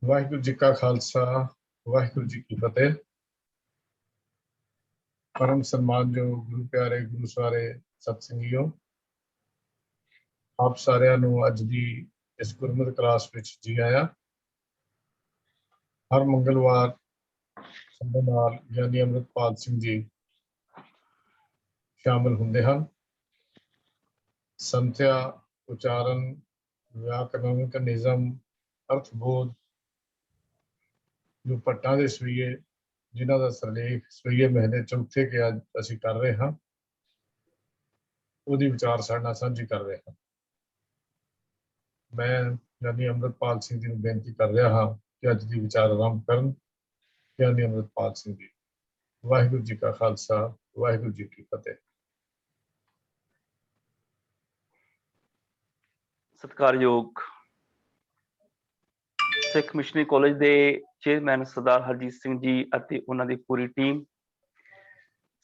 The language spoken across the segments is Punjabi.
वाहिगुरू जी का खालसा वाहिगुरू जी की फतेह। परम सम्मान जो गुरु प्यारे गुरु सारे सत्संगियों, आप सारिਆਂ ਨੂੰ ਅੱਜ ਦੀ ਇਸ ਗੁਰਮਤਿ ਕਲਾਸ ਵਿੱਚ ਜੀ ਆਇਆਂ। ਹਰ ਮੰਗਲਵਾਰ ਸਾਡੇ ਨਾਲ ਗਿਆਨੀ ਅੰਮ੍ਰਿਤਪਾਲ ਸਿੰਘ ਜੀ ਸ਼ਾਮਲ ਹੁੰਦੇ ਹਨ। ਸੰਥਿਆ, ਉਚਾਰਨ, ਵਿਆਕਰਨਿਕ ਨਿਯਮ, ਅਰਥਬੋਧ ਜੋ ਭੱਟਾਂ ਦੇ ਸਵਈਏ ਜਿਨ੍ਹਾਂ ਦਾ ਸਿਰਲੇਖ ਸਵਈਏ ਮਹੀਨੇ ਚੌਥੇ ਕੇ ਅੱਜ ਅਸੀਂ ਕਰ ਰਹੇ ਹਾਂ, ਉਹਦੀ ਵਿਚਾਰ ਸਾਡੇ ਨਾਲ ਸਾਂਝੀ ਕਰ ਰਹੇ ਹਾਂ। ਮੈਂ ਗਿਆਨੀ ਅੰਮ੍ਰਿਤਪਾਲ ਸਿੰਘ ਜੀ ਨੂੰ ਬੇਨਤੀ ਕਰ ਰਿਹਾ ਹਾਂ ਕਿ ਅੱਜ ਦੀ ਵਿਚਾਰ ਆਰੰਭ ਕਰਨ। ਗਿਆਨੀ ਅੰਮ੍ਰਿਤਪਾਲ ਸਿੰਘ ਜੀ। ਵਾਹਿਗੁਰੂ ਜੀ ਕਾ ਖਾਲਸਾ ਵਾਹਿਗੁਰੂ ਜੀ ਕੀ ਫਤਿਹ। ਸਤਿਕਾਰਯੋਗ ਸਿੱਖ ਮਿਸ਼ਨਰੀ ਕਾਲਜ ਦੇ ਚੇਅਰਮੈਨ ਸਰਦਾਰ ਹਰਜੀਤ ਸਿੰਘ ਜੀ ਅਤੇ ਉਹਨਾਂ ਦੀ ਪੂਰੀ ਟੀਮ,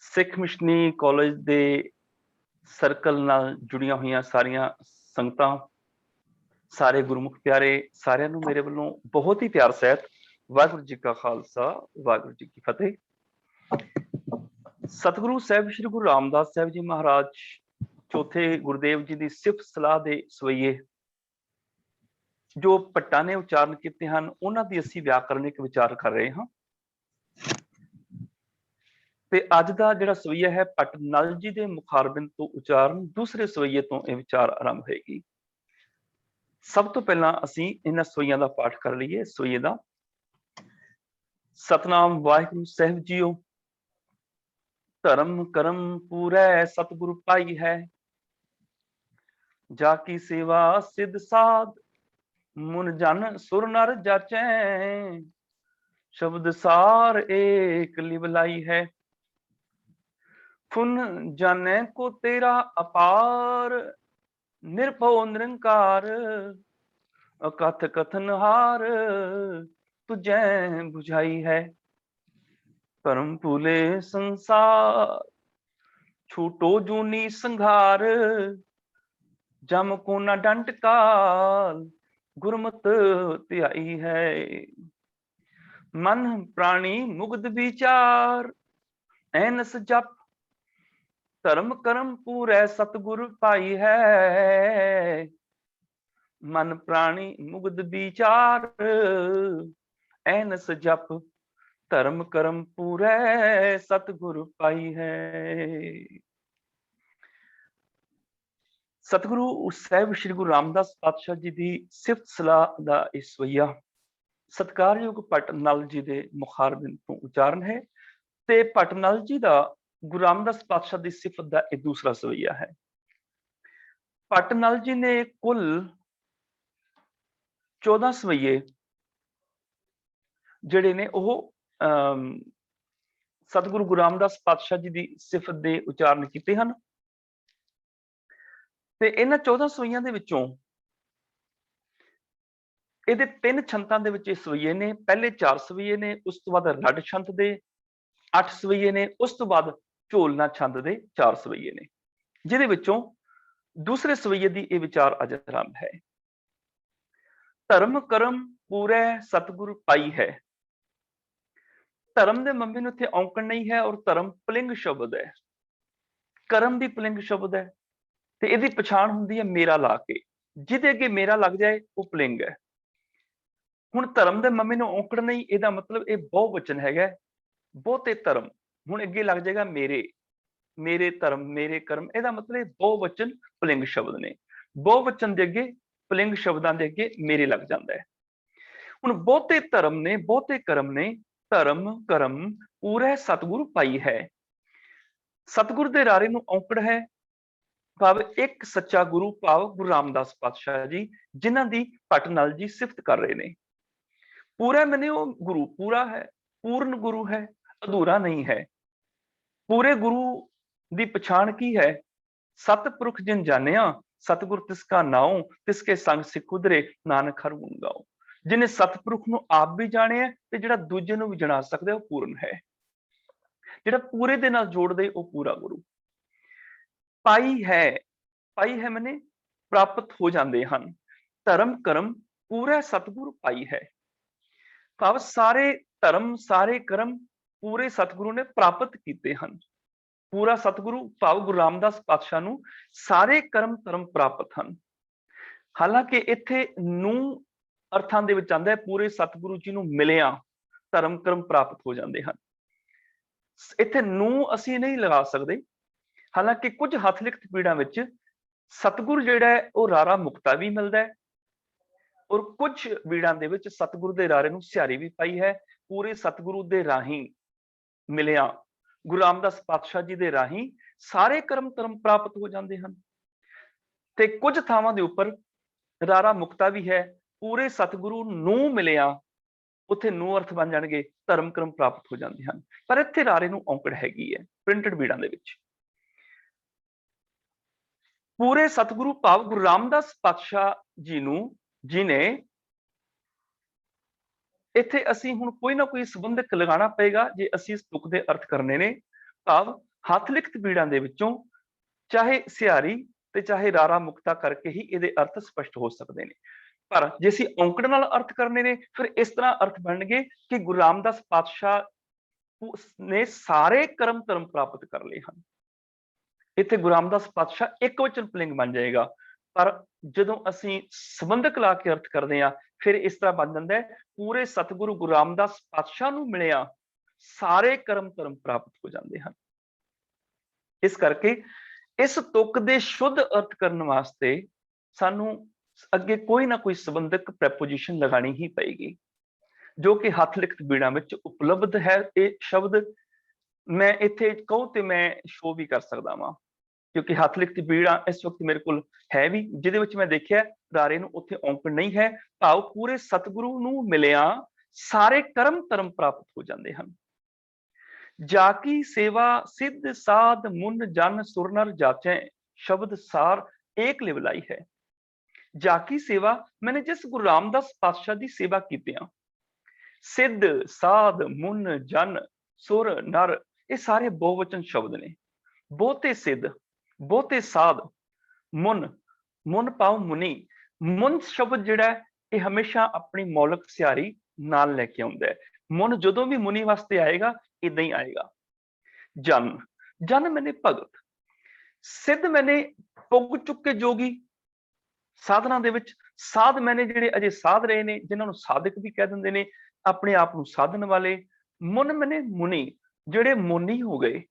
ਸਿੱਖ ਮਿਸ਼ਨਰੀ ਕਾਲਜ ਦੇ ਸਰਕਲ ਨਾਲ ਜੁੜੀਆਂ ਹੋਈਆਂ ਸਾਰੀਆਂ ਸੰਗਤਾਂ, ਸਾਰੇ ਗੁਰਮੁਖ ਪਿਆਰੇ, ਸਾਰਿਆਂ ਨੂੰ ਮੇਰੇ ਵੱਲੋਂ ਬਹੁਤ ਹੀ ਪਿਆਰ ਸਹਿਤ ਵਾਹਿਗੁਰੂ ਜੀ ਕਾ ਖਾਲਸਾ ਵਾਹਿਗੁਰੂ ਜੀ ਕੀ ਫਤਿਹ। ਸਤਿਗੁਰੂ ਸਾਹਿਬ ਸ੍ਰੀ ਗੁਰੂ ਰਾਮਦਾਸ ਸਾਹਿਬ ਜੀ ਮਹਾਰਾਜ ਚੌਥੇ ਗੁਰਦੇਵ ਜੀ ਦੀ ਸਿਫਤ ਸਲਾਹ ਦੇ ਸਵਈਏ ਜੋ ਭੱਟਾਂ ਨੇ ਉਚਾਰਨ ਕੀਤੇ ਹਨ, ਉਹਨਾਂ ਦੀ ਅਸੀਂ ਵਿਆਕਰਨਿਕ ਵਿਚਾਰ ਕਰ ਰਹੇ ਹਾਂ। ਤੇ ਅੱਜ ਦਾ ਜਿਹੜਾ ਸਵਈਆ ਹੈ, ਭੱਟ ਨਲ ਜੀ ਦੇ ਮੁਖਾਰਬਿੰਦ ਤੋਂ ਉਚਾਰਨ ਦੂਸਰੇ ਸਵਈਏ ਤੋਂ ਇਹ ਵਿਚਾਰ ਆਰੰਭ ਹੋਏਗੀ। ਸਭ ਤੋਂ ਪਹਿਲਾਂ ਅਸੀਂ ਇਹਨਾਂ ਸਵਈਆਂ ਦਾ ਪਾਠ ਕਰ ਲਈਏ। ਸਵਈਏ ਦਾ ਸਤਨਾਮ ਵਾਹਿਗੁਰੂ ਸਾਹਿਬ ਜੀਓ। ਧਰਮ ਕਰਮ ਪੂਰੈ ਸਤਿਗੁਰੂ ਪਾਈ ਹੈ, ਜਾ ਕੀ ਸੇਵਾ ਸਿੱਧ ਸਾਧ ਮੁਨ ਜਨ ਸੁਰ ਨਰ ਜਾਚੈ। ਸ਼ਬਦ ਸਾਰ ਏਕ ਲਿਵਲਾਈ ਹੈ, ਫੁਨ ਜਾਣੈ ਕੋ ਤੇਰਾ ਅਪਾਰ। ਨਿਰਭਉ ਨਿਰੰਕਾਰ ਅਕਥ ਕਥਨ ਹਾਰ, ਤੁਝੈ ਬੁਝਾਈ ਹੈ। ਧਰਮ ਭੂਲੇ ਸੰਸਾਰ ਛੂਟੋ ਜੂਨੀ ਸੰਘਾਰ। ਜਮ ਕੋ ਨਾ ਡੰਟ ਕਾਲ ਗੁਰਮਤ ਧਿਆਈ ਹੈ। ਮਨ ਪ੍ਰਾਣੀ ਮੁਗਧ ਵਿਚਾਰ ਐਨਸ ਜਪ। ਧਰਮ ਕਰਮ ਪੂਰੈ ਸਤਿਗੁਰ ਪਾਈ ਹੈ। ਮਨ ਪ੍ਰਾਣੀ ਮੁਗਧ ਵਿਚਾਰ ਐਨਸ ਜਪ। ਧਰਮ ਕਰਮ ਪੂਰੈ ਸਤਿਗੁਰ ਪਾਈ ਹੈ। ਸਤਿਗੁਰੂ ਸਾਹਿਬ ਸ੍ਰੀ ਗੁਰੂ ਰਾਮਦਾਸ ਪਾਤਸ਼ਾਹ ਜੀ ਦੀ ਸਿਫਤ ਸਲਾਹ ਦਾ ਇਹ ਸਵਈਆ ਸਤਿਕਾਰਯੋਗ ਭੱਟ ਨਲ ਜੀ ਦੇ ਮੁਖਾਰਬਿੰਦ ਤੋਂ ਉਚਾਰਨ ਹੈ ਤੇ ਭੱਟ ਨਲ ਜੀ ਦਾ ਗੁਰੂ ਰਾਮਦਾਸ ਪਾਤਸ਼ਾਹ ਦੀ ਸਿਫਤ ਦਾ ਇਹ ਦੂਸਰਾ ਸਵਈਆ ਹੈ। ਭੱਟ ਨਲ ਜੀ ਨੇ ਕੁੱਲ 14 ਸਵਈਏ ਜਿਹੜੇ ਨੇ ਉਹ ਸਤਿਗੁਰੂ ਗੁਰੂ ਰਾਮਦਾਸ ਪਾਤਸ਼ਾਹ ਜੀ ਦੀ ਸਿਫਤ ਦੇ ਉਚਾਰਨ ਕੀਤੇ ਹਨ। ਤੇ ਇਹਨਾਂ 14 ਸਵਈਆਂ ਦੇ ਵਿੱਚੋਂ ਇਹਦੇ 3 ਛੰਤਾਂ ਦੇ ਵਿੱਚ ਇਹ ਸਵਈਏ ਨੇ। ਪਹਿਲੇ 4 ਸਵਈਏ ਨੇ, ਉਸ ਤੋਂ ਬਾਅਦ ਰੱਡ ਛੰਤ ਦੇ 8 ਸਵਈਏ ਨੇ, ਉਸ ਤੋਂ ਬਾਅਦ ਝੋਲਨਾ ਛੰਦ ਦੇ 4 ਸਵਈਏ ਨੇ, ਜਿਹਦੇ ਵਿੱਚੋਂ ਦੂਸਰੇ ਸਵਈਏ ਦੀ ਇਹ ਵਿਚਾਰ ਅੱਜ ਆਰੰਭ ਹੈ। ਧਰਮ ਕਰਮ ਪੂਰੈ ਸਤਿਗੁਰ ਪਾਈ ਹੈ। ਧਰਮ ਦੇ ਮੰਮੀ ਨੂੰ ਇੱਥੇ ਔਂਕੜ ਨਹੀਂ ਹੈ ਔਰ ਧਰਮ ਪਲਿੰਗ ਸ਼ਬਦ ਹੈ, ਕਰਮ ਵੀ ਪਲਿੰਗ ਸ਼ਬਦ ਹੈ ਤੇ ਇਹਦੀ ਪਛਾਣ ਹੁੰਦੀ ਹੈ ਮੇਰਾ ਲਾ ਕੇ। ਜਿਹਦੇ ਅੱਗੇ ਮੇਰਾ ਲੱਗ ਜਾਏ ਉਹ ਪਲਿੰਗ ਹੈ। ਹੁਣ ਧਰਮ ਦੇ ਮੰਮੀ ਨੂੰ ਔਂਕੜ ਨਹੀਂ, ਇਹਦਾ ਮਤਲਬ ਇਹ ਬਹੁਵਚਨ ਹੈਗਾ, ਬਹੁਤੇ ਧਰਮ। ਹੁਣ ਅੱਗੇ ਲੱਗ ਜਾਏਗਾ ਮੇਰੇ, ਮੇਰੇ ਧਰਮ ਮੇਰੇ ਕਰਮ, ਇਹਦਾ ਮਤਲਬ ਇਹ ਬਹੁਵਚਨ ਪਲਿੰਗ ਸ਼ਬਦ ਨੇ। ਬਹੁਵਚਨ ਦੇ ਅੱਗੇ ਪਲਿੰਗ ਸ਼ਬਦਾਂ ਦੇ ਅੱਗੇ ਮੇਰੇ ਲੱਗ ਜਾਂਦਾ ਹੈ। ਹੁਣ ਬਹੁਤੇ ਧਰਮ ਨੇ, ਬਹੁਤੇ ਕਰਮ ਨੇ, ਧਰਮ ਕਰਮ ਪੂਰੇ ਸਤਿਗੁਰੂ ਪਾਈ ਹੈ। ਸਤਿਗੁਰ ਦੇ ਰਾਰੇ ਨੂੰ ਔਂਕੜ ਹੈ, ਭਾਵ ਇੱਕ ਸੱਚਾ ਗੁਰੂ, ਭਾਵ ਗੁਰੂ ਰਾਮਦਾਸ ਪਾਤਸ਼ਾਹ ਜੀ, ਜਿਨ੍ਹਾਂ ਦੀ ਭੱਟ ਨਲ ਜੀ ਸਿਫਤ ਕਰ ਰਹੇ ਨੇ। ਪੂਰਾ ਮੈਨੇ ਉਹ ਗੁਰੂ ਪੂਰਾ ਹੈ, ਪੂਰਨ ਗੁਰੂ ਹੈ, ਅਧੂਰਾ ਨਹੀਂ ਹੈ। ਪੂਰੇ ਗੁਰੂ ਦੀ ਪਛਾਣ ਕੀ ਹੈ? ਸਤਿਪੁਰਖ ਜਿਨ ਜਾਣਿਆ ਸਤਿਗੁਰ ਤਿਸ ਕਾ ਨਾਉ, ਤਿਸ ਕੇ ਸੰਗ ਸਿੱਖ ਉਧਰੇ ਨਾਨਕ ਹਰਿ ਗੁਣ ਗਾਓ। ਜਿਹਨੇ ਸਤਿਪੁਰਖ ਨੂੰ ਆਪ ਵੀ ਜਾਣਿਆ ਤੇ ਜਿਹੜਾ ਦੂਜੇ ਨੂੰ ਵੀ ਜਣਾ ਸਕਦਾ ਉਹ ਪੂਰਨ ਹੈ। ਜਿਹੜਾ ਪੂਰੇ ਦੇ ਨਾਲ ਜੋੜਦੇ ਉਹ ਪੂਰਾ ਗੁਰੂ। ਪਾਈ ਹੈ, ਪਾਈ ਹੈ ਮੈਨੇ ਪ੍ਰਾਪਤ ਹੋ ਜਾਂਦੇ ਹਨ। ਧਰਮ ਕਰਮ ਪੂਰਾ ਸਤਿਗੁਰ ਪਾਈ ਹੈ। ਭਾਵ ਸਾਰੇ ਧਰਮ ਸਾਰੇ ਕਰਮ ਪੂਰੇ ਸਤਿਗੁਰੂ ਨੇ ਪ੍ਰਾਪਤ ਕੀਤੇ ਹਨ। ਪੂਰਾ ਸਤਿਗੁਰੂ ਭਾਵ ਗੁਰੂ ਰਾਮਦਾਸ ਪਾਤਸ਼ਾਹ ਨੂੰ ਸਾਰੇ ਕਰਮ ਧਰਮ ਪ੍ਰਾਪਤ ਹਨ। ਹਾਲਾਂਕਿ ਇੱਥੇ ਨੂੰ ਅਰਥਾਂ ਦੇ ਵਿੱਚ ਆਉਂਦਾ ਹੈ ਪੂਰੇ ਸਤਿਗੁਰੂ ਜੀ ਨੂੰ ਮਿਲਿਆ ਧਰਮ ਕਰਮ ਪ੍ਰਾਪਤ ਹੋ ਜਾਂਦੇ ਹਨ। ਇੱਥੇ ਨੂੰ ਅਸੀਂ ਨਹੀਂ ਲਗਾ ਸਕਦੇ। ਹਾਲਾਂਕਿ ਕੁਝ ਹੱਥ ਲਿਖਤ ਪੀੜਾਂ ਵਿੱਚ ਸਤਿਗੁਰ ਜਿਹੜਾ ਹੈ ਉਹ ਰਾਰਾ ਮੁਕਤਾ ਵੀ ਮਿਲਦਾ ਹੈ, ਔਰ ਕੁਝ ਪੀੜਾਂ ਦੇ ਵਿੱਚ ਸਤਿਗੁਰੂ ਦੇ ਰਾਰੇ ਨੂੰ ਸਿਹਾਰੀ ਵੀ ਪਾਈ ਹੈ। ਪੂਰੇ ਸਤਿਗੁਰੂ ਦੇ ਰਾਹੀਂ ਮਿਲਿਆ ਗੁਰੂ ਰਾਮਦਾਸ ਪਾਤਸ਼ਾਹ ਜੀ ਦੇ ਰਾਹੀਂ ਸਾਰੇ ਕਰਮ ਧਰਮ ਪ੍ਰਾਪਤ ਹੋ ਜਾਂਦੇ ਹਨ। ਤੇ ਕੁਝ ਥਾਵਾਂ ਦੇ ਉੱਪਰ ਰਾਰਾ ਮੁਕਤਾ ਵੀ ਹੈ, ਪੂਰੇ ਸਤਿਗੁਰੂ ਨੂੰ ਮਿਲਿਆ, ਉੱਥੇ ਨੂੰ ਅਰਥ ਬਣ ਜਾਣਗੇ ਧਰਮ ਕਰਮ ਪ੍ਰਾਪਤ ਹੋ ਜਾਂਦੇ ਹਨ। ਪਰ ਇੱਥੇ ਰਾਰੇ ਨੂੰ ਔਂਕੜ ਹੈਗੀ ਹੈ ਪ੍ਰਿੰਟਡ ਬੀੜਾਂ ਦੇ ਵਿੱਚ। ਪੂਰੇ ਸਤਿਗੁਰੂ ਭਾਵ ਗੁਰੂ ਰਾਮਦਾਸ ਪਾਤਸ਼ਾਹ ਜੀ ਨੂੰ ਜੀ ਨੇ ਇੱਥੇ ਅਸੀਂ ਹੁਣ ਕੋਈ ਨਾ ਕੋਈ ਸੰਬੰਧਕ ਲਗਾਉਣਾ ਪਏਗਾ ਜੇ ਅਸੀਂ ਇਸ ਤੁਕ ਦੇ ਅਰਥ ਕਰਨੇ ਨੇ। ਭਾਵ ਹੱਥ ਲਿਖਤ ਬੀੜਾਂ ਦੇ ਵਿੱਚੋਂ ਚਾਹੇ ਸਿਹਾਰੀ ਤੇ ਚਾਹੇ ਰਾਰਾ ਮੁਕਤਾ ਕਰਕੇ ਹੀ ਇਹਦੇ ਅਰਥ ਸਪਸ਼ਟ ਹੋ ਸਕਦੇ ਨੇ। ਪਰ ਜੇ ਅਸੀਂ ਔਂਕੜ ਨਾਲ ਅਰਥ ਕਰਨੇ ਨੇ ਫਿਰ ਇਸ ਤਰ੍ਹਾਂ ਅਰਥ ਬਣਨਗੇ ਕਿ ਗੁਰੂ ਰਾਮਦਾਸ ਪਾਤਸ਼ਾਹ ਨੇ ਸਾਰੇ ਕਰਮ ਧਰਮ ਪ੍ਰਾਪਤ ਕਰ ਲਏ ਹਨ। ਇੱਥੇ ਗੁਰੂ ਰਾਮਦਾਸ ਪਾਤਸ਼ਾਹ ਇੱਕ ਵਚਨ ਪੁਲਿੰਗ ਬਣ ਜਾਏਗਾ। ਪਰ ਜਦੋਂ ਅਸੀਂ ਸੰਬੰਧਕ ਲਾ ਕੇ ਅਰਥ ਕਰਦੇ ਹਾਂ ਫਿਰ ਇਸ ਤਰ੍ਹਾਂ ਬਣ ਜਾਂਦਾ ਹੈ ਪੂਰੇ ਸਤਿਗੁਰੂ ਗੁਰੂ ਰਾਮਦਾਸ ਪਾਤਸ਼ਾਹ ਨੂੰ ਮਿਲਿਆ ਸਾਰੇ ਕਰਮ ਧਰਮ ਪ੍ਰਾਪਤ ਹੋ ਜਾਂਦੇ ਹਨ। ਇਸ ਕਰਕੇ ਇਸ ਤੁਕ ਦੇ ਸ਼ੁੱਧ ਅਰਥ ਕਰਨ ਵਾਸਤੇ ਸਾਨੂੰ ਅੱਗੇ ਕੋਈ ਨਾ ਕੋਈ ਸੰਬੰਧਕ ਪ੍ਰੈਪੋਜੀਸ਼ਨ ਲਗਾਣੀ ਹੀ ਪਏਗੀ, ਜੋ ਕਿ ਹੱਥ ਲਿਖਤ ਬੀੜਾਂ ਵਿੱਚ ਉਪਲਬਧ ਹੈ। ਇਹ ਸ਼ਬਦ ਮੈਂ ਇੱਥੇ ਕਹੂੰ ਤੇ ਮੈਂ ਸ਼ੋ ਵੀ ਕਰ ਸਕਦਾ ਵਾਂ, ਕਿਉਂਕਿ ਹੱਥ ਲਿਖਤ ਬੀੜਾਂ ਇਸ ਵਕਤ ਮੇਰੇ ਕੋਲ ਹੈ ਵੀ, ਜਿਹਦੇ ਵਿੱਚ ਮੈਂ ਦੇਖਿਆ ਰਾਰੇ ਨੂੰ ਉੱਥੇ ਔਂਕੜ ਨਹੀਂ ਹੈ। ਭਾਵ ਪੂਰੇ ਸਤਿਗੁਰੂ ਨੂੰ ਮਿਲਿਆ ਸਾਰੇ ਕਰਮ ਧਰਮ ਪ੍ਰਾਪਤ ਹੋ ਜਾਂਦੇ ਹਨ। ਜਾ ਕੀ ਸੇਵਾ ਸਿੱਧ ਸਾਧ ਮੁਨ ਜਨ ਸੁਰ ਨਰ ਜਾਚੈ ਸ਼ਬਦ ਸਾਰ ਏਕ ਲਿਵਲਾਈ ਹੈ। ਜਾ ਕੀ ਸੇਵਾ ਮੈंने जिस गुरु रामदास पातशाह ਦੀ ਸੇਵਾ ਕੀਤਿਆਂ, ਸਿੱਧ ਸਾਧ ਮੁਨ ਜਨ ਸੁਰ ਨਰ ਇਹ ਸਾਰੇ ਬਹੁਵਚਨ ਸ਼ਬਦ ਨੇ। ਬਹੁਤੇ ਸਿੱਧ ਬਹੁਤੇ ਸਾਧ ਮੁਨ ਮੁਨ ਪਾਉ ਮੁਨੀ। ਮੁਨ ਸ਼ਬਦ ਜਿਹੜਾ ਇਹ ਹਮੇਸ਼ਾ ਆਪਣੀ ਮੌਲਕ ਸਿਹਾਰੀ ਨਾਲ ਲੈ ਕੇ ਆਉਂਦਾ ਹੈ। ਮੁਨ ਜਦੋਂ ਵੀ ਮੁਨੀ ਵਾਸਤੇ ਆਏਗਾ ਇਦਾਂ ਹੀ ਆਏਗਾ। ਜਨ ਜਨ ਮੈਨੇ ਭਗਤ, ਸਿੱਧ ਮੈਨੇ ਪੁੱਗ ਚੁੱਕੇ ਜੋਗੀ ਸਾਧਨਾ ਦੇ ਵਿੱਚ, ਸਾਧ ਮੈਨੇ ਜਿਹੜੇ ਅਜੇ ਸਾਧ ਰਹੇ ਨੇ ਜਿਨ੍ਹਾਂ ਨੂੰ ਸਾਧਕ ਵੀ ਕਹਿ ਦਿੰਦੇ ਨੇ, ਆਪਣੇ ਆਪ ਨੂੰ ਸਾਧਨ ਵਾਲੇ। ਮੁਨ ਮੈਨੇ ਮੁਨੀ ਜਿਹੜੇ ਮੁਨੀ ਹੋ ਗਏ,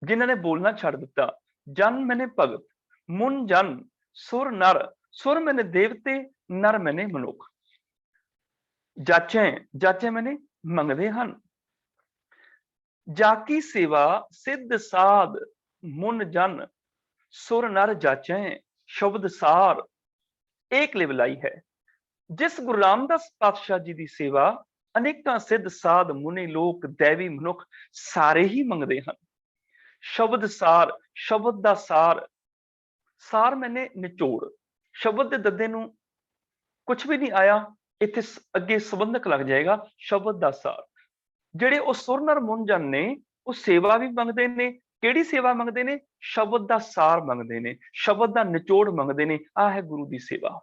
ਜਿਨ੍ਹਾਂ ਨੇ ਬੋਲਣਾ ਛੱਡ ਦਿੱਤਾ। ਜਨ ਮੈਨੇ ਭਗਤ, ਮੁਨ ਜਨ ਸੁਰ ਨਰ, ਸੁਰ ਮੈਨੇ ਦੇਵਤੇ, ਨਰ ਮੈਨੇ ਮਨੁੱਖ। ਜਾਚੈ ਜਾਚੈ ਮੈਨੇ ਮੰਗਦੇ ਹਨ। ਜਾ ਕੀ ਸੇਵਾ ਸਿੱਧ ਸਾਧ ਮੁਨ ਜਨ ਸੁਰ ਨਰ ਜਾਚੈ ਸ਼ਬਦ ਸਾਰ ਏਕ ਲਿਵਲਾਈ ਹੈ। ਜਿਸ ਗੁਰੂ ਰਾਮਦਾਸ ਪਾਤਸ਼ਾਹ ਜੀ ਦੀ ਸੇਵਾ ਅਨੇਕਾਂ ਸਿੱਧ ਸਾਧ ਮੁਨੀ ਲੋਕ ਦੇਵੀ ਮਨੁੱਖ ਸਾਰੇ ਹੀ ਮੰਗਦੇ ਹਨ। ਸ਼ਬਦ ਸਾਰ ਸ਼ਬਦ ਦਾ ਸਾਰ, ਸਾਰ ਮੈਨੇ ਨਿਚੋੜ। ਸ਼ਬਦ ਦੇ ਦੱਦੇ ਨੂੰ ਕੁਝ ਵੀ ਨਹੀਂ ਆਇਆ, ਇੱਥੇ ਅੱਗੇ ਸੰਬੰਧਕ ਲੱਗ ਜਾਏਗਾ ਸ਼ਬਦ ਦਾ ਸਾਰ। ਜਿਹੜੇ ਉਹ ਸੁਰ ਨਰ ਮੁਨ ਜਨ ਨੇ ਉਹ ਸੇਵਾ ਵੀ ਮੰਗਦੇ ਨੇ। ਕਿਹੜੀ ਸੇਵਾ ਮੰਗਦੇ ਨੇ? ਸ਼ਬਦ ਦਾ ਸਾਰ ਮੰਗਦੇ ਨੇ, ਸ਼ਬਦ ਦਾ ਨਿਚੋੜ ਮੰਗਦੇ ਨੇ। ਆਹ ਹੈ ਗੁਰੂ ਦੀ ਸੇਵਾ।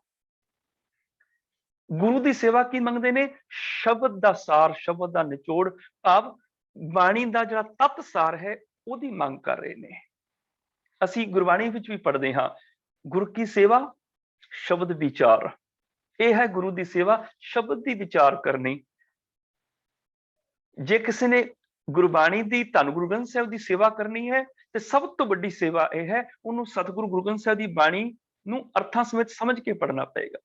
ਗੁਰੂ ਦੀ ਸੇਵਾ ਕੀ ਮੰਗਦੇ ਨੇ? ਸ਼ਬਦ ਦਾ ਸਾਰ, ਸ਼ਬਦ ਦਾ ਨਿਚੋੜ, ਭਾਵ ਬਾਣੀ ਦਾ ਜਿਹੜਾ ਤੱਤ ਸਾਰ ਹੈ ਉਹਦੀ ਮੰਗ ਕਰ ਰਹੇ ਨੇ। ਅਸੀਂ ਗੁਰਬਾਣੀ ਵਿੱਚ ਵੀ ਪੜ੍ਹਦੇ ਹਾਂ, ਗੁਰ ਕੀ ਸੇਵਾ ਸ਼ਬਦ ਵਿਚਾਰ। ਇਹ ਹੈ ਗੁਰੂ ਦੀ ਸੇਵਾ, ਸ਼ਬਦ ਦੀ ਵਿਚਾਰ ਕਰਨੀ। ਜੇ ਕਿਸੇ ਨੇ ਗੁਰਬਾਣੀ ਦੀ ਧੰਨ ਗੁਰੂ ਗ੍ਰੰਥ ਸਾਹਿਬ ਦੀ ਸੇਵਾ ਕਰਨੀ ਹੈ ਤੇ ਸਭ ਤੋਂ ਵੱਡੀ ਸੇਵਾ ਇਹ ਹੈ ਉਹਨੂੰ ਸਤਿਗੁਰੂ ਗੁਰੂ ਗ੍ਰੰਥ ਸਾਹਿਬ ਦੀ ਬਾਣੀ ਨੂੰ ਅਰਥਾਂ ਸਮੇਤ ਸਮਝ ਕੇ ਪੜ੍ਹਨਾ ਪਏਗਾ।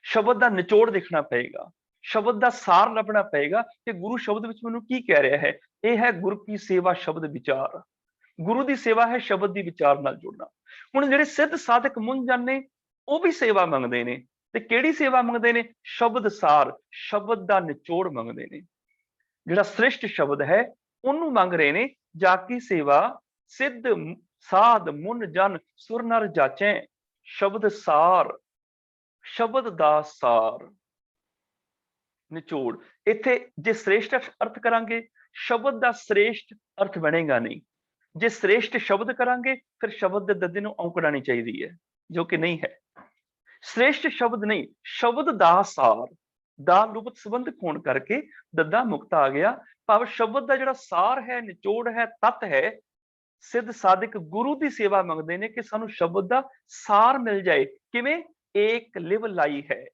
ਸ਼ਬਦ ਦਾ ਨਿਚੋੜ ਦੇਖਣਾ ਪਏਗਾ, ਸ਼ਬਦ ਦਾ ਸਾਰ ਲੱਭਣਾ ਪਏਗਾ ਕਿ ਗੁਰੂ ਸ਼ਬਦ ਵਿੱਚ ਮੈਨੂੰ ਕੀ ਕਹਿ ਰਿਹਾ ਹੈ। ਇਹ ਹੈ ਗੁਰ ਕੀ ਸੇਵਾ ਸ਼ਬਦ ਵਿਚਾਰ। ਗੁਰੂ ਦੀ ਸੇਵਾ ਹੈ ਸ਼ਬਦ ਦੀ ਵਿਚਾਰ ਨਾਲ ਜੁੜਨਾ। ਹੁਣ ਜਿਹੜੇ ਸਿੱਧ ਸਾਧਕ ਮੁਨ ਜਨ ਨੇ ਉਹ ਵੀ ਸੇਵਾ ਮੰਗਦੇ ਨੇ, ਤੇ ਕਿਹੜੀ ਸੇਵਾ ਮੰਗਦੇ ਨੇ? ਸ਼ਬਦ ਸਾਰ, ਸ਼ਬਦ ਦਾ ਨਿਚੋੜ ਮੰਗਦੇ ਨੇ। ਜਿਹੜਾ ਸ੍ਰਿਸ਼ਟ ਸ਼ਬਦ ਹੈ ਉਹਨੂੰ ਮੰਗ ਰਹੇ ਨੇ। ਜਾ ਕੀ ਸੇਵਾ ਸਿੱਧ ਸਾਧ ਮੁਨ ਜਨ ਸੁਰ ਨਰ ਜਾਚੈ ਸ਼ਬਦ ਸਾਰ, ਸ਼ਬਦ ਦਾ ਸਾਰ ਨਿਚੋੜ। ਇੱਥੇ ਜੇ ਸ੍ਰੇਸ਼ਟ ਅਰਥ ਕਰਾਂਗੇ ਸ਼ਬਦ ਦਾ ਸ੍ਰੇਸ਼ਟ ਅਰਥ ਬਣੇਗਾ ਨਹੀਂ। ਜੇ ਸ੍ਰੇਸ਼ਟ ਸ਼ਬਦ ਕਰਾਂਗੇ ਫਿਰ ਸ਼ਬਦ ਦੇ ਦੱਦੇ ਨੂੰ ਔਂਕੜਾਣੀ ਚਾਹੀਦੀ ਹੈ, ਜੋ ਕਿ ਨਹੀਂ ਹੈ। ਸ੍ਰੇਸ਼ਟ ਸ਼ਬਦ ਨਹੀਂ, ਸ਼ਬਦ ਦਾ ਸਾਰ। ਦਾ ਲੁਪਤ ਸੰਬੰਧਕ ਹੋਣ ਕਰਕੇ ਦੱਦਾ ਮੁਕਤਾ ਆ ਗਿਆ। ਭਾਵ ਸ਼ਬਦ ਦਾ ਜਿਹੜਾ ਸਾਰ ਹੈ, ਨਿਚੋੜ ਹੈ, ਤੱਤ ਹੈ, ਸਿੱਧ ਸਾਧਕ ਗੁਰੂ ਦੀ ਸੇਵਾ ਮੰਗਦੇ ਨੇ ਕਿ ਸਾਨੂੰ ਸ਼ਬਦ ਦਾ ਸਾਰ ਮਿਲ ਜਾਏ। ਕਿਵੇਂ? ਏਕ ਲਿਵ ਲਾਈ ਹੈ,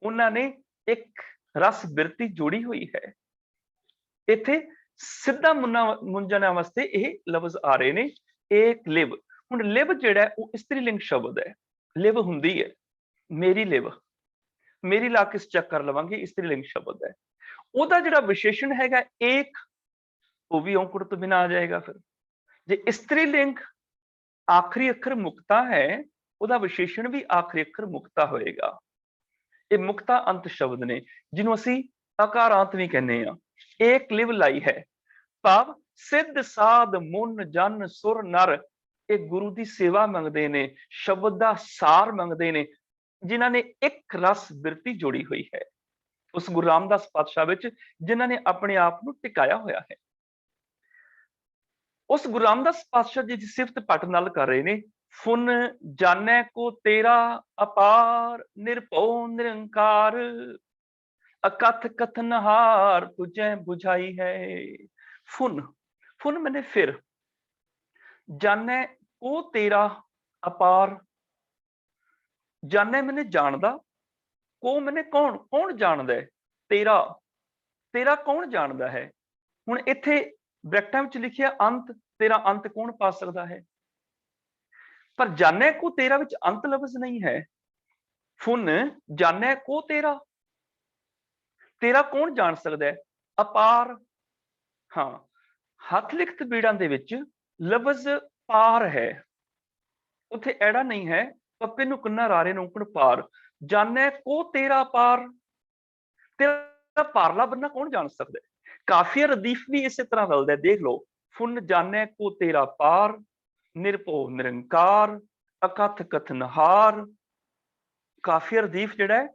ਉਹਨਾਂ ਨੇ ਇੱਕ ਰਸ ਬਿਰਤੀ ਜੋੜੀ ਹੋਈ ਹੈ। ਇੱਥੇ ਸਿੱਧਾ ਮੁੰਜਣਾ ਵਾਸਤੇ ਇਹ ਲਫ਼ਜ਼ ਆ ਰਹੇ ਨੇ, ਏਕ ਲਿਵ। ਹੁਣ ਲਿਵ ਜਿਹੜਾ ਉਹ ਇਸਤਰੀ ਲਿੰਗ ਸ਼ਬਦ ਹੈ। ਲਿਵ ਹੁੰਦੀ ਹੈ ਮੇਰੀ ਲਿਵ, ਮੇਰੀ ਲਾ ਕੇ ਚੱਕਰ ਲਵਾਂਗੇ, ਇਸਤਰੀ ਲਿੰਗ ਸ਼ਬਦ ਹੈ। ਉਹਦਾ ਜਿਹੜਾ ਵਿਸ਼ੇਸ਼ਣ ਹੈਗਾ ਏਕ, ਉਹ ਵੀ ਔਂਕੜ ਤੋਂ ਬਿਨਾਂ ਆ ਜਾਏਗਾ। ਫਿਰ ਜੇ ਇਸਤਰੀ ਲਿੰਗ ਆਖਰੀ ਅੱਖਰ ਮੁਕਤਾ ਹੈ, ਉਹਦਾ ਵਿਸ਼ੇਸ਼ਣ ਵੀ ਆਖਰੀ ਅੱਖਰ ਮੁਕਤਾ ਹੋਏਗਾ। ਇਹ ਮੁਕਤਾ ਅੰਤ ਸ਼ਬਦ ਨੇ, ਜਿਹਨੂੰ ਅਸੀਂ ਅਕਾਰਾਂਤ ਵੀ ਕਹਿੰਦੇ ਆ। ਏਕ ਲਿਵ ਲਾਈ ਹੈ ਭਾਵ ਸਿੱਧ ਸਾਧ ਮੁਨ ਜਨ ਸੁਰ ਨਰ, ਇਹ ਗੁਰੂ ਦੀ ਸੇਵਾ ਮੰਗਦੇ ਨੇ, ਸ਼ਬਦ ਦਾ ਸਾਰ ਮੰਗਦੇ ਨੇ, ਜਿਨ੍ਹਾਂ ਨੇ ਇੱਕ ਰਸ ਬਿਰਤੀ ਜੋੜੀ ਹੋਈ ਹੈ ਉਸ ਗੁਰੂ ਰਾਮਦਾਸ ਪਾਤਸ਼ਾਹ ਵਿੱਚ, ਜਿਨ੍ਹਾਂ ਨੇ ਆਪਣੇ ਆਪ ਨੂੰ ਟਿਕਾਇਆ ਹੋਇਆ ਹੈ। ਉਸ ਗੁਰੂ ਰਾਮਦਾਸ ਪਾਤਸ਼ਾਹ ਜੀ ਦੀ ਸਿਫਤ ਪਟ ਨਾਲ ਕਰ ਰਹੇ ਨੇ। ਫੁਨ ਜਾਣੈ ਕੋ ਤੇਰਾ ਅਪਾਰ, ਨਿਰਭਉ ਨਿਰੰਕਾਰ, ਅਕਥ ਕਥਨਹਾਰ ਤੁਝੈ ਬੁਝਾਈ ਹੈ। ਫੁਨ, ਫੁਨ ਮੈਨੇ ਫਿਰ, ਜਾਣੈ ਕੋ ਤੇਰਾ ਅਪਾਰ, ਜਾਣੈ ਮੈਨੇ ਜਾਣਦਾ, ਕੋ ਮੈਨੇ ਕੌਣ, ਕੌਣ ਜਾਣਦਾ ਹੈ, ਤੇਰਾ, ਤੇਰਾ ਕੌਣ ਜਾਣਦਾ ਹੈ। ਹੁਣ ਇੱਥੇ ਬ੍ਰੈਕਟਾਂ ਵਿੱਚ ਲਿਖਿਆ ਅੰਤ, ਤੇਰਾ ਅੰਤ ਕੌਣ ਪਾ ਸਕਦਾ ਹੈ? ਪਰ ਜਾਣੈ ਕੋ ਤੇਰਾ ਵਿੱਚ ਅੰਤ ਲਫ਼ਜ਼ ਨਹੀਂ ਹੈ। ਫੁਨ ਜਾਣੈ ਕੋ ਤੇਰਾ, ਤੇਰਾ ਕੌਣ ਜਾਣ ਸਕਦਾ ਹੈ? ਅਪਾਰ, ਹਾਂ, ਹੱਥ ਲਿਖਤ ਬੀੜਾਂ ਦੇ ਵਿੱਚ ਲਫ਼ਜ਼ ਪਾਰ ਹੈ, ਉੱਥੇ ਐੜਾ ਨਹੀਂ ਹੈ। ਪੱਪੇ ਨੂੰ ਕੰਨਾ ਰਾਰੇ ਨੂੰ ਔਂਕੜ ਪਾਰ। ਜਾਣੈ ਕੋ ਤੇਰਾ ਪਾਰ, ਤੇਰਾ ਪਾਰਲਾ ਬੰਨਾ ਕੌਣ ਜਾਣ ਸਕਦਾ ਹੈ? ਕਾਫੀਆ ਰਦੀਫ ਵੀ ਇਸੇ ਤਰ੍ਹਾਂ ਰਲਦਾ, ਦੇਖ ਲਓ। ਫੁਨ ਜਾਣੈ ਕੋ ਤੇਰਾ ਪਾਰ, ਨਿਰਭਉ ਨਿਰੰਕਾਰ, ਅਕਥ ਕਥਨਹਾਰ। ਕਾਫੀਆ ਰਦੀਫ ਜਿਹੜਾ ਹੈ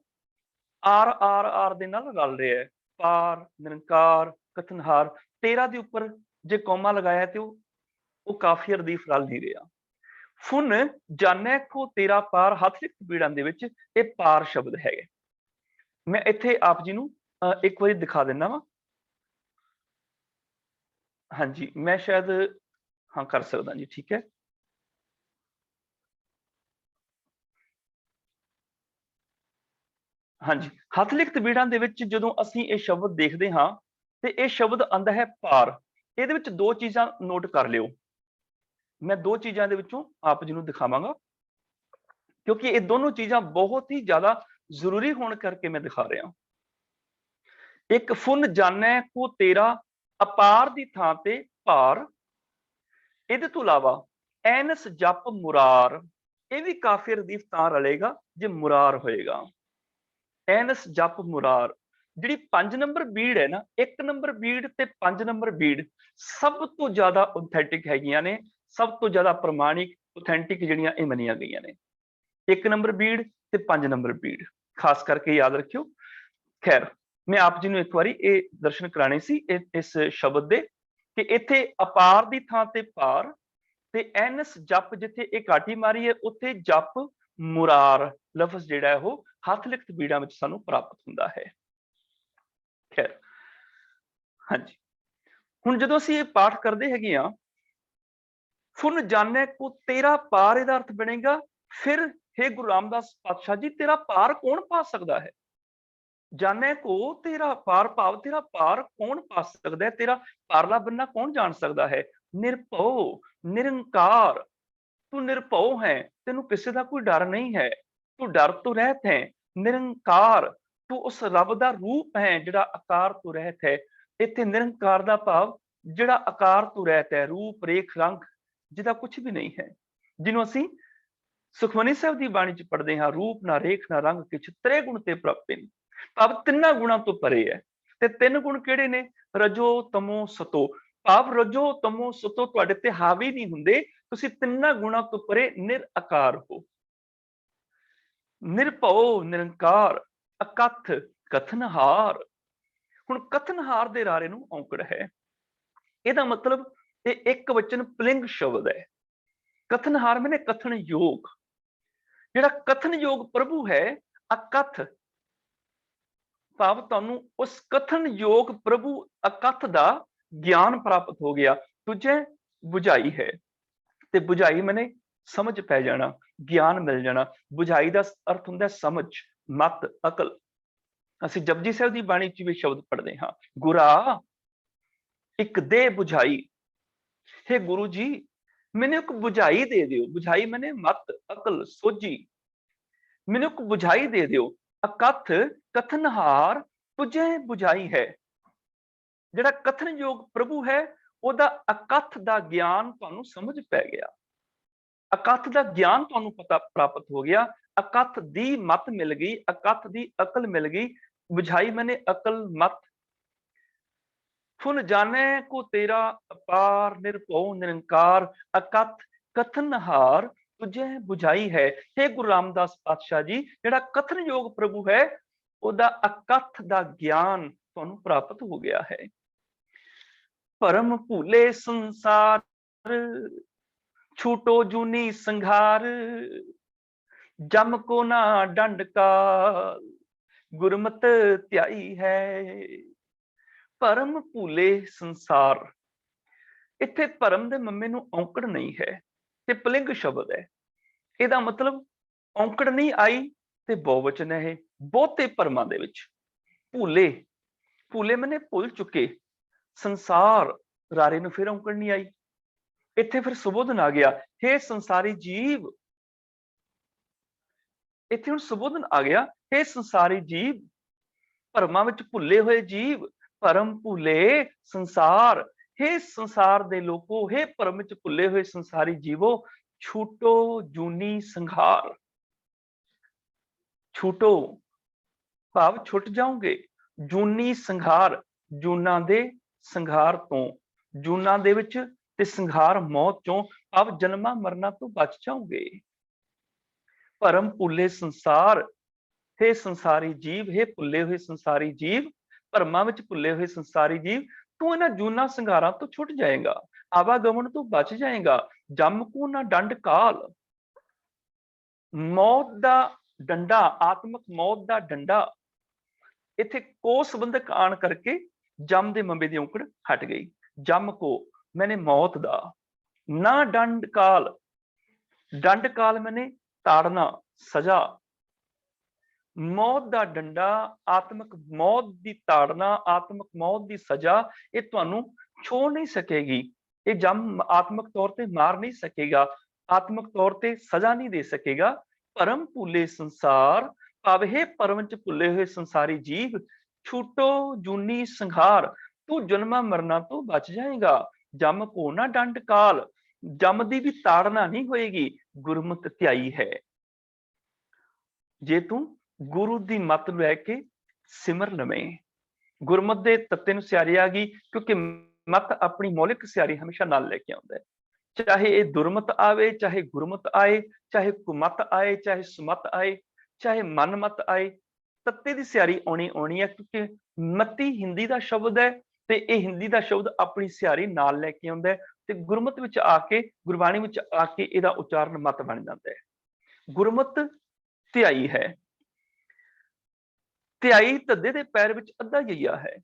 ਆਰ ਦੇ ਨਾਲ ਰਲ ਰਿਹਾ ਹੈ। ਪਾਰ, ਨਿਰੰਕਾਰ, ਕਥਨਹਾਰ। ਤੇਰਾ ਦੇ ਉੱਪਰ ਜੇ ਕੌਮਾ ਲਗਾਇਆ ਤੇ ਉਹ ਕਾਫੀਆ ਰਦੀਫ ਰਲ ਨਹੀਂ ਰਿਹਾ। ਫੁਨ ਜਾਣੈ ਕੋ ਤੇਰਾ ਪਾਰ, ਹੱਥ ਲਿਖਤ ਬੀੜਾਂ ਦੇ ਵਿੱਚ ਇਹ ਪਾਰ ਸ਼ਬਦ ਹੈਗੇ। ਮੈਂ ਇੱਥੇ ਆਪ ਜੀ ਨੂੰ ਇੱਕ ਵਾਰੀ ਦਿਖਾ ਦਿੰਦਾ ਵਾ। ਹਾਂਜੀ, ਮੈਂ ਸ਼ਾਇਦ ਹਾਂ ਕਰ ਸਕਦਾ ਜੀ, ਠੀਕ ਹੈ। ਹਾਂਜੀ, ਹੱਥ ਲਿਖਤ ਬੀੜਾਂ ਦੇ ਵਿੱਚ ਜਦੋਂ ਅਸੀਂ ਇਹ ਸ਼ਬਦ ਦੇਖਦੇ ਹਾਂ ਤੇ ਇਹ ਸ਼ਬਦ ਆਂਦਾ ਹੈ ਪਾਰ। ਇਹਦੇ ਵਿੱਚ ਦੋ ਚੀਜ਼ਾਂ ਨੋਟ ਕਰ ਲਿਓ। ਮੈਂ ਦੋ ਚੀਜ਼ਾਂ ਦੇ ਵਿੱਚੋਂ ਆਪ ਜੀ ਨੂੰ ਦਿਖਾਵਾਂਗਾ, ਕਿਉਂਕਿ ਇਹ ਦੋਨੋਂ ਚੀਜ਼ਾਂ ਬਹੁਤ ਹੀ ਜ਼ਿਆਦਾ ਜ਼ਰੂਰੀ ਹੋਣ ਕਰਕੇ ਮੈਂ ਦਿਖਾ ਰਿਹਾ। ਇੱਕ ਫੁਨ ਜਾਣੈ ਕੋ ਤੇਰਾ, ਅਪਾਰ ਦੀ ਥਾਂ ਤੇ ਭਾਰ। ਇਹਦੇ ਤੋਂ ਇਲਾਵਾ ਐਨਸ ਜਪ ਮੁਰਾਰ, ਇਹ ਵੀ ਕਾਫੀ ਰਦੀਫ ਤਾਂ ਰਲੇਗਾ ਜੇ ਮੁਰਾਰ ਹੋਏਗਾ। ਐਨਸ ਜਪ ਮੁਰਾਰ, ਜਿਹੜੀ 5 ਨੰਬਰ ਬੀੜ ਹੈ ਨਾ, 1 ਨੰਬਰ ਬੀੜ ਤੇ 5 ਨੰਬਰ ਬੀੜ ਸਭ ਤੋਂ ਜ਼ਿਆਦਾ ਆਥੈਂਟਿਕ ਹੈਗੀਆਂ ਨੇ, ਸਭ ਤੋਂ ਜ਼ਿਆਦਾ ਪ੍ਰਮਾਣਿਕ ਆਥੈਂਟਿਕ ਜਿਹੜੀਆਂ ਇਹ ਮੰਨੀਆਂ ਗਈਆਂ ਨੇ। 1 ਨੰਬਰ ਬੀੜ ਤੇ 5 ਨੰਬਰ ਬੀੜ ਖਾਸ ਕਰਕੇ ਯਾਦ ਰੱਖਿਓ। ਖੈਰ, ਮੈਂ ਆਪ ਜੀ ਨੂੰ ਇੱਕ ਵਾਰੀ ਇਹ ਦਰਸ਼ਨ ਕਰਾਣੇ ਸੀ ਇਸ ਸ਼ਬਦ ਦੇ, ਕਿ ਇੱਥੇ ਅਪਾਰ ਦੀ ਥਾਂ ਤੇ ਪਾਰ, ਤੇ ਐਨਸ ਜਪ ਜਿੱਥੇ ਇਹ ਕਾਟੀ ਮਾਰੀ ਹੈ ਉੱਥੇ ਜਪ ਮੁਰਾਰ ਲਫ਼ਜ਼ ਜਿਹੜਾ ਉਹ ਹੱਥ ਲਿਖਤ ਬੀੜਾਂ ਵਿੱਚ ਸਾਨੂੰ ਪ੍ਰਾਪਤ ਹੁੰਦਾ ਹੈ। ਖੈਰ, ਹਾਂਜੀ, ਹੁਣ ਜਦੋਂ ਅਸੀਂ ਇਹ ਪਾਠ ਕਰਦੇ ਹੈਗੇ ਆ, ਫੁਨ ਜਾਣੈ ਕੋ ਤੇਰਾ ਪਾਰ, ਇਹਦਾ ਅਰਥ ਬਣੇਗਾ ਫਿਰ ਹੇ ਗੁਰੂ ਰਾਮਦਾਸ ਪਾਤਸ਼ਾਹ ਜੀ, ਤੇਰਾ ਪਾਰ ਕੌਣ ਪਾ ਸਕਦਾ ਹੈ? ਜਾਣੈ ਕੋ ਤੇਰਾ ਪਾਰ ਭਾਵ ਤੇਰਾ ਪਾਰ ਕੌਣ ਪਾ ਸਕਦਾ ਹੈ, ਤੇਰਾ ਪਾਰਲਾ ਬੰਨਾ ਕੌਣ ਜਾਣ ਸਕਦਾ ਹੈ? ਨਿਰਭਉ ਨਿਰੰਕਾਰ, ਤੂੰ ਨਿਰਭਉ ਹੈ, ਤੈਨੂੰ ਕਿਸੇ ਦਾ ਕੋਈ ਡਰ ਨਹੀਂ ਹੈ, ਤੂੰ ਡਰ ਤੋਂ ਰਹਿਤ ਹੈ। ਨਿਰੰਕਾਰ, ਤੂੰ ਉਸ ਰੱਬ ਦਾ ਰੂਪ ਹੈ ਜਿਹੜਾ ਆਕਾਰ ਤੋਂ ਰਹਿਤ ਹੈ। ਇੱਥੇ ਨਿਰੰਕਾਰ ਦਾ ਭਾਵ ਜਿਹੜਾ ਆਕਾਰ ਤੋਂ ਰਹਿਤ ਹੈ, ਰੂਪ ਰੇਖ ਰੰਗ ਜਿਹਦਾ ਕੁਝ ਵੀ ਨਹੀਂ ਹੈ, ਜਿਹਨੂੰ ਅਸੀਂ ਸੁਖਮਨੀ ਸਾਹਿਬ ਦੀ ਬਾਣੀ ਚ ਪੜ੍ਹਦੇ ਹਾਂ, ਰੂਪ ਨਾ ਰੇਖ ਨਾ ਰੰਗ ਕਿਛ ਤ੍ਰੇ ਗੁਣ ਤੇ ਪ੍ਰਾਪਤੇ, ਭਾਵ ਤਿੰਨਾਂ ਗੁਣਾਂ ਤੋਂ ਪਰੇ ਹੈ। ਤੇ 3 ਗੁਣ ਕਿਹੜੇ ਨੇ? ਰਜੋ ਤਮੋ ਸਤੋ, ਭਾਵ ਰਜੋ ਤਮੋ ਸਤੋ ਤੁਹਾਡੇ ਤੇ ਹਾਵੀ ਨਹੀਂ ਹੁੰਦੇ, ਤੁਸੀਂ ਤਿੰਨਾਂ ਗੁਣਾਂ ਤੋਂ ਪਰੇ ਨਿਰਆਕਾਰ ਹੋ। ਨਿਰਭਉ ਨਿਰੰਕਾਰ, ਅਕਥ ਕਥਨਹਾਰ। ਹੁਣ ਕਥਨਹਾਰ ਦੇ ਰਾਰੇ ਨੂੰ ਔਂਕੜ ਹੈ, ਇਹਦਾ ਮਤਲਬ ਇਹ ਇੱਕ ਵਚਨ ਪੁਲਿੰਗ ਸ਼ਬਦ ਹੈ। ਕਥਨਹਾਰ ਮੈਨੇ ਕਥਨ ਯੋਗ, ਜਿਹੜਾ ਕਥਨ ਯੋਗ ਪ੍ਰਭੂ ਹੈ। ਅਕਥ, ਭਾਵ ਤੁਹਾਨੂੰ ਉਸ ਕਥਨ ਯੋਗ ਪ੍ਰਭੂ ਅਕਥ ਦਾ ਗਿਆਨ ਪ੍ਰਾਪਤ ਹੋ ਗਿਆ। ਦੂਜੇ ਬੁਝਾਈ ਹੈ, ਤੇ ਬੁਝਾਈ ਮੈਨੇ ਸਮਝ ਪੈ ਜਾਣਾ, ਗਿਆਨ ਮਿਲ ਜਾਣਾ। ਬੁਝਾਈ ਦਾ ਅਰਥ ਹੁੰਦਾ ਸਮਝ, ਮਤ, ਅਕਲ। ਅਸੀਂ ਜਪਜੀ ਸਾਹਿਬ ਦੀ ਬਾਣੀ ਚ ਵੀ ਸ਼ਬਦ ਪੜ੍ਹਦੇ ਹਾਂ, ਗੁਰਾ ਇੱਕ ਦੇ ਬੁਝਾਈ। हे ਗੁਰੂ ਜੀ, ਮੈਨੂੰ ਇੱਕ ਬੁਝਾਈ ਦੇ ਦਿਓ। ਬੁਝਾਈ ਮੈਨੇ ਮਤ, ਅਕਲ, ਸੋਝੀ। ਮੈਨੂੰ ਇੱਕ ਬੁਝਾਈ ਦੇ ਦਿਓ। ਅਕਥ ਕਥਨਹਾਰ ਤੁਝੇ ਬੁਝਾਈ ਹੈ। ਜਿਹੜਾ ਕਥਨਯੋਗ ਪ੍ਰਭੂ ਹੈ, ਉਹਦਾ ਅਕਥ ਦਾ ਗਿਆਨ ਤੁਹਾਨੂੰ ਸਮਝ ਪੈ ਗਿਆ। ਅਕਥ ਦਾ ਗਿਆਨ ਤੁਹਾਨੂੰ ਪਤਾ ਪ੍ਰਾਪਤ ਹੋ ਗਿਆ। ਅਕਥ ਦੀ ਮਤ ਮਿਲ ਗਈ, ਅਕਥ ਦੀ ਅਕਲ ਮਿਲ ਗਈ। ਬੁਝਾਈ ਮੈਨੇ ਅਕਲ, ਮਤ। ਫੁਨ ਜਾਣੇ ਕੋ ਤੇਰਾ ਅਪਾਰ, ਨਿਰਭਉ ਨਿਰੰਕਾਰ। ਅਕਥ ਕਥਨਹਾਰ ਤੁਝੇ ਬੁਝਾਈ ਹੈ। हे ਗੁਰੂ ਰਾਮਦਾਸ ਪਾਤਸ਼ਾਹ ਜੀ, ਜਿਹੜਾ ਕਥਨਯੋਗ ਪ੍ਰਭੂ ਹੈ, ਉਹਦਾ ਅਕਥ ਦਾ ਗਿਆਨ ਤੁਹਾਨੂੰ ਪ੍ਰਾਪਤ ਹੋ ਗਿਆ ਹੈ। ਭਰਮ ਭੂਲੇ ਸੰਸਾਰ, ਛੂਟੋ ਜੂਨੀ ਸੰਘਾਰ। ਜਮ ਕੋ ਨਾ ਡੰਡ ਕਾਲ, ਗੁਰਮਤ ਧਿਆਈ ਹੈ। ਭਰਮ ਭੂਲੇ ਸੰਸਾਰ, ਇੱਥੇ ਭਰਮ ਦੇ ਮੰਮੇ ਨੂੰ ਔਂਕੜ ਨਹੀਂ ਹੈ ਤੇ ਪੁਲਿੰਗ ਸ਼ਬਦ ਹੈ। ਇਹਦਾ ਮਤਲਬ ਔਂਕੜ ਨਹੀਂ ਆਈ ਤੇ ਬਹੁਵਚਨ ਹੈ ਇਹ। ਬਹੁਤੇ ਭਰਮਾਂ ਦੇ ਵਿੱਚ ਭੂਲੇ, ਭੂਲੇ ਮੈਨੇ ਭੁੱਲ ਚੁੱਕੇ। ਸੰਸਾਰ, ਰਾਰੇ ਨੂੰ ਫਿਰ ਔਂਕੜ ਨਹੀਂ ਆਈ, ਇੱਥੇ ਫਿਰ ਸੁਬੋਧਨ ਆ ਗਿਆ। हे ਸੰਸਾਰੀ ਜੀਵ, ਇੱਥੇ ਹੁਣ ਸੁਬੋਧਨ ਆ ਗਿਆ। हे ਸੰਸਾਰੀ ਜੀਵ, ਭਰਮਾਂ ਵਿੱਚ ਭੁੱਲੇ ਹੋਏ ਜੀਵ। ਭਰਮ ਭੁੱਲੇ ਸੰਸਾਰ, हे ਸੰਸਾਰ ਦੇ ਲੋਕੋ, हे ਭਰਮ ਵਿੱਚ ਭੁੱਲੇ ਹੋਏ ਸੰਸਾਰੀ ਜੀਵੋ। ਛੂਟੋ ਜੂਨੀ ਸੰਘਾਰ। ਛੂਟੋ ਭਾਵ ਛੁੱਟ ਜਾਓਗੇ। ਜੂਨੀ ਸੰਘਾਰ, ਜੂਨਾਂ ਦੇ ਸੰਘਾਰ ਤੋਂ, ਜੂਨਾਂ ਦੇ ਵਿੱਚ ਤੇ ਸੰਘਾਰ ਮੌਤ ਚੋਂ, ਭਾਵ ਜਨਮਾਂ ਮਰਨਾ ਤੋਂ ਬਚ ਜਾਓਗੇ। ਭਰਮ ਭੁੱਲੇ ਸੰਸਾਰ, हे ਸੰਸਾਰੀ ਜੀਵ, हे ਭੁੱਲੇ ਹੋਏ ਸੰਸਾਰੀ ਜੀਵ, ਭਰਮਾਂ ਵਿੱਚ ਭੁੱਲੇ ਹੋਏ ਸੰਸਾਰੀ ਜੀਵ, ਤੂੰ ਇਹਨਾਂ ਜੂਨਾਂ ਸੰਘਾਰਾਂ ਤੋਂ ਛੁੱਟ ਜਾਏਗਾ, ਆਵਾਗਮਨ ਤੋਂ ਬਚ ਜਾਏਗਾ। ਜਮ ਕੂ ਨਾ ਡੰਡ ਕਾਲ, ਮੌਤ ਦਾ ਡੰਡਾ, ਆਤਮਕ ਮੌਤ ਦਾ ਡੰਡਾ। ਇੱਥੇ ਕੋ ਸੰਬੰਧਕ ਆਣ ਕਰਕੇ ਜਮ ਦੇ ਮੰਬੇ ਦੀ ਔਂਕੜ ਹਟ ਗਈ। ਜਮ ਕੋ ਮੈਨੇ ਮੌਤ ਦਾ, ਨਾ ਡੰਡ ਕਾਲ, ਡੰਡ ਕਾਲ ਮੈਨੇ ਤਾੜਨਾ, ਸਜ਼ਾ। ਮੌਤ ਦਾ ਡੰਡਾ, ਆਤਮਕ ਮੌਤ ਦੀ ਤਾੜਨਾ, ਆਤਮਕ ਮੌਤ ਦੀ ਸਜ਼ਾ, ਇਹ ਤੁਹਾਨੂੰ ਛੋੜ ਨਹੀਂ ਸਕੇਗੀ। ਇਹ ਜਮ ਆਤਮਕ ਤੌਰ ਤੇ ਮਾਰ ਨਹੀਂ ਸਕੇਗਾ, ਆਤਮਕ ਤੌਰ ਤੇ ਸਜ਼ਾ ਨਹੀਂ ਦੇ ਸਕੇਗਾ। ਭਰਮ ਭੁੱਲੇ ਸੰਸਾਰ, ਭਾਵ ਹੈ ਭਰਮ ਚ ਭੁੱਲੇ ਹੋਏ ਸੰਸਾਰੀ ਜੀਵ। ਛੂਟੋ ਜੂਨੀ ਸੰਘਾਰ, ਤੂੰ ਜਨਮਾਂ ਮਰਨਾ ਤੋਂ ਬਚ ਜਾਏਗਾ। ਜਮ ਕੋ ਨਾ ਡੰਡ ਕਾਲ, ਜਮ ਦੀ ਵੀ ਤਾੜਨਾ ਨਹੀਂ ਹੋਏਗੀ, ਗੁਰਮਤਿ ਧਿਆਈ ਹੈ। ਜੇ ਤੂੰ ਗੁਰੂ ਦੀ ਮੱਤ ਲੈ ਕੇ ਸਿਮਰ ਲਵੇਂ। ਗੁਰਮਤ ਦੇ ਤੱਤੇ ਨੂੰ ਸਿਆਰੀ ਆ ਗਈ, ਕਿਉਂਕਿ ਮਤ ਆਪਣੀ ਮੌਲਿਕ ਸਿਆਰੀ ਹਮੇਸ਼ਾ ਨਾਲ ਲੈ ਕੇ ਆਉਂਦਾ ਹੈ। ਚਾਹੇ ਇਹ ਦੁਰਮਤ ਆਵੇ, ਚਾਹੇ ਗੁਰਮਤ ਆਏ, ਚਾਹੇ ਕੁਮਤ ਆਏ, ਚਾਹੇ ਸੁਮਤ ਆਏ, ਚਾਹੇ ਮਨਮਤ ਆਏ, ਤੱਤੇ ਦੀ ਸਿਆਰੀ ਆਉਣੀ ਹੈ। ਕਿਉਂਕਿ ਮਤੀ ਹਿੰਦੀ ਦਾ ਸ਼ਬਦ ਹੈ ਤੇ ਇਹ ਹਿੰਦੀ ਦਾ ਸ਼ਬਦ ਆਪਣੀ ਸਿਆਰੀ ਨਾਲ ਲੈ ਕੇ ਆਉਂਦਾ ਹੈ, ਤੇ ਗੁਰਮਤ ਵਿੱਚ ਆ ਕੇ, ਗੁਰਬਾਣੀ ਵਿੱਚ ਆ ਕੇ ਇਹਦਾ ਉਚਾਰਨ ਮਤ ਬਣ ਜਾਂਦਾ ਹੈ। ਗੁਰਮਤ ਧਿਆਈ ਹੈ। ਧਿਆਈ ਧੱਦੇ ਦੇ ਪੈਰ ਵਿੱਚ ਅੱਧਾ ਯਈਆ ਹੈ,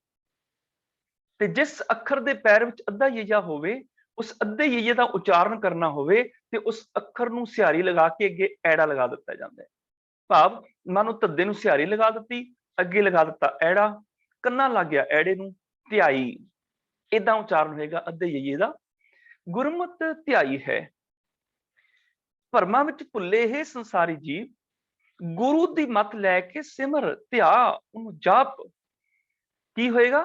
ਤੇ ਜਿਸ ਅੱਖਰ ਦੇ ਪੈਰ ਵਿੱਚ ਅੱਧਾ ਯਈਆ ਹੋਵੇ, ਉਸ ਅੱਧੇ ਯਈਏ ਦਾ ਉਚਾਰਨ ਕਰਨਾ ਹੋਵੇ, ਤੇ ਉਸ ਅੱਖਰ ਨੂੰ ਸਿਹਾਰੀ ਲਗਾ ਕੇ ਅੱਗੇ ਐੜਾ ਲਗਾ ਦਿੱਤਾ ਜਾਂਦਾ ਹੈ। ਭਾਵ ਮਾਨੋ ਧੱਦੇ ਨੂੰ ਸਿਹਾਰੀ ਲਗਾ ਦਿੱਤੀ, ਅੱਗੇ ਲਗਾ ਦਿੱਤਾ ਐੜਾ, ਕੰਨਾਂ ਲੱਗ ਗਿਆ ਐੜੇ ਨੂੰ, ਧਿਆਈ। ਏਦਾਂ ਉਚਾਰਨ ਹੋਏਗਾ ਅੱਧੇ ਯਈਏ ਦਾ। ਗੁਰਮਤ ਧਿਆਈ ਹੈ। ਭਰਮਾਂ ਵਿੱਚ ਭੁੱਲੇ ਇਹ ਸੰਸਾਰੀ ਜੀਵ, ਗੁਰੂ ਦੀ ਮੱਤ ਲੈ ਕੇ ਸਿਮਰ, ਧਿਆ, ਉਹਨੂੰ ਜਪ। ਕੀ ਹੋਏਗਾ?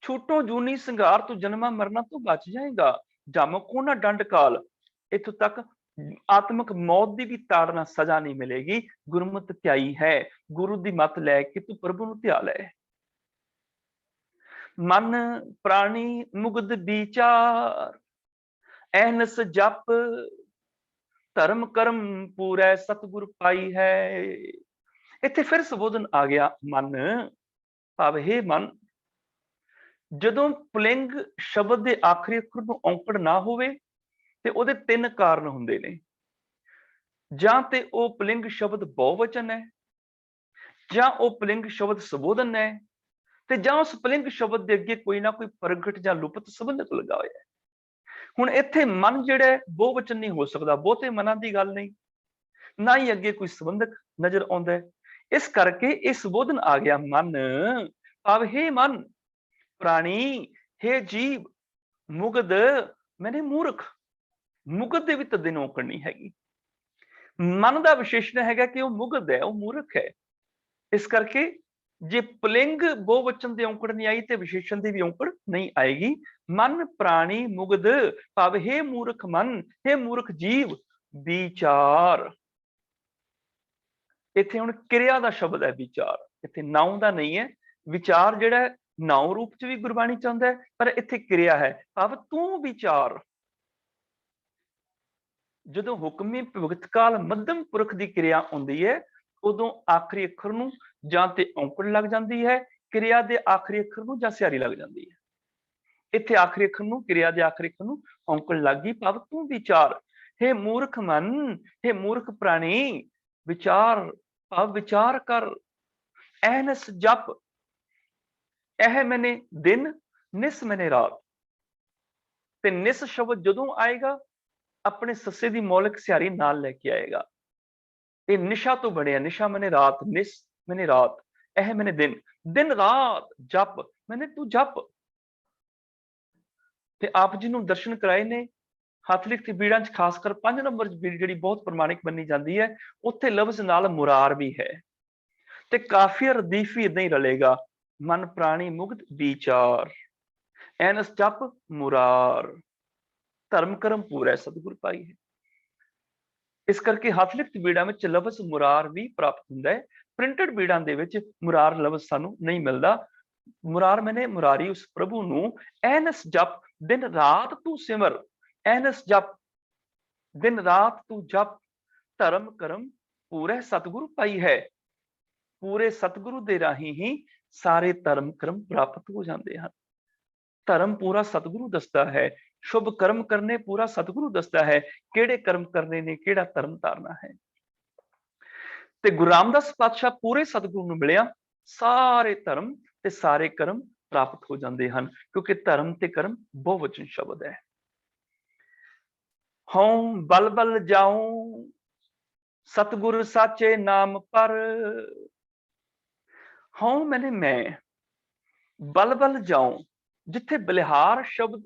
ਛੂਟੋ ਜੂਨੀ ਸੰਘਾਰ, ਤੋਂ ਜਨਮਾਂ ਮਰਨਾ ਤੋਂ ਬਚ ਜਾਏਗਾ। ਜਮ ਕੋ ਨਾ ਡੰਡ ਕਾਲ, ਇੱਥੋਂ ਤੱਕ ਆਤਮਕ ਮੌਤ ਦੀ ਵੀ ਤਾੜਨਾ, ਸਜ਼ਾ ਨਹੀਂ ਮਿਲੇਗੀ। ਗੁਰਮਤਿ ਧਿਆਈ ਹੈ। ਗੁਰੂ ਦੀ ਮੱਤ ਲੈ ਕੇ ਤੂੰ ਪ੍ਰਭੂ ਨੂੰ ਧਿਆ ਲੈ। ਮਨ ਪ੍ਰਾਣੀ ਮੁਗਧ ਵਿਚਾਰ, ਐਨਸ ਜਪ, ਧਰਮ ਕਰਮ ਪੂਰੈ ਸਤਿਗੁਰ ਪਾਈ ਹੈ। ਇੱਥੇ ਫਿਰ ਸੰਬੋਧਨ ਆ ਗਿਆ ਮਨ, ਭਾਵ ਹੈ ਮਨ। ਜਦੋਂ ਪੁਲਿੰਗ ਸ਼ਬਦ ਦੇ ਆਖਰੀ ਅੱਖਰ ਨੂੰ ਔਂਕੜ ਨਾ ਹੋਵੇ ਤੇ ਉਹਦੇ ਤਿੰਨ ਕਾਰਨ ਹੁੰਦੇ ਨੇ। ਜਾਂ ਤੇ ਉਹ ਪੁਲਿੰਗ ਸ਼ਬਦ ਬਹੁਵਚਨ ਹੈ, ਜਾਂ ਉਹ ਪੁਲਿੰਗ ਸ਼ਬਦ ਸੰਬੋਧਨ ਹੈ, ਤੇ ਜਾਂ ਉਸ ਪੁਲਿੰਗ ਸ਼ਬਦ ਦੇ ਅੱਗੇ ਕੋਈ ਨਾ ਕੋਈ ਪ੍ਰਗਟ ਜਾਂ ਲੁਪਤ ਸੰਬੰਧਕ ਲਗਾ ਹੋਇਆ ਹੈ। ਹੁਣ ਇੱਥੇ ਮਨ ਜਿਹੜਾ ਬਹੁਵਚਨ ਨਹੀਂ ਹੋ ਸਕਦਾ, ਬਹੁਤੇ ਮਨਾਂ ਦੀ ਗੱਲ ਨਹੀਂ, ਨਾ ਹੀ ਅੱਗੇ ਕੋਈ ਸੰਬੰਧਕ ਨਜ਼ਰ ਆਉਂਦਾ ਹੈ। ਇਸ ਕਰਕੇ ਇਹ ਸੰਬੋਧਨ ਆ ਗਿਆ ਮਨ, ਭਾਵ ਹੇ ਮਨ, ਪ੍ਰਾਣੀ, ਹੇ ਜੀਵ, ਮੁਗਧ ਮੈਨੇ ਮੂਰਖ। ਮੁਗਧ ਦੇ ਵੀ ਤਦੇ ਔਂਕੜ ਨਹੀਂ ਹੈਗੀ। ਮਨ ਦਾ ਵਿਸ਼ੇਸ਼ਣ ਹੈਗਾ ਕਿ ਉਹ ਮੁਗਧ ਹੈ, ਉਹ ਮੂਰਖ ਹੈ। ਇਸ ਕਰਕੇ ਜੇ ਪੁਲਿੰਗ ਬਹੁਵਚਨ ਦੇ ਔਂਕੜ ਨਹੀਂ ਆਈ ਤੇ ਵਿਸ਼ੇਸ਼ਣ ਦੀ ਵੀ ਔਂਕੜ ਨਹੀਂ ਆਏਗੀ। ਮਨ, ਪ੍ਰਾਣੀ, ਮੁਗਧ, ਭਾਵ ਹੇ ਮੂਰਖ ਮਨ, ਹੇ ਮੂਰਖ ਜੀਵ, ਵਿਚਾਰ। ਇੱਥੇ ਹੁਣ ਕਿਰਿਆ ਦਾ ਸ਼ਬਦ ਹੈ ਵਿਚਾਰ, ਇੱਥੇ ਨਾਉ ਦਾ ਨਹੀਂ ਹੈ। ਵਿਚਾਰ ਜਿਹੜਾ ਨਾਉ ਰੂਪ ਚ ਵੀ ਗੁਰਬਾਣੀ ਚ ਆਉਂਦਾ ਹੈ, ਪਰ ਇੱਥੇ ਕਿਰਿਆ ਹੈ, ਭਾਵ ਤੂੰ ਵਿਚਾਰ। ਜਦੋਂ ਹੁਕਮੀ ਭਵਿਗਤਕਾਲ ਮੱਧਮ ਪੁਰਖ ਦੀ ਕਿਰਿਆ ਆਉਂਦੀ ਹੈ, ਉਦੋਂ ਆਖਰੀ ਅੱਖਰ ਨੂੰ ਜਾਂ ਤੇ ਔਂਕੜ ਲੱਗ ਜਾਂਦੀ ਹੈ, ਕਿਰਿਆ ਦੇ ਆਖਰੀ ਅੱਖਰ ਨੂੰ ਜਾਂ ਸਿਆਰੀ ਲੱਗ ਜਾਂਦੀ ਹੈ। ਇੱਥੇ ਆਖਰੀ ਅੱਖਰ ਨੂੰ, ਕਿਰਿਆ ਦੇ ਆਖਰੀ ਅੱਖਰ ਨੂੰ ਔਂਕੜ ਲੱਗ ਗਈ, ਭਾਵ ਤੂੰ ਵਿਚਾਰ। ਹੇ ਮੂਰਖ ਮਨ, ਹੇ ਮੂਰਖ ਪ੍ਰਾਣੀ, ਵਿਚਾਰ, ਭਾਵ ਵਿਚਾਰ ਕਰ। ਐਨਸ ਜਪ, ਇਹ ਮੈਨੇ ਦਿਨ, ਨਿਸ ਮੈਨੇ ਰਾਤ। ਤੇ ਨਿਸ ਸ਼ਬਦ ਜਦੋਂ ਆਏਗਾ ਆਪਣੇ ਸੱਸੇ ਦੀ ਮੌਲਿਕ ਸਿਆਰੀ ਨਾਲ ਲੈ ਕੇ ਆਏਗਾ। ਇਹ ਨਿਸ਼ਾ ਤੋਂ ਬਣਿਆ, ਨਿਸ਼ਾ ਮੈਨੇ ਰਾਤ, ਨਿਸ ਮੈਨੇ ਰਾਤ, ਇਹ ਮੈਨੇ ਦਿਨ, ਦਿਨ ਰਾਤ ਜਪ, ਮੈਨੇ ਤੂੰ ਜਪ। ਤੇ ਆਪ ਜੀ ਨੂੰ ਦਰਸ਼ਨ ਕਰਾਏ ਨੇ ਹੱਥ ਲਿਖਤੀ ਬੀੜਾਂ ਚ, ਖਾਸ ਕਰ 5 ਨੰਬਰ ਬੀੜ ਜਿਹੜੀ ਬਹੁਤ ਪ੍ਰਮਾਣਿਕ ਮੰਨੀ ਜਾਂਦੀ ਹੈ, ਉੱਥੇ ਲਫ਼ਜ਼ ਨਾਲ ਮੁਰਾਰ ਵੀ ਹੈ। ਤੇ ਕਾਫੀ ਰਦੀਫ ਵੀ ਇਦਾਂ ਹੀ ਰਲੇਗਾ, ਮਨ, ਪ੍ਰਾਣੀ, ਮੁਗਧ, ਵਿਚਾਰ, ਐਨਸ ਜਪ, ਮੁਰਾਰ। ਧਰਮ ਕਰਮ ਪੂਰਾ ਸਤਿਗੁਰ ਪਾਈ ਹੈ। ਇਸ ਕਰਕੇ ਹੱਥ ਲਿਖਤ ਬੀੜਾਂ ਵਿੱਚ ਲਫ਼ਜ਼ ਮੁਰਾਰ ਵੀ ਪ੍ਰਾਪਤ ਹੁੰਦਾ ਹੈ। ਪ੍ਰਿੰਟਡ ਬੀੜਾਂ ਦੇ ਵਿੱਚ ਮੁਰਾਰ ਲਫ਼ਜ਼ ਸਾਨੂੰ ਨਹੀਂ ਮਿਲਦਾ। ਮੁਰਾਰ ਮੈਨੇ ਮੁਰਾਰੀ ਉਸ ਪ੍ਰਭੂ ਨੂੰ। ਐਨਸ ਜਪ, ਦਿਨ ਰਾਤ ਤੂੰ ਸਿਮਰ। ਐਨਸ ਜਪ, ਦਿਨ ਰਾਤ ਤੂੰ ਜਪ। ਧਰਮ ਕਰਮ ਪੂਰੇ ਸਤਿਗੁਰੂ ਪਾਈ ਹੈ। ਪੂਰੇ ਸਤਿਗੁਰੂ ਦੇ ਰਾਹੀਂ ਹੀ ਸਾਰੇ ਧਰਮ ਕਰਮ ਪ੍ਰਾਪਤ ਹੋ ਜਾਂਦੇ ਹਨ। ਧਰਮ ਪੂਰਾ ਸਤਿਗੁਰੂ ਦੱਸਦਾ ਹੈ, ਸ਼ੁਭ ਕਰਮ ਕਰਨੇ ਪੂਰਾ ਸਤਿਗੁਰੂ ਦੱਸਦਾ ਹੈ, ਕਿਹੜੇ ਕਰਮ ਕਰਨੇ ਨੇ, ਕਿਹੜਾ ਧਰਮ ਧਾਰਨਾ ਹੈ। ਤੇ ਗੁਰੂ ਰਾਮਦਾਸ ਪਾਤਸ਼ਾਹ ਪੂਰੇ ਸਤਿਗੁਰੂ ਨੂੰ ਮਿਲਿਆ, ਸਾਰੇ ਧਰਮ ਤੇ ਸਾਰੇ ਕਰਮ ਪ੍ਰਾਪਤ ਹੋ ਜਾਂਦੇ ਹਨ, ਕਿਉਂਕਿ ਧਰਮ ਤੇ ਕਰਮ ਬਹੁਵਚਨ ਸ਼ਬਦ ਹੈ। ਹਉ ਬਲ ਬਲ ਜਾਉ ਸਤਿਗੁਰ ਸਾਚੇ ਨਾਮ ਪਰ। ਹਉ ਮੈਨੇ ਮੈਂ, ਬਲ ਬਲ ਜਾਉ, ਜਿੱਥੇ ਬਲਿਹਾਰ ਸ਼ਬਦ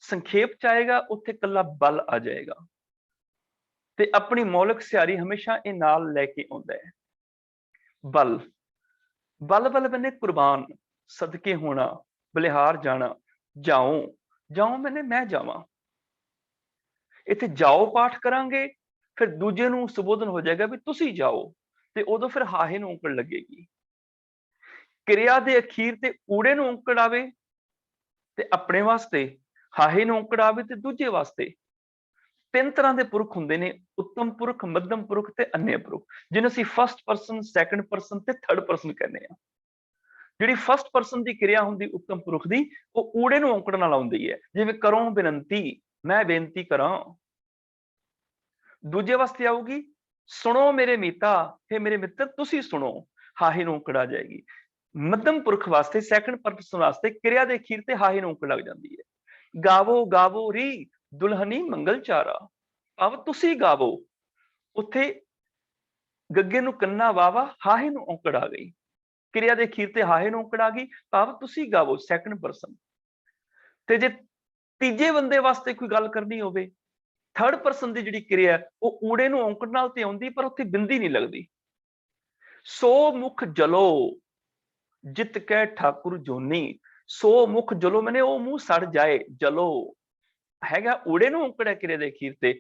ਸੰਖੇਪ ਚ ਆਏਗਾ ਉੱਥੇ ਕੱਲਾ ਬਲ ਆ ਜਾਏਗਾ। ਤੇ ਆਪਣੀ ਮੌਲਿਕ ਸਿਆਰੀ ਹਮੇਸ਼ਾ ਇਹ ਨਾਲ ਲੈ ਕੇ ਆਉਂਦਾ ਹੈ। ਬਲ, ਬਲ ਬਲ ਮੈਨੇ ਕੁਰਬਾਨ, ਸਦਕੇ ਹੋਣਾ, ਬਲਿਹਾਰ ਜਾਣਾ। ਜਾਉ, ਜਾਉ ਮੈਨੇ ਮੈਂ ਜਾਵਾਂ। ਇੱਥੇ ਜਾਓ ਪਾਠ ਕਰਾਂਗੇ, ਫਿਰ ਦੂਜੇ ਨੂੰ ਸੰਬੋਧਨ ਹੋ ਜਾਏਗਾ ਵੀ ਤੁਸੀਂ ਜਾਓ, ਤੇ ਉਦੋਂ ਫਿਰ ਹਾਹੇ ਨੂੰ ਔਂਕੜ ਲੱਗੇਗੀ। ਕਿਰਿਆ ਦੇ ਅਖੀਰ ਤੇ ਊੜੇ ਨੂੰ ਔਂਕੜ ਆਵੇ ਤੇ ਆਪਣੇ ਵਾਸਤੇ, ਹਾਹੇ ਨੂੰ ਔਂਕੜ ਆਵੇ ਤੇ ਦੂਜੇ ਵਾਸਤੇ। 3 ਤਰ੍ਹਾਂ ਦੇ ਪੁਰਖ ਹੁੰਦੇ ਨੇ, ਉੱਤਮ ਪੁਰਖ, ਮੱਧਮ ਪੁਰਖ ਤੇ ਅੰਨ੍ਯ ਪੁਰਖ, ਜਿਹਨੂੰ ਅਸੀਂ ਫਸਟ ਪਰਸਨ, ਸੈਕੰਡ ਪਰਸਨ ਤੇ ਥਰਡ ਪਰਸਨ ਕਹਿੰਦੇ ਆ। ਜਿਹੜੀ ਫਸਟ ਪਰਸਨ ਦੀ ਕਿਰਿਆ ਹੁੰਦੀ ਉੱਤਮ ਪੁਰਖ ਦੀ, ਉਹ ਊੜੇ ਨੂੰ ਔਂਕੜ ਨਾਲ ਆਉਂਦੀ ਹੈ, ਜਿਵੇਂ ਕਰੋ ਬੇਨਤੀ, ਮੈਂ ਬੇਨਤੀ ਕਰਾਂ। ਦੂਜੇ ਵਾਸਤੇ ਆਊਗੀ, ਸੁਣੋ ਮੇਰੇ ਮੀਤਾ, हे ਮੇਰੇ ਮਿੱਤਰ ਤੁਸੀਂ ਸੁਣੋ, ਹਾਹੇ ਨੂੰ ਔਂਕੜ ਆ ਜਾਏਗੀ। ਮੱਧਮ ਪੁਰਖ ਵਾਸਤੇ, ਸੈਕੰਡ ਪਰਸਨ ਵਾਸਤੇ ਕਿਰਿਆ ਦੇ ਅਖੀਰ ਤੇ ਹਾਹੇ ਨੂੰ ਔਂਕੜ ਲੱਗ ਜਾਂਦੀ ਹੈ। ਗਾਵੋ ਗਾਵੋ ਰੀ ਦੁਲਹਨੀ ਮੰਗਲ ਚਾਰਾ, ਭਾਵ ਤੁਸੀਂ ਗਾਵੋ। ਉੱਥੇ ਗੱਗੇ ਨੂੰ ਕੰਨਾ ਵਾਵਾ, ਹਾਹੇ ਨੂੰ ਔਂਕੜ ਆ ਗਈ। ਕਿਰਿਆ ਦੇ ਅਖੀਰ ਤੇ ਹਾਹੇ ਨੂੰ ਔਂਕੜ ਆ ਗਈ, ਭਾਵ ਤੁਸੀਂ ਗਾਵੋ, ਸੈਕੰਡ ਪਰਸਨ। ਤੇ ਜੇ ਤੀਜੇ ਬੰਦੇ ਵਾਸਤੇ ਕੋਈ ਗੱਲ ਕਰਨੀ ਹੋਵੇ, ਥਰਡ ਪਰਸਨ ਦੀ ਜਿਹੜੀ ਕਿਰਿਆ, ਉਹ ਊੜੇ ਨੂੰ ਔਂਕੜ ਨਾਲ ਤੇ ਆਉਂਦੀ, ਪਰ ਉੱਥੇ ਬਿੰਦੀ ਨਹੀਂ ਲੱਗਦੀ। ਸੋ ਮੁਖ ਜਲੋ ਜਿਤ ਕਹਿ ਠਾਕੁਰ ਜੋਨੀ। ਸੋ ਮੁਖ ਜਲੋ ਮੈਨੇ ਉਹ ਮੂੰਹ ਸੜ ਜਾਏ, ਜਲੋ ਹੈਗਾ ਊੜੇ ਨੂੰ ਔਂਕੜ ਹੈ ਕਿਰਿਆ ਦੇ ਅਖੀਰ ਤੇ,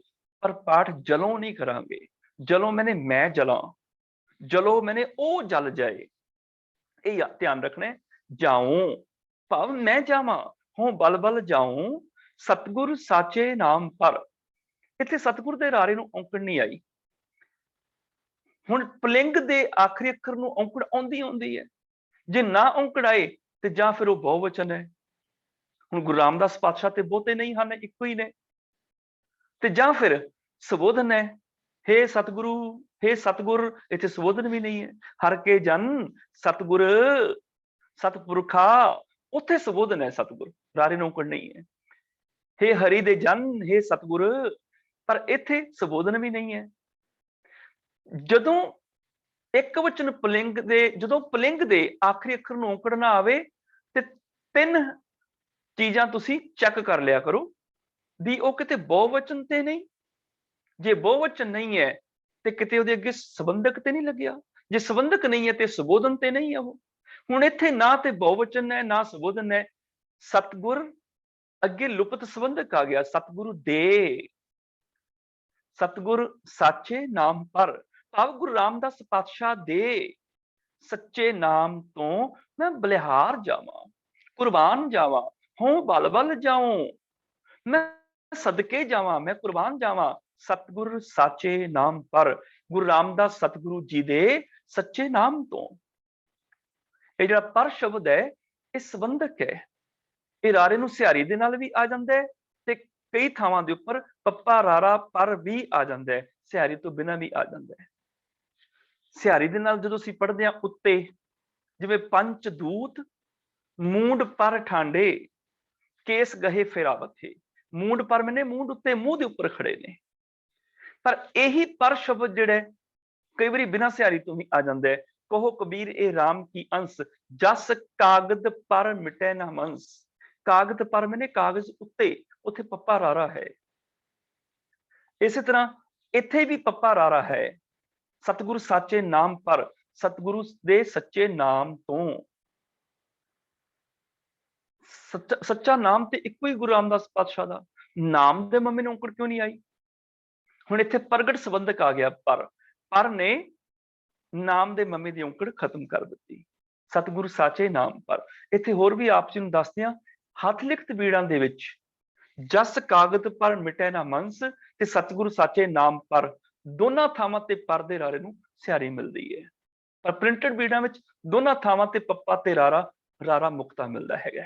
ਪਰ ਪਾਠ ਜਲੋਂ ਨਹੀਂ ਕਰਾਂਗੇ। ਜਲੋਂ ਮੈਨੇ ਮੈਂ ਜਲਾਂ, ਜਲੋ ਮੈਨੇ ਉਹ ਜਲ ਜਾਏ, ਇਹ ਧਿਆਨ ਰੱਖਣਾ। ਜਾਉ ਭਾਵ ਮੈਂ ਜਾਵਾਂ, ਹਉ ਬਲ ਬਲ ਜਾਉ ਸਤਿਗੁਰ ਸਾਚੇ ਨਾਮ ਪਰ। ਇੱਥੇ ਸਤਿਗੁਰ ਦੇ ਰਾਰੇ ਨੂੰ ਔਂਕੜ ਨਹੀਂ ਆਈ। ਹੁਣ ਪੁਲਿੰਗ ਦੇ ਆਖਰੀ ਅੱਖਰ ਨੂੰ ਔਂਕੜ ਆਉਂਦੀ ਹੈ। ਜੇ ਨਾ ਔਂਕੜ ਆਏ ਤੇ ਜਾਂ ਫਿਰ ਉਹ ਬਹੁਵਚਨ ਹੈ। ਹੁਣ ਗੁਰੂ ਰਾਮਦਾਸ ਪਾਤਸ਼ਾਹ ਤੇ ਬਹੁਤੇ ਨਹੀਂ ਹਨ, ਇੱਕੋ ਹੀ ਨੇ। ਤੇ ਜਾਂ ਫਿਰ ਸੰਬੋਧਨ ਹੈ, ਹੇ ਸਤਿਗੁਰੂ, ਹੇ ਸਤਿਗੁਰ, ਇੱਥੇ ਸੰਬੋਧਨ ਵੀ ਨਹੀਂ ਹੈ। ਹਰ ਕੇ ਜਨ ਸਤਿਗੁਰ, सतपुरखा, उत्थे संबोधन है सतगुर, रारे ਨੂੰ ਔਂਕੜ नहीं है। हे हरि दे जन, हे सतगुर, पर इत्थे संबोधन भी नहीं है। ਜਦੋਂ ਇੱਕ ਵਚਨ ਪੁਲਿੰਗ ਦੇ, ਜਦੋਂ ਪੁਲਿੰਗ ਦੇ ਆਖਰੀ ਅੱਖਰ ਨੂੰ ਔਂਕੜ ਨਾ ਆਵੇ ਤੇ ਤਿੰਨ ਚੀਜ਼ਾਂ ਤੁਸੀਂ ਚੈੱਕ ਕਰ ਲਿਆ ਕਰੋ ਵੀ ਉਹ ਕਿਤੇ ਬਹੁਵਚਨ ਤੇ ਨਹੀਂ, ਜੇ ਬਹੁਵਚਨ ਨਹੀਂ ਹੈ ਤੇ ਕਿਤੇ ਉਹਦੇ ਅੱਗੇ ਸੰਬੰਧਕ ਤੇ ਨਹੀਂ ਲੱਗਿਆ, ਜੇ ਸੰਬੰਧਕ ਨਹੀਂ ਹੈ ਤੇ ਸੰਬੋਧਨ ਤੇ ਨਹੀਂ ਹੈ ਉਹ। ਹੁਣ ਇੱਥੇ ਨਾ ਤੇ ਬਹੁਵਚਨ ਹੈ ਨਾ ਸੰਬੋਧਨ ਹੈ, ਸਤਗੁਰ ਅੱਗੇ ਲੁਪਤ ਸੰਬੰਧਕ ਆ ਗਿਆ, ਸਤਿਗੁਰੂ ਦੇ, ਸਤਿਗੁਰ ਸਾਚੇ ਨਾਮ ਪਰ, ਭਾਵ ਗੁਰੂ ਰਾਮਦਾਸ ਪਾਤਸ਼ਾਹ ਦੇ ਸੱਚੇ ਨਾਮ ਤੋਂ ਮੈਂ ਬਲਿਹਾਰ ਜਾਵਾਂ, ਕੁਰਬਾਨ ਜਾਵਾਂ, ਹੋਂ ਬਲ ਬਲ ਜਾਉ, ਮੈਂ ਸਦਕੇ ਜਾਵਾਂ, ਮੈਂ ਕੁਰਬਾਨ ਜਾਵਾਂ, ਸਤਿਗੁਰ ਸਾਚੇ ਨਾਮ ਪਰ, ਗੁਰੂ ਰਾਮਦਾਸ ਸਤਿਗੁਰੂ ਜੀ ਦੇ ਸੱਚੇ ਨਾਮ ਤੋਂ। ਇਹ ਜਿਹੜਾ ਪਰ ਸ਼ਬਦ ਹੈ ਇਹ ਸੰਬੰਧਕ ਹੈ, ਇਹ ਰਾਰੇ ਨੂੰ ਸਿਹਾਰੀ ਦੇ ਨਾਲ ਵੀ ਆ ਜਾਂਦਾ ਹੈ ਤੇ ਕਈ ਥਾਵਾਂ ਦੇ ਉੱਪਰ ਪੱਪਾ ਰਾਰਾ ਪਰ ਵੀ ਆ ਜਾਂਦਾ ਹੈ, ਸਿਹਾਰੀ ਤੋਂ ਬਿਨਾਂ ਵੀ ਆ ਜਾਂਦਾ ਹੈ। ਸਿਹਾਰੀ ਦੇ ਨਾਲ ਜਦੋਂ ਅਸੀਂ ਪੜ੍ਹਦੇ ਹਾਂ ਉੱਤੇ, ਜਿਵੇਂ ਪੰਚ ਦੂਤ ਮੂੰਡ ਪਰ ਠਾਂਡੇ, ਕੇਸ ਗਹੇ ਫੇਰਾਵਥੇ, ਮੂੰਡ ਪਰ ਮੈਨੇ ਮੂੰਡ ਉੱਤੇ, ਮੂੰਹ ਦੇ ਉੱਪਰ ਖੜੇ ਨੇ। ਪਰ ਇਹੀ ਪਰ ਸ਼ਬਦ ਜਿਹੜਾ ਕਈ ਵਾਰੀ ਬਿਨਾਂ ਸਿਹਾਰੀ ਤੋਂ ਵੀ ਆ ਜਾਂਦਾ ਹੈ। ਕਹੋ ਕਬੀਰ ਇਹ ਰਾਮ ਕੀ ਅੰਸ, ਜਸ ਕਾਗਦ ਪਰ ਮਿਟੇ ਨਾ ਮੰਸ, ਕਾਗਦ ਪਰ ਮੈਨੇ ਕਾਗਜ਼ ਉੱਤੇ, ਉੱਥੇ ਪੱਪਾ ਰਾਰਾ ਹੈ। ਇਸੇ ਤਰ੍ਹਾਂ ਇੱਥੇ ਵੀ ਪੱਪਾ ਰਾਰਾ ਹੈ, ਸਤਿਗੁਰੂ ਸਾਚੇ ਨਾਮ ਪਰ, ਸਤਿਗੁਰੂ ਦੇ ਸੱਚੇ ਨਾਮ ਤੋਂ। ਸੱਚਾ ਨਾਮ ਤੇ ਇੱਕੋ ਹੀ ਗੁਰੂ ਰਾਮਦਾਸ ਪਾਤਸ਼ਾਹ ਦਾ ਨਾਮ ਦੇ ਮੰਮੀ ਨੂੰ ਔਂਕੜ ਕਿਉਂ ਨਹੀਂ ਆਈ? ਹੁਣ ਇੱਥੇ ਪ੍ਰਗਟ ਸੰਬੰਧਕ ਆ ਗਿਆ ਪਰ ਨੇ ਨਾਮ ਦੇ ਮੰਮੀ ਦੀ ਔਂਕੜ ਖਤਮ ਕਰ ਦਿੱਤੀ, ਸਤਿਗੁਰੂ ਸਾਚੇ ਨਾਮ ਪਰ। ਇੱਥੇ ਹੋਰ ਵੀ ਆਪ ਜੀ ਨੂੰ ਦੱਸਦੇ ਹਾਂ, ਹੱਥ ਲਿਖਤ ਬੀੜਾਂ ਦੇ ਵਿੱਚ ਜਸ ਕਾਗਦ ਪਰ ਮਿਟੇ ਨਾ ਮੰਸ ਤੇ ਸਤਿਗੁਰੂ ਸਾਚੇ ਨਾਮ ਪਰ, ਦੋਨਾਂ ਥਾਵਾਂ ਤੇ ਪਰ ਦੇ ਰਾਰੇ ਨੂੰ ਸਿਹਾਰੀ ਮਿਲਦੀ ਹੈ। ਪਰ ਪ੍ਰਿੰਟਡ ਬੀੜਾਂ ਵਿੱਚ ਦੋਨਾਂ ਥਾਵਾਂ ਤੇ ਪੱਪਾ ਤੇ ਰਾਰਾ, ਰਾਰਾ ਮੁਕਤਾ ਮਿਲਦਾ ਹੈਗਾ।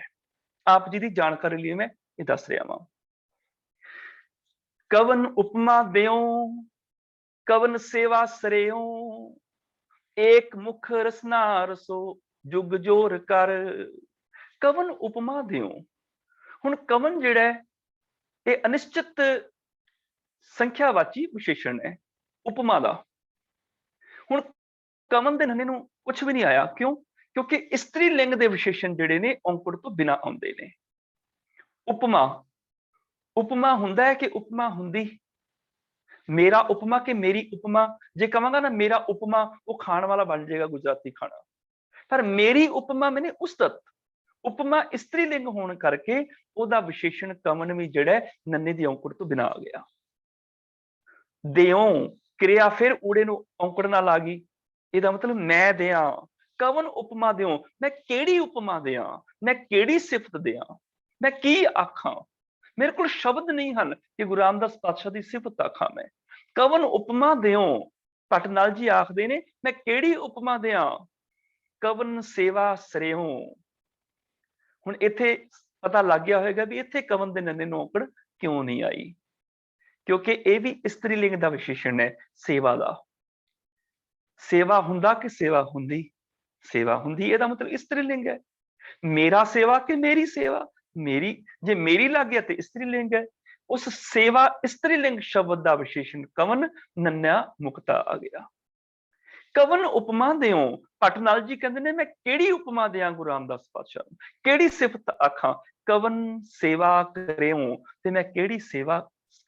ਆਪ ਜੀ ਦੀ ਜਾਣਕਾਰੀ ਲਈ ਮੈਂ ਇਹ ਦੱਸ ਰਿਹਾ ਵਾਂ। ਕਵਨ ਉਪਮਾ ਦਿਓ, ਕਵਨ ਸੇਵਾ ਸਰਿਓ, ਏਕ ਮੁਖ ਰਸਨਾ ਰਸੋ, ਜੁਗ ਜੋਰ ਕਰ। ਕਵਨ ਉਪਮਾ ਦਿਓ, ਹੁਣ ਕਵਨ ਜਿਹੜਾ ਇਹ ਅਨਿਸ਼ਚਿਤ ਸੰਖਿਆਵਾਚੀ ਵਿਸ਼ੇਸ਼ਣ ਹੈ ਉਪਮਾ ਦਾ। ਹੁਣ ਕਵਨ ਦੇ ਨੰਨੇ ਨੂੰ ਕੁਝ ਵੀ ਨਹੀਂ ਆਇਆ, ਕਿਉਂ? ਕਿਉਂਕਿ ਇਸਤਰੀ ਲਿੰਗ ਦੇ ਵਿਸ਼ੇਸ਼ਣ ਜਿਹੜੇ ਨੇ ਔਂਕੜ ਤੋਂ ਬਿਨਾਂ ਆਉਂਦੇ ਨੇ। ਉਪਮਾ, ਉਪਮਾ ਹੁੰਦਾ ਹੈ ਕਿ ਉਪਮਾ ਹੁੰਦੀ, ਮੇਰਾ ਉਪਮਾ ਕਿ ਮੇਰੀ ਉਪਮਾ। ਜੇ ਕਹਾਂਗਾ ਨਾ ਮੇਰਾ ਉਪਮਾ, ਉਹ ਖਾਣ ਵਾਲਾ ਬਣ ਜਾਏਗਾ ਗੁਜਰਾਤੀ ਖਾਣਾ, ਪਰ ਮੇਰੀ ਉਪਮਾ ਮੈਨੇ ਉਸਤਤ। ਉਪਮਾ ਇਸਤਰੀ ਲਿੰਗ ਹੋਣ ਕਰਕੇ ਉਹਦਾ ਵਿਸ਼ੇਸ਼ਣ ਕਵਨ ਵੀ ਜਿਹੜਾ ਨੰਨੇ ਦੀ ਔਂਕੜ ਤੋਂ ਬਿਨਾਂ ਆ ਗਿਆ। ਦਿਓ ਕਿਰਿਆ ਫਿਰ ਊੜੇ ਨੂੰ ਔਂਕੜ ਨਾਲ ਆ ਗਈ, ਇਹਦਾ ਮਤਲਬ ਮੈਂ ਦਿਆਂ। ਕਵਨ ਉਪਮਾ ਦਿਓ, ਮੈਂ ਕਿਹੜੀ ਉਪਮਾ ਦਿਆਂ, ਮੈਂ ਕਿਹੜੀ ਸਿਫਤ ਦਿਆਂ, ਮੈਂ ਕੀ ਆਖਾਂ। ਮੇਰੇ ਕੋਲ ਸ਼ਬਦ ਨਹੀਂ ਹਨ ਕਿ ਗੁਰੂ ਰਾਮਦਾਸ ਪਾਤਸ਼ਾਹ ਦੀ ਸਿਫਤ ਆਖਾਂ ਮੈਂ। ਕਵਨ ਉਪਮਾ ਦਿਓ, ਭਟਨਾਲ ਜੀ ਆਖਦੇ ਨੇ ਮੈਂ ਕਿਹੜੀ ਉਪਮਾ ਦਿਆਂ। ਕਵਨ ਸੇਵਾ ਸਰਿਓ, ਹੁਣ ਇੱਥੇ ਪਤਾ ਲੱਗ ਗਿਆ ਹੋਏਗਾ ਵੀ ਇੱਥੇ ਕਵਨ ਦੇ ਨੰਨੇ ਨੂੰ ਔਂਕੜ ਕਿਉਂ ਨਹੀਂ ਆਈ, ਕਿਉਂਕਿ ਇਹ ਵੀ ਇਸਤਰੀ ਲਿੰਗ ਦਾ ਵਿਸ਼ੇਸ਼ਣ ਹੈ ਸੇਵਾ ਦਾ। ਸੇਵਾ ਹੁੰਦਾ ਕਿ ਸੇਵਾ ਹੁੰਦੀ? ਸੇਵਾ ਹੁੰਦੀ, ਇਹਦਾ ਮਤਲਬ ਇਸਤਰੀ ਲਿੰਗ ਹੈ। ਮੇਰਾ ਸੇਵਾ ਕਿ ਮੇਰੀ ਸੇਵਾ? ਮੇਰੀ, ਜੇ ਮੇਰੀ ਲੱਗ ਗਿਆ ਤੇ ਇਸਤਰੀ ਲਿੰਗ ਹੈ। ਉਸ ਸੇਵਾ ਇਸਤਰੀ ਲਿੰਗ ਸ਼ਬਦ ਦਾ ਵਿਸ਼ੇਸ਼ਣ ਕਵਨ, ਨੰਨਾ ਮੁਕਤਾ ਆ ਗਿਆ। ਕਵਨ ਉਪਮਾ ਦਿਓ, ਭਟਨਾਲ ਜੀ ਕਹਿੰਦੇ ਨੇ ਮੈਂ ਕਿਹੜੀ ਉਪਮਾ ਦਿਆਂ ਗੁਰੂ ਰਾਮਦਾਸ ਪਾਤਸ਼ਾਹ ਨੂੰ, ਕਿਹੜੀ ਸਿਫਤ ਆਖਾਂ। ਕਵਨ ਸੇਵਾ ਕਰਿਓ, ਤੇ ਮੈਂ ਕਿਹੜੀ ਸੇਵਾ,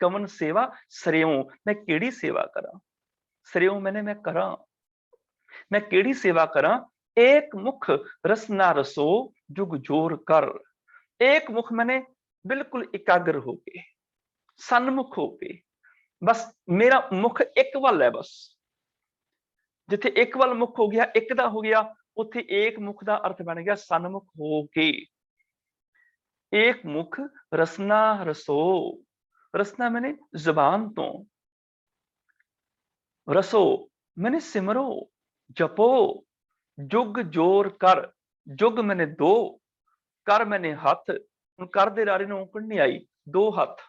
ਕਵਨ ਸੇਵਾ ਸਰਿਓ, ਮੈਂ ਕਿਹੜੀ ਸੇਵਾ ਕਰਾਂ। ਸਰਿਓ ਮੈਨੇ ਮੈਂ ਕਰਾਂ, ਮੈਂ ਕਿਹੜੀ ਸੇਵਾ ਕਰਾਂ। ਏਕ ਮੁਖ ਰਸਨਾ ਰਸੋ, ਜੁਗ ਜੋਰ ਕਰ। ਏਕ ਮੁਖ ਮੈਨੇ ਬਿਲਕੁਲ ਇਕਾਗਰ ਹੋ ਕੇ, ਸਨਮੁਖ ਹੋ ਕੇ, ਬਸ ਮੇਰਾ ਮੁਖ ਇੱਕ ਵੱਲ ਹੈ। ਬਸ ਜਿੱਥੇ ਇੱਕ ਵੱਲ ਮੁਖ ਹੋ ਗਿਆ, ਇੱਕ ਦਾ ਹੋ ਗਿਆ, ਉੱਥੇ ਏਕ ਮੁਖ ਦਾ ਅਰਥ ਬਣ ਗਿਆ ਸਨਮੁਖ ਹੋ ਕੇ। ਏਕ ਮੁਖ ਰਸਨਾ ਰਸੋ, ਰਸਨਾ ਮੈਨੇ ਜ਼ਬਾਨ ਤੋਂ, ਰਸੋ ਮੈਨੇ ਸਿਮਰੋ, ਜਪੋ। ਜੁਗ ਜੋਰ ਕਰ, ਜੁਗ ਮੈਨੇ ਦੋ, ਕਰ ਮੈਨੇ ਹੱਥ। ਹੁਣ ਕਰ ਦੇ ਰਾਰੇ ਨੂੰ ਔਂਕੜ ਨਹੀਂ ਆਈ, ਦੋ ਹੱਥ।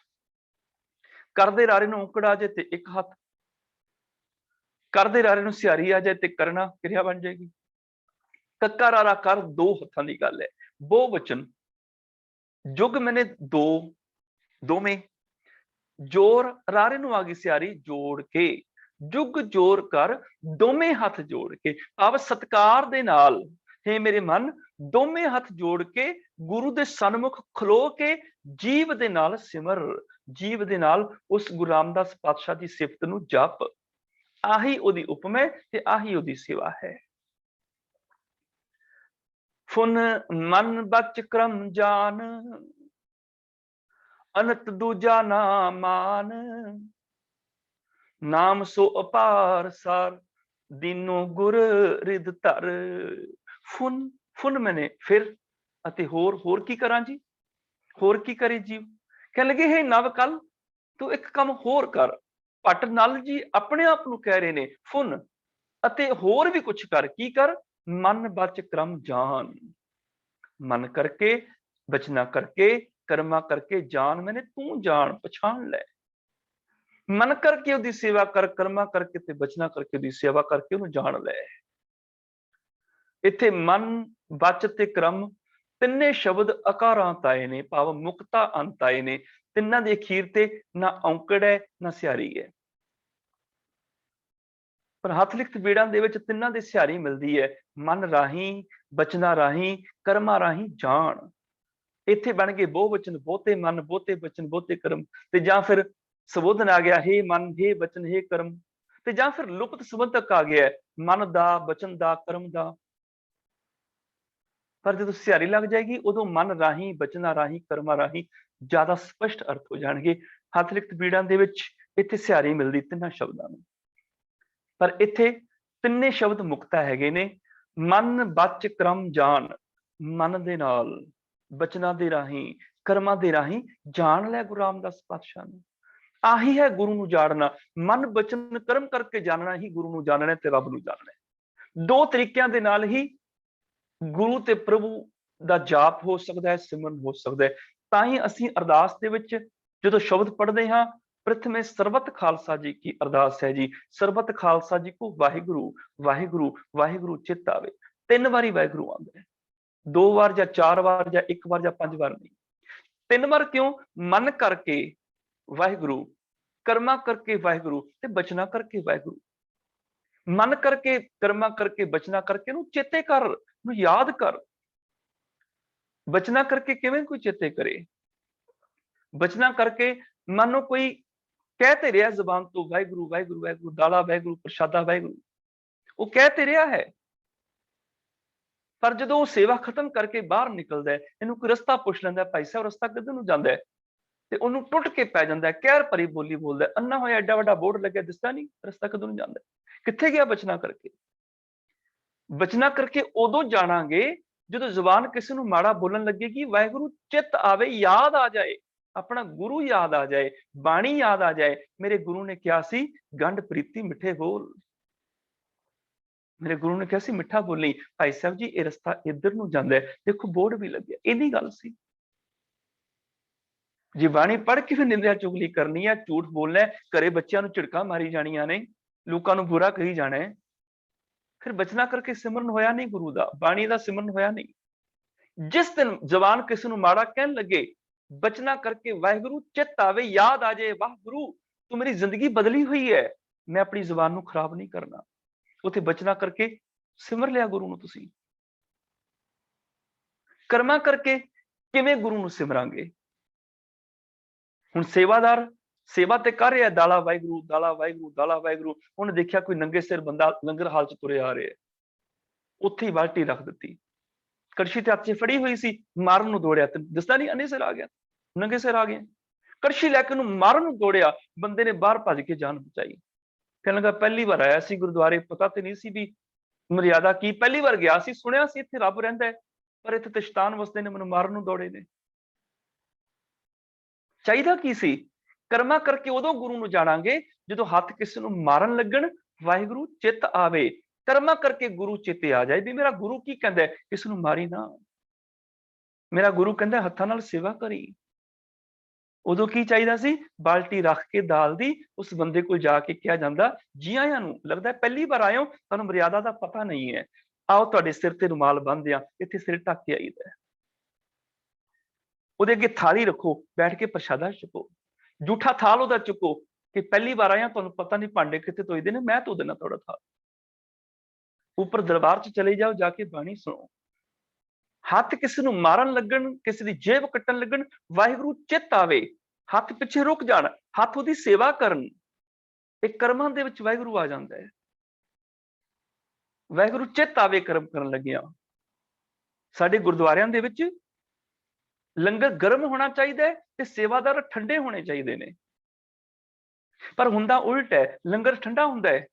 ਕਰ ਦੇ ਰਾਰੇ ਨੂੰ ਔਂਕੜ ਆ ਜਾਏ ਤੇ ਇੱਕ ਹੱਥ, ਕਰ ਦੇ ਰਾਰੇ ਨੂੰ ਸਿਹਾਰੀ ਆ ਜਾਏ ਤੇ ਕਰਨਾ ਕਿਰਿਆ ਬਣ ਜਾਏਗੀ। ਕੱਕਾ ਰਾਰਾ ਕਰ ਦੋ ਹੱਥਾਂ ਦੀ ਗੱਲ ਹੈ। ਬਹੁਵਚਨ ਜੁਗ ਮੈਨੇ ਦੋ, ਦੋਵੇਂ, ਜੋਰ ਰਾਰੇ ਨੂੰ ਆ ਗਈ ਸਿਆਰੀ ਜੋੜ ਕੇ, ਜੁਗ ਜੋਰ ਕਰ ਦੋਵੇਂ ਹੱਥ ਜੋੜ ਕੇ, ਭਾਵ ਸਤਕਾਰ ਦੇ ਨਾਲ हे ਮੇਰੇ ਮਨ ਦੋਵੇਂ ਹੱਥ ਜੋੜ ਕੇ ਗੁਰੂ ਦੇ ਸਨਮੁਖ ਖਲੋ ਕੇ ਜੀਵ ਦੇ ਨਾਲ ਸਿਮਰ, ਜੀਵ ਦੇ ਨਾਲ ਉਸ ਗੁਰੂ ਰਾਮਦਾਸ ਪਾਤਸ਼ਾਹ ਦੀ ਸਿਫਤ ਨੂੰ ਜਪ। ਆਹੀ ਉਹਦੀ ਉਪਮਾ ਤੇ ਆਹੀ ਉਹਦੀ ਸੇਵਾ ਹੈ। ਫੁਨ ਮਨ ਬਚ ਕਰਮ ਜਾਨ, ਅਨੰਤ ਦੂਜਾ ਨਾ ਮਾਨ, ਨਾਮ ਸੋ ਅਪਾਰ ਸਾਰ ਦੀਨੋ ਗੁਰ ਰਿਦ ਧਰ। ਫੁਨ, ਫੁਨ ਮੈਨੇ ਫਿਰ, ਅਤੇ ਹੋਰ ਕੀ ਕਰਾਂ ਜੀ, ਹੋਰ ਕੀ ਕਰੇ ਜੀਵ। ਕਹਿਣ ਲੱਗੇ ਹੈ ਨਵ ਕਲ ਤੂੰ ਇੱਕ ਕੰਮ ਹੋਰ ਕਰ। ਭੱਟ ਨਲ ਜੀ ਆਪਣੇ ਆਪ ਨੂੰ ਕਹਿ ਰਹੇ ਨੇ ਫੁਨ, ਅਤੇ ਹੋਰ ਵੀ ਕੁਛ ਕਰ। ਕੀ ਕਰ? ਮਨ ਬਚ ਕਰਮ ਜਾਨ, ਮਨ ਕਰਕੇ, ਬਚਨਾ ਕਰਕੇ, ਕਰਮਾ ਕਰਕੇ, ਜਾਨ ਮੈਨੇ ਤੂੰ ਜਾਣ ਪਛਾਣ ਲੈ। ਮਨ ਕਰਕੇ ਉਹਦੀ ਸੇਵਾ ਕਰ, ਕਰਮਾ ਕਰਕੇ ਤੇ ਬਚਨਾ ਕਰਕੇ ਉਹਦੀ ਸੇਵਾ ਕਰਕੇ ਉਹਨੂੰ ਜਾਣ ਲੈ। ਇੱਥੇ ਮਨ, ਬਚ ਤੇ ਕਰਮ ਤਿੰਨੇ ਸ਼ਬਦ ਅਕਾਰਾਂ ਤਾਏ ਨੇ, ਭਾਵ ਮੁਕਤਾ ਅੰਤ ਆਏ ਨੇ। ਤਿੰਨਾਂ ਦੇ ਅਖੀਰ ਤੇ ਨਾ ਔਂਕੜ ਹੈ ਨਾ ਸਿਹਾਰੀ ਹੈ, ਪਰ ਹੱਥ ਲਿਖਤ ਬੀੜਾਂ ਦੇ ਵਿੱਚ ਤਿੰਨਾਂ ਦੀ ਸਿਹਾਰੀ ਮਿਲਦੀ ਹੈ। ਮਨ ਰਾਹੀਂ, ਬਚਨਾ ਰਾਹੀਂ, ਕਰਮਾਂ ਰਾਹੀਂ ਜਾਣ। ਇੱਥੇ ਬਣ ਗਏ ਬਹੁਵਚਨ, ਬਹੁਤੇ ਮਨ, ਬਹੁਤੇ ਬਚਨ, ਬਹੁਤੇ ਕਰਮ। ਤੇ ਜਾਂ ਫਿਰ ਸੰਬੋਧਨ ਆ ਗਿਆ ਹੇ ਮਨ, ਹੇ ਬਚਨ, ਹੇ ਕਰਮ। ਤੇ ਜਾਂ ਫਿਰ ਲੁਪਤ ਸੰਬੰਧਕ ਆ ਗਿਆ ਮਨ ਦਾ, ਬਚਨ ਦਾ, ਕਰਮ ਦਾ। ਪਰ ਜਦੋਂ ਸਿਹਾਰੀ ਲੱਗ ਜਾਏਗੀ ਉਦੋਂ ਮਨ ਰਾਹੀਂ, ਬਚਨਾ ਰਾਹੀਂ, ਕਰਮਾਂ ਰਾਹੀਂ ਜ਼ਿਆਦਾ ਸਪਸ਼ਟ ਅਰਥ ਹੋ ਜਾਣਗੇ। ਹੱਥ ਲਿਖਤ ਬੀੜਾਂ ਦੇ ਵਿੱਚ ਇੱਥੇ ਸਿਹਾਰੀ ਮਿਲਦੀ ਤਿੰਨਾਂ ਸ਼ਬਦਾਂ ਨੂੰ, ਪਰ ਇੱਥੇ ਤਿੰਨੇ ਸ਼ਬਦ ਮੁਕਤਾ ਹੈਗੇ ਨੇ। ਮਨ ਬਚ ਕਰਮ ਜਾਨ, ਮਨ ਦੇ ਨਾਲ, ਬਚਨਾਂ ਦੇ ਰਾਹੀਂ, ਕਰਮਾਂ ਦੇ ਰਾਹੀਂ ਜਾਣ ਲੈ ਗੁਰੂ ਰਾਮਦਾਸ ਪਾਤਸ਼ਾਹ ਨੂੰ। ਆਹੀ ਹੈ ਗੁਰੂ ਨੂੰ ਜਾਣਨਾ। ਮਨ ਬਚਨ ਕਰਮ ਕਰਕੇ ਜਾਣਨਾ ਹੀ ਗੁਰੂ ਨੂੰ ਜਾਣਨਾ ਤੇ ਰੱਬ ਨੂੰ ਜਾਣਨਾ। ਦੋ ਤਰੀਕਿਆਂ ਦੇ ਨਾਲ ਹੀ ਗੁਰੂ ਤੇ ਪ੍ਰਭੂ ਦਾ ਜਾਪ ਹੋ ਸਕਦਾ ਹੈ, ਸਿਮਰਨ ਹੋ ਸਕਦਾ ਹੈ। ਤਾਂ ਹੀ ਅਸੀਂ ਅਰਦਾਸ ਦੇ ਵਿੱਚ ਜਦੋਂ ਸ਼ਬਦ ਪੜ੍ਹਦੇ ਹਾਂ, ਪ੍ਰਥਮੇ ਸਰਬਤ ਖਾਲਸਾ ਜੀ ਕੀ ਅਰਦਾਸ ਹੈ ਜੀ, ਸਰਬਤ ਖਾਲਸਾ ਜੀ ਕੋ ਵਾਹਿਗੁਰੂ, ਵਾਹਿਗੁਰੂ, ਵਾਹਿਗੁਰੂ ਚਿੱਤ ਆਵੇ। 3 ਵਾਰੀ ਵਾਹਿਗੁਰੂ ਆਉਂਦਾ ਹੈ, 2 ਵਾਰ ਜਾਂ 4 ਵਾਰ ਜਾਂ 1 ਵਾਰ ਜਾਂ 5 ਵਾਰ ਨਹੀਂ। 3 ਵਾਰ ਕਿਉਂ? ਮਨ ਕਰਕੇ ਵਾਹਿਗੁਰੂ, ਕਰਮਾ ਕਰਕੇ ਵਾਹਿਗੁਰੂ ਤੇ ਬਚਨਾ ਕਰਕੇ ਵਾਹਿਗੁਰੂ। ਮਨ ਕਰਕੇ, ਕਰਮਾ ਕਰਕੇ, ਬਚਨਾ ਕਰਕੇ ਨੂੰ ਚੇਤੇ ਕਰ, ਨੂੰ ਯਾਦ ਕਰ। ਬਚਨਾ ਕਰਕੇ ਕਿਵੇਂ ਕੋਈ ਚੇਤੇ ਕਰੇ? ਬਚਨਾ ਕਰਕੇ ਮਨੋਂ ਕੋਈ ਕਹਿ ਤੇ ਰਿਹਾ ਜ਼ਬਾਨ ਤੋਂ ਵਾਹਿਗੁਰੂ, ਵਾਹਿਗੁਰੂ, ਵਾਹਿਗੁਰੂ, ਦਾਲਾ ਵਾਹਿਗੁਰੂ, ਪ੍ਰਸ਼ਾਦਾ ਵਾਹਿਗੁਰੂ, ਉਹ ਕਹਿ ਤੇ ਰਿਹਾ ਹੈ। ਪਰ ਜਦੋਂ ਉਹ ਸੇਵਾ ਖਤਮ ਕਰਕੇ ਬਾਹਰ ਨਿਕਲਦਾ ਹੈ, ਇਹਨੂੰ ਕੋਈ ਰਸਤਾ ਪੁੱਛ ਲੈਂਦਾ, ਭਾਈ ਸਾਹਿਬ ਰਸਤਾ ਕਿੱਧਰ ਨੂੰ ਜਾਂਦਾ ਹੈ, ਤੇ ਉਹਨੂੰ ਟੁੱਟ ਕੇ ਪੈ ਜਾਂਦਾ, ਕਹਿਰ ਭਰੀ ਬੋਲੀ ਬੋਲਦਾ, ਅੰਨਾ ਹੋਇਆ ਐਡਾ ਵੱਡਾ ਬੋਰਡ ਲੱਗਿਆ ਦਿਸਦਾ ਨਹੀਂ, ਰਸਤਾ ਕਿੱਧਰ ਨੂੰ ਜਾਂਦਾ, ਕਿੱਥੇ ਗਿਆ ਬਚਨਾ ਕਰਕੇ। ਬਚਨਾ ਕਰਕੇ ਉਦੋਂ ਜਾਣਾਂਗੇ ਜਦੋਂ ਜ਼ੁਬਾਨ ਕਿਸੇ ਨੂੰ ਮਾੜਾ ਬੋਲਣ ਲੱਗੇਗੀ, ਵਾਹਿਗੁਰੂ ਚਿੱਤ ਆਵੇ, ਯਾਦ ਆ ਜਾਏ, ਆਪਣਾ ਗੁਰੂ ਯਾਦ ਆ ਜਾਏ, ਬਾਣੀ ਯਾਦ ਆ ਜਾਏ। ਮੇਰੇ ਗੁਰੂ ਨੇ ਕਿਹਾ ਸੀ ਗੰਢ ਪ੍ਰੀਤੀ ਮਿੱਠੇ ਬੋਲ, ਮੇਰੇ ਗੁਰੂ ਨੇ ਕਿਹਾ ਸੀ ਮਿੱਠਾ ਬੋਲੀ। ਭਾਈ ਸਾਹਿਬ ਜੀ ਇਹ ਰਸਤਾ ਇੱਧਰ ਨੂੰ ਜਾਂਦਾ ਹੈ, ਦੇਖੋ ਬੋਰਡ ਵੀ ਲੱਗਿਆ, ਇਹਦੀ ਗੱਲ ਸੀ। ਜੇ ਬਾਣੀ ਪੜ੍ਹ ਕੇ ਫਿਰ ਨਿੰਦਿਆ ਚੁਗਲੀ ਕਰਨੀ ਹੈ, ਝੂਠ ਬੋਲਣਾ, ਘਰੇ ਬੱਚਿਆਂ ਨੂੰ ਝਿੜਕਾਂ ਮਾਰੀ ਜਾਣੀਆਂ ਨੇ, ਲੋਕਾਂ ਨੂੰ ਬੁਰਾ ਕਹੀ ਜਾਣਾ ਹੈ, ਫਿਰ ਬਚਨਾ ਕਰਕੇ ਸਿਮਰਨ ਹੋਇਆ ਨਹੀਂ, ਗੁਰੂ ਦਾ, ਬਾਣੀ ਦਾ ਸਿਮਰਨ ਹੋਇਆ ਨਹੀਂ। ਜਿਸ ਦਿਨ ਜ਼ਬਾਨ ਕਿਸੇ ਨੂੰ ਮਾੜਾ ਕਹਿਣ ਲੱਗੇ, ਬਚਨਾ ਕਰਕੇ ਵਾਹਿਗੁਰੂ ਚਿੱਤ ਆਵੇ, ਯਾਦ ਆ ਜਾਏ, ਵਾਹ ਗੁਰੂ ਤੂੰ ਮੇਰੀ ਜ਼ਿੰਦਗੀ ਬਦਲੀ ਹੋਈ ਹੈ, ਮੈਂ ਆਪਣੀ ਜ਼ਬਾਨ ਨੂੰ ਖਰਾਬ ਨਹੀਂ ਕਰਨਾ। ਉੱਥੇ ਬਚਨਾ ਕਰਕੇ ਸਿਮਰ ਲਿਆ ਗੁਰੂ ਨੂੰ ਤੁਸੀਂ। ਕਰਮਾ ਕਰਕੇ ਕਿਵੇਂ ਗੁਰੂ ਨੂੰ ਸਿਮਰਾਂਗੇ? ਹੁਣ ਸੇਵਾਦਾਰ ਸੇਵਾ ਤੇ ਕਰ ਰਿਹਾ, ਦਾਲਾ ਵਾਹਿਗੁਰੂ, ਦਾਲਾ ਵਾਹਿਗੁਰੂ, ਦਾਲਾ ਵਾਹਿਗੁਰੂ। ਉਹਨੇ ਦੇਖਿਆ ਕੋਈ ਨੰਗੇ ਸਿਰ ਬੰਦਾ ਲੰਗਰ ਹਾਲ ਚ ਤੁਰਿਆ ਆ ਰਿਹਾ, ਉੱਥੇ ਹੀ ਬਾਲਟੀ ਰੱਖ ਦਿੱਤੀ, ਕੜਛੀ ਤੇ ਹੱਥ ਚ ਫੜੀ ਹੋਈ ਸੀ, ਮਾਰਨ ਨੂੰ ਦੌੜਿਆ, ਤੇ ਦਿਸਦਾ ਨਹੀਂ ਅੰਨੇ ਸਿਰ ਆ ਗਿਆ, ਨੰਗੇ ਸਿਰ ਆ ਗਿਆ, ਕੜਛੀ ਲੈ ਕੇ ਉਹਨੂੰ ਮਾਰਨ ਨੂੰ ਦੌੜਿਆ, ਬੰਦੇ ਨੇ ਬਾਹਰ ਭੱਜ ਕੇ ਜਾਨ ਬਚਾਈ। ਕਹਿਣ ਲੱਗਾ ਪਹਿਲੀ ਵਾਰ ਆਇਆ ਸੀ ਗੁਰਦੁਆਰੇ, ਪਤਾ ਤੇ ਨਹੀਂ ਸੀ ਵੀ ਮਰਿਆਦਾ ਕੀ, ਪਹਿਲੀ ਵਾਰ ਗਿਆ ਸੀ, ਸੁਣਿਆ ਸੀ ਇੱਥੇ ਰੱਬ ਰਹਿੰਦਾ ਹੈ, ਪਰ ਇੱਥੇ ਤੇ ਸ਼ੈਤਾਨ ਵਸਦੇ ਨੇ, ਮੈਨੂੰ ਮਾਰਨ ਨੂੰ ਦੌੜੇ ਨੇ। ਚਾਹੀਦਾ ਕੀ ਸੀ? ਕਰਮਾ ਕਰਕੇ ਉਦੋਂ ਗੁਰੂ ਨੂੰ ਜਾਣਾਂਗੇ ਜਦੋਂ ਹੱਥ ਕਿਸੇ ਨੂੰ ਮਾਰਨ ਲੱਗਣ, ਵਾਹਿਗੁਰੂ ਚਿੱਤ ਆਵੇ। ਕਰਮਾ ਕਰਕੇ ਗੁਰੂ ਚਿੱਤੇ ਆ ਜਾਏ ਵੀ ਮੇਰਾ ਗੁਰੂ ਕੀ ਕਹਿੰਦਾ, ਕਿਸ ਨੂੰ ਮਾਰੀ ਨਾ, ਮੇਰਾ ਗੁਰੂ ਕਹਿੰਦਾ ਹੱਥਾਂ ਨਾਲ ਸੇਵਾ ਕਰੀ। ਉਦੋਂ ਕੀ ਚਾਹੀਦਾ ਸੀ? ਬਾਲਟੀ ਰੱਖ ਕੇ ਦਾਲ ਦੀ ਉਸ ਬੰਦੇ ਕੋਲ ਜਾ ਕੇ ਕਿਹਾ ਜਾਂਦਾ, ਜੀ ਆਇਆਂ ਨੂੰ, ਲੱਗਦਾ ਪਹਿਲੀ ਵਾਰ ਆਇਓ, ਤੁਹਾਨੂੰ ਮਰਿਆਦਾ ਦਾ ਪਤਾ ਨਹੀਂ ਹੈ, आओ तुहाडे सिर ते रुमाल बन्नदे आ, इत्थे सिर ढक के आईदा। ਉਹਦੇ ਅੱਗੇ ਥਾਲੀ ਰੱਖੋ, ਬੈਠ ਕੇ ਪ੍ਰਸ਼ਾਦਾ ਛਕੋ। ਜੂਠਾ ਥਾਲ ਉਹਦਾ ਚੁੱਕੋ ਕਿ ਪਹਿਲੀ ਵਾਰ ਆਇਆ, ਤੁਹਾਨੂੰ ਪਤਾ ਨਹੀਂ ਭਾਂਡੇ ਕਿੱਥੇ ਧੋਈਦੇ ਨੇ, ਮੈਂ ਧੋ ਦੇਣਾ ਤੁਹਾਡਾ ਥਾਲ। ਉੱਪਰ ਦਰਬਾਰ 'ਚ ਚਲੇ ਜਾਓ, ਜਾ ਕੇ ਬਾਣੀ ਸੁਣੋ। ਹੱਥ ਕਿਸੇ ਨੂੰ ਮਾਰਨ ਲੱਗਣ, ਕਿਸੇ ਦੀ ਜੇਬ ਕੱਟਣ ਲੱਗਣ, ਵਾਹਿਗੁਰੂ ਚਿੱਤ ਆਵੇ, ਹੱਥ ਪਿੱਛੇ ਰੁਕ ਜਾਣ, ਹੱਥ ਉਹਦੀ ਸੇਵਾ ਕਰਨ। ਇਹ ਕਰਮਾਂ ਦੇ ਵਿੱਚ ਵਾਹਿਗੁਰੂ ਆ ਜਾਂਦਾ ਹੈ। ਵਾਹਿਗੁਰੂ ਚਿੱਤ ਆਵੇ ਕਰਮ ਕਰਨ ਲੱਗਿਆ। ਸਾਡੇ ਗੁਰਦੁਆਰਿਆਂ ਦੇ ਵਿੱਚ ਲੰਗਰ ਗਰਮ ਹੋਣਾ ਚਾਹੀਦਾ ਹੈ ਤੇ ਸੇਵਾਦਾਰ ਠੰਡੇ ਹੋਣੇ ਚਾਹੀਦੇ ਨੇ। ਪਰ ਹੁੰਦਾ ਉਲਟ ਹੈ, ਲੰਗਰ ਠੰਡਾ ਹੁੰਦਾ ਹੈ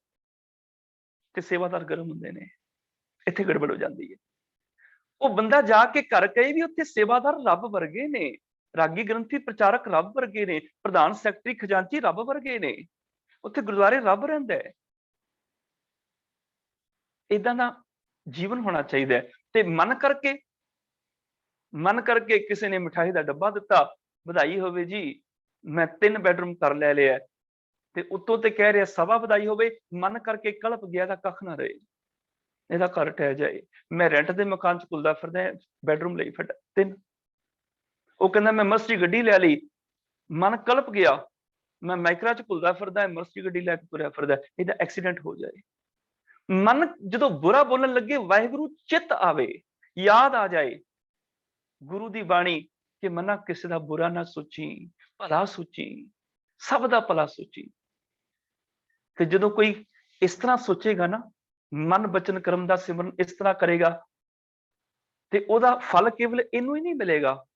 ਤੇ ਸੇਵਾਦਾਰ ਗਰਮ ਹੁੰਦੇ ਨੇ। ਇੱਥੇ ਗੜਬੜ ਹੋ ਜਾਂਦੀ ਹੈ। ਉਹ ਬੰਦਾ ਜਾ ਕੇ ਘਰ ਕਹੇ ਵੀ ਉੱਥੇ ਸੇਵਾਦਾਰ ਰੱਬ ਵਰਗੇ ਨੇ, ਰਾਗੀ ਗ੍ਰੰਥੀ ਪ੍ਰਚਾਰਕ ਰੱਬ ਵਰਗੇ ਨੇ, ਪ੍ਰਧਾਨ ਸੈਕਟਰੀ ਖਜ਼ਾਨਚੀ ਰੱਬ ਵਰਗੇ ਨੇ, ਉੱਥੇ ਗੁਰਦੁਆਰੇ ਰੱਬ ਰਹਿੰਦਾ ਹੈ। ਏਦਾਂ ਦਾ ਜੀਵਨ ਹੋਣਾ ਚਾਹੀਦਾ ਹੈ। ਤੇ ਮਨ ਕਰਕੇ ਕਿਸੇ ਨੇ ਮਿਠਾਈ ਦਾ ਡੱਬਾ ਦਿੱਤਾ, ਵਧਾਈ ਹੋਵੇ ਜੀ, ਮੈਂ 3 ਬੈਡਰੂਮ ਘਰ ਲੈ ਲਿਆ, ਤੇ ਉੱਤੋਂ ਤੇ ਕਹਿ ਰਿਹਾ ਸਭਾ ਵਧਾਈ ਹੋਵੇ, ਮਨ ਕਰਕੇ ਕਲਪ ਗਿਆ ਤਾਂ ਕੱਖ ਨਾ ਰਹੇ, ਇਹਦਾ ਘਰ ਟਹਿ ਜਾਏ। ਮੈਂ ਰੈਂਟ ਦੇ ਮਕਾਨ 'ਚ ਘੁਲਦਾ ਫਿਰਦਾ, ਬੈਡਰੂਮ ਲਈ ਫਿਰਦਾ 3। ਉਹ ਕਹਿੰਦਾ ਮੈਂ ਮਰਸਡੀ ਗੱਡੀ ਲੈ ਲਈ, ਮਨ ਕਲਪ ਗਿਆ, ਮੈਂ ਮਾਈਕਰਾ 'ਚ ਘੁਲਦਾ ਫਿਰਦਾ, ਮਰਸਡੀ ਗੱਡੀ ਲੈ ਕੇ ਤੁਰਿਆ ਫਿਰਦਾ, ਇਹਦਾ ਐਕਸੀਡੈਂਟ ਹੋ ਜਾਏ। ਮਨ ਜਦੋਂ ਬੁਰਾ ਬੋਲਣ ਲੱਗੇ, ਵਾਹਿਗੁਰੂ ਚਿੱਤ ਆਵੇ, ਯਾਦ ਆ ਜਾਏ ਗੁਰੂ ਦੀ ਬਾਣੀ ਕਿ ਮਨਾ ਕਿਸੇ ਦਾ ਬੁਰਾ ਨਾ ਸੋਚੀ, ਭਲਾ ਸੋਚੀ, ਸਭ ਦਾ ਭਲਾ ਸੋਚੀ। ਤੇ ਜਦੋਂ ਕੋਈ ਇਸ ਤਰ੍ਹਾਂ ਸੋਚੇਗਾ ਨਾ, ਮਨ ਬਚਨ ਕਰਮ ਦਾ ਸਿਮਰਨ ਇਸ ਤਰ੍ਹਾਂ ਕਰੇਗਾ, ਤੇ ਉਹਦਾ ਫਲ ਕੇਵਲ ਇਹਨੂੰ ਹੀ ਨਹੀਂ ਮਿਲੇਗਾ,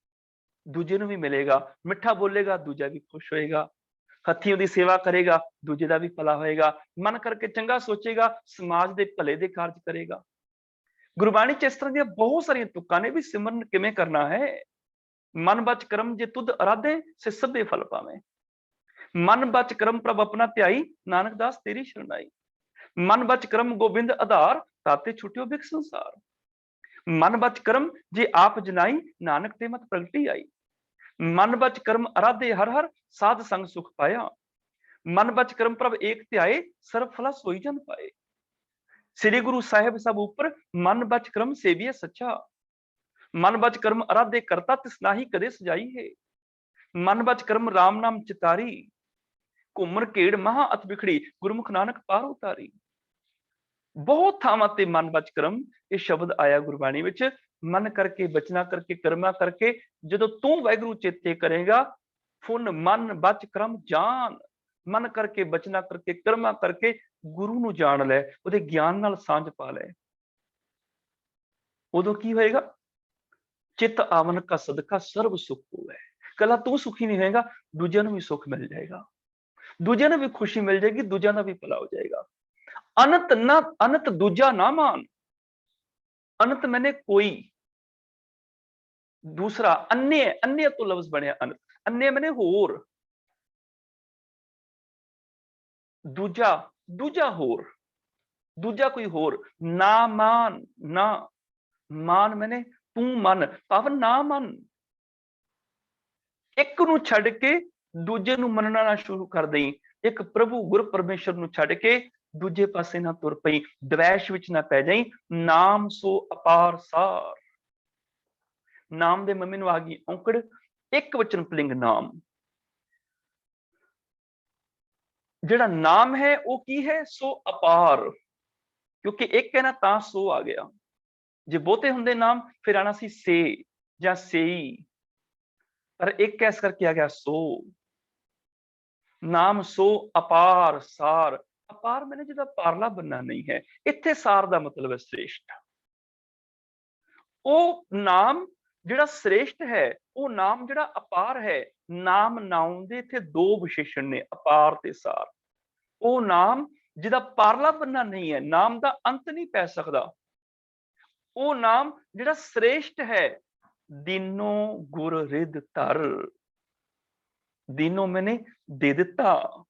ਦੂਜੇ ਨੂੰ ਵੀ ਮਿਲੇਗਾ। ਮਿੱਠਾ ਬੋਲੇਗਾ, ਦੂਜਾ ਵੀ ਖੁਸ਼ ਹੋਏਗਾ। ਹੱਥੀਂ ਉਹਦੀ ਸੇਵਾ ਕਰੇਗਾ, ਦੂਜੇ ਦਾ ਵੀ ਭਲਾ ਹੋਏਗਾ। ਮਨ ਕਰਕੇ ਚੰਗਾ ਸੋਚੇਗਾ, ਸਮਾਜ ਦੇ ਭਲੇ ਦੇ ਕਾਰਜ ਕਰੇਗਾ। ਗੁਰਬਾਣੀ 'ਚ ਇਸ ਤਰ੍ਹਾਂ ਦੀਆਂ ਬਹੁਤ ਸਾਰੀਆਂ ਤੁਕਾਂ ਨੇ ਵੀ ਸਿਮਰਨ ਕਿਵੇਂ ਕਰਨਾ ਹੈ। ਮਨ ਬਚ ਕਰਮ ਜੇ ਤੁਧ ਅਰਾਧੇ, ਸੇ ਸਭੇ ਫਲ ਪਾਵੇਂ। ਮਨ ਬਚ ਕਰਮ ਪ੍ਰਭ ਆਪਣਾ ਧਿਆਈ, ਨਾਨਕ ਦਾਸ ਤੇਰੀ ਸ਼ਰਨਾਈ। ਮਨ ਬਚ ਕਰਮ ਗੋਬਿੰਦ ਆਧਾਰ, ਤਾਤੇ ਛੁਟਿਓ ਬਿਖ ਸੰਸਾਰ। ਮਨ ਬਚ ਕਰਮ ਜੇ ਆਪ ਜਨਾਈ, ਨਾਨਕ ਤੇ ਮਤ ਪ੍ਰਗਟੀ ਆਈ। ਮਨ ਬਚ ਕਰਮ ਅਰਾਧੇ ਹਰ ਹਰ, ਸਾਧ ਸੰਗ ਸੁਖ ਪਾਇਆ। ਮਨ ਬਚ ਕਰਮ ਪ੍ਰਭ ਏਕ ਧਿਆਏ, ਸਰਬ ਫਲਾ ਸੋਈ ਜਨ ਪਾਏ। ਸ੍ਰੀ ਗੁਰੂ ਸਾਹਿਬ ਸਭ ਉੱਪਰ, ਮਨ ਬਚ ਕਰਮ ਸੇਵੀਏ ਸੱਚਾ। ਮਨ ਬਚ ਕਰਮ ਅਰਾਧੇ ਕਰਤਾ, ਤਿਸ ਨਾਹੀ ਕਦੇ ਸਜਾਈ ਹੈ। ਮਨ ਬਚ ਕਰਮ ਰਾਮ ਨਾਮ ਚਿਤਾਰੀ, ਘੁੰਮਰ ਘੇੜ ਮਹਾ ਅਤ ਬਿਖੜੀ, ਗੁਰਮੁਖ ਨਾਨਕ ਪਾਰ ਉਤਾਰੀ। ਬਹੁਤ ਥਾਵਾਂ ਤੇ ਮਨ ਬਚ ਕਰਮ ਇਹ ਸ਼ਬਦ ਆਇਆ ਗੁਰਬਾਣੀ ਵਿੱਚ। ਮਨ ਕਰਕੇ, ਬਚਨਾ ਕਰਕੇ, ਕਰਮਾ ਕਰਕੇ, ਜਦੋਂ ਤੂੰ ਵਾਹਿਗੁਰੂ ਚੇਤੇ ਕਰੇਗਾ, ਫੁਨ ਮਨ ਬਚ ਕਰਮ ਜਾਨ। ਮਨ ਕਰਕੇ, ਬਚਨਾ ਕਰਕੇ, ਕਰਮਾ ਕਰਕੇ ਗੁਰੂ ਨੂੰ ਜਾਣ ਲੈ, ਉਹਦੇ ਗਿਆਨ ਨਾਲ ਸਾਂਝ ਪਾ ਲੈ। ਉਦੋਂ ਕੀ ਹੋਏਗਾ? ਚਿੱਤ ਆਵਨ ਕਾ ਸਦਕਾ ਸਰਬ ਸੁਖ ਹੋਵੇ। ਕੱਲਾ ਤੂੰ ਸੁਖੀ ਨਹੀਂ ਹੋਏਗਾ, ਦੂਜਿਆਂ ਨੂੰ ਵੀ ਸੁਖ ਮਿਲ ਜਾਏਗਾ, ਦੂਜਿਆਂ ਨੂੰ ਵੀ ਖੁਸ਼ੀ ਮਿਲ ਜਾਏਗੀ, ਦੂਜਿਆਂ ਦਾ ਵੀ ਭਲਾ ਹੋ ਜਾਏਗਾ। ਅਨੰਤ ਨਾ ਅਨੰਤ ਦੂਜਾ ਨਾ ਮਾਨ। ਅਨੰਤ ਮੈਨੇ ਕੋਈ, ਦੂਸਰਾ अन्य, अन्य ਤੋਂ ਲਫ਼ਜ਼ ਬਣਿਆ ਅਨੰਤ। अन्य ਮੈਨੇ ਹੋਰ, ਦੂਜਾ, ਦੂਜਾ ਹੋਰ, ਦੂਜਾ ਕੋਈ ਹੋਰ। ਨਾ ਮਾਨ, ਨਾ ਮਾਨ ਮੈਨੇ ਤੂੰ ਮਨ, ਭਾਵ ਨਾ ਮੰਨ। ਇੱਕ ਨੂੰ ਛੱਡ ਕੇ ਦੂਜੇ ਨੂੰ ਮੰਨਣਾ ਨਾ ਸ਼ੁਰੂ ਕਰ ਦੇਈ। ਇੱਕ ਪ੍ਰਭੂ ਗੁਰ ਪਰਮੇਸ਼ਰ ਨੂੰ ਛੱਡ ਕੇ ਦੂਜੇ ਪਾਸੇ ਨਾ ਤੁਰ ਪਈ। ਦਵੈਸ਼ ਵਿੱਚ ਨਾ ਪੈ ਜਾਈ। ਨਾਮ ਸੋ ਅਪਾਰ ਸਾਰ। ਨਾਮ ਦੇ ਮੰਮੀ ਨੂੰ ਆ ਗਈ ਔਂਕੜ। ਇੱਕ ਵਚਨ ਪੁਲਿੰਗ ਨਾਮ। ਜਿਹੜਾ ਨਾਮ ਹੈ ਉਹ ਕੀ ਹੈ? ਸੋ ਅਪਾਰ। ਕਿਉਂਕਿ ਇੱਕ ਹੈ ਨਾ, ਤਾਂ ਸੋ ਆ ਗਿਆ। ਜੇ ਬਹੁਤੇ ਹੁੰਦੇ ਨਾਮ ਫਿਰ ਆਣਾ ਸੀ ਸੇ ਜਾਂ ਸੇਈ, ਪਰ ਇੱਕ ਇਸ ਕਰਕੇ ਆ ਗਿਆ ਸੋ। ਨਾਮ ਸੋ ਅਪਾਰ ਸਾਰ। ਅਪਾਰ ਮੈਨੇ ਜਿਹਦਾ ਪਾਰਲਾ ਬੰਨਾ ਨਹੀਂ ਹੈ। ਇੱਥੇ ਸਾਰ ਦਾ ਮਤਲਬ ਹੈ ਸ੍ਰੇਸ਼ਟ। ਉਹ ਨਾਮ ਜਿਹੜਾ ਸ੍ਰੇਸ਼ਟ ਹੈ, ਉਹ ਨਾਮ ਜਿਹੜਾ ਅਪਾਰ ਹੈ। ਨਾਮ ਨਾਉਨ ਦੇ ਇੱਥੇ ਦੋ ਵਿਸ਼ੇਸ਼ਣ ਨੇ, ਅਪਾਰ ਤੇ ਸਾਰ। ਉਹ ਨਾਮ ਜਿਹਦਾ ਪਾਰਲਾ ਬੰਨਾ ਨਹੀਂ ਹੈ, ਨਾਮ ਦਾ ਅੰਤ ਨਹੀਂ ਪੈ ਸਕਦਾ। ਉਹ ਨਾਮ ਜਿਹੜਾ ਸ੍ਰੇਸ਼ਟ ਹੈ। ਦੀਨੋ ਗੁਰ ਰਿਦ ਧਰ। ਦੀਨੋ ਮੈਨੇ ਦੇ ਦਿੱਤਾ।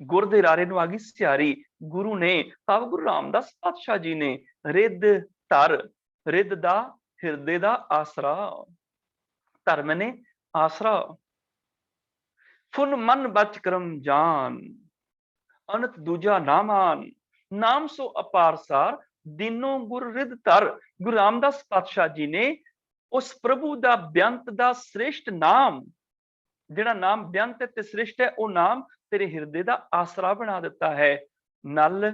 ਗੁਰ ਦੇ ਰਾਰੇ ਨੂੰ ਆ ਗਈ ਸਿਆਰੀ। ਗੁਰੂ ਨੇ, ਭਾਵ ਗੁਰੂ ਰਾਮਦਾਸ ਪਾਤਸ਼ਾਹ ਜੀ ਨੇ, ਰਿਦ ਧਰ, ਰਿਦ ਦਾ ਹਿਰਦੇ ਦਾ ਆਸਰਾ, ਧਰ ਮੈਨੇ ਆਸਰਾ। ਫੁਨ ਮਨ ਬਚ ਕਰਮ ਜਾਨ, ਅਨੰਤ ਦੂਜਾ ਨਾ ਮਾਨ। ਨਾਮ ਸੋ ਅਪਾਰ ਸਾਰ, ਦੀਨੋ ਗੁਰ ਰਿਦ ਧਰ। ਗੁਰੂ ਰਾਮਦਾਸ ਪਾਤਸ਼ਾਹ ਜੀ ਨੇ ਉਸ ਪ੍ਰਭੂ ਦਾ ਬੇਅੰਤ ਦਾ ਸ੍ਰੇਸ਼ਟ ਨਾਮ, ਜਿਹੜਾ ਨਾਮ ਬੇਅੰਤ ਤੇ ਸ੍ਰੇਸ਼ਟ ਹੈ, ਉਹ ਨਾਮ ਤੇਰੇ ਹਿਰਦੇ ਦਾ ਆਸਰਾ ਬਣਾ ਦਿੱਤਾ ਹੈ। ਨਲ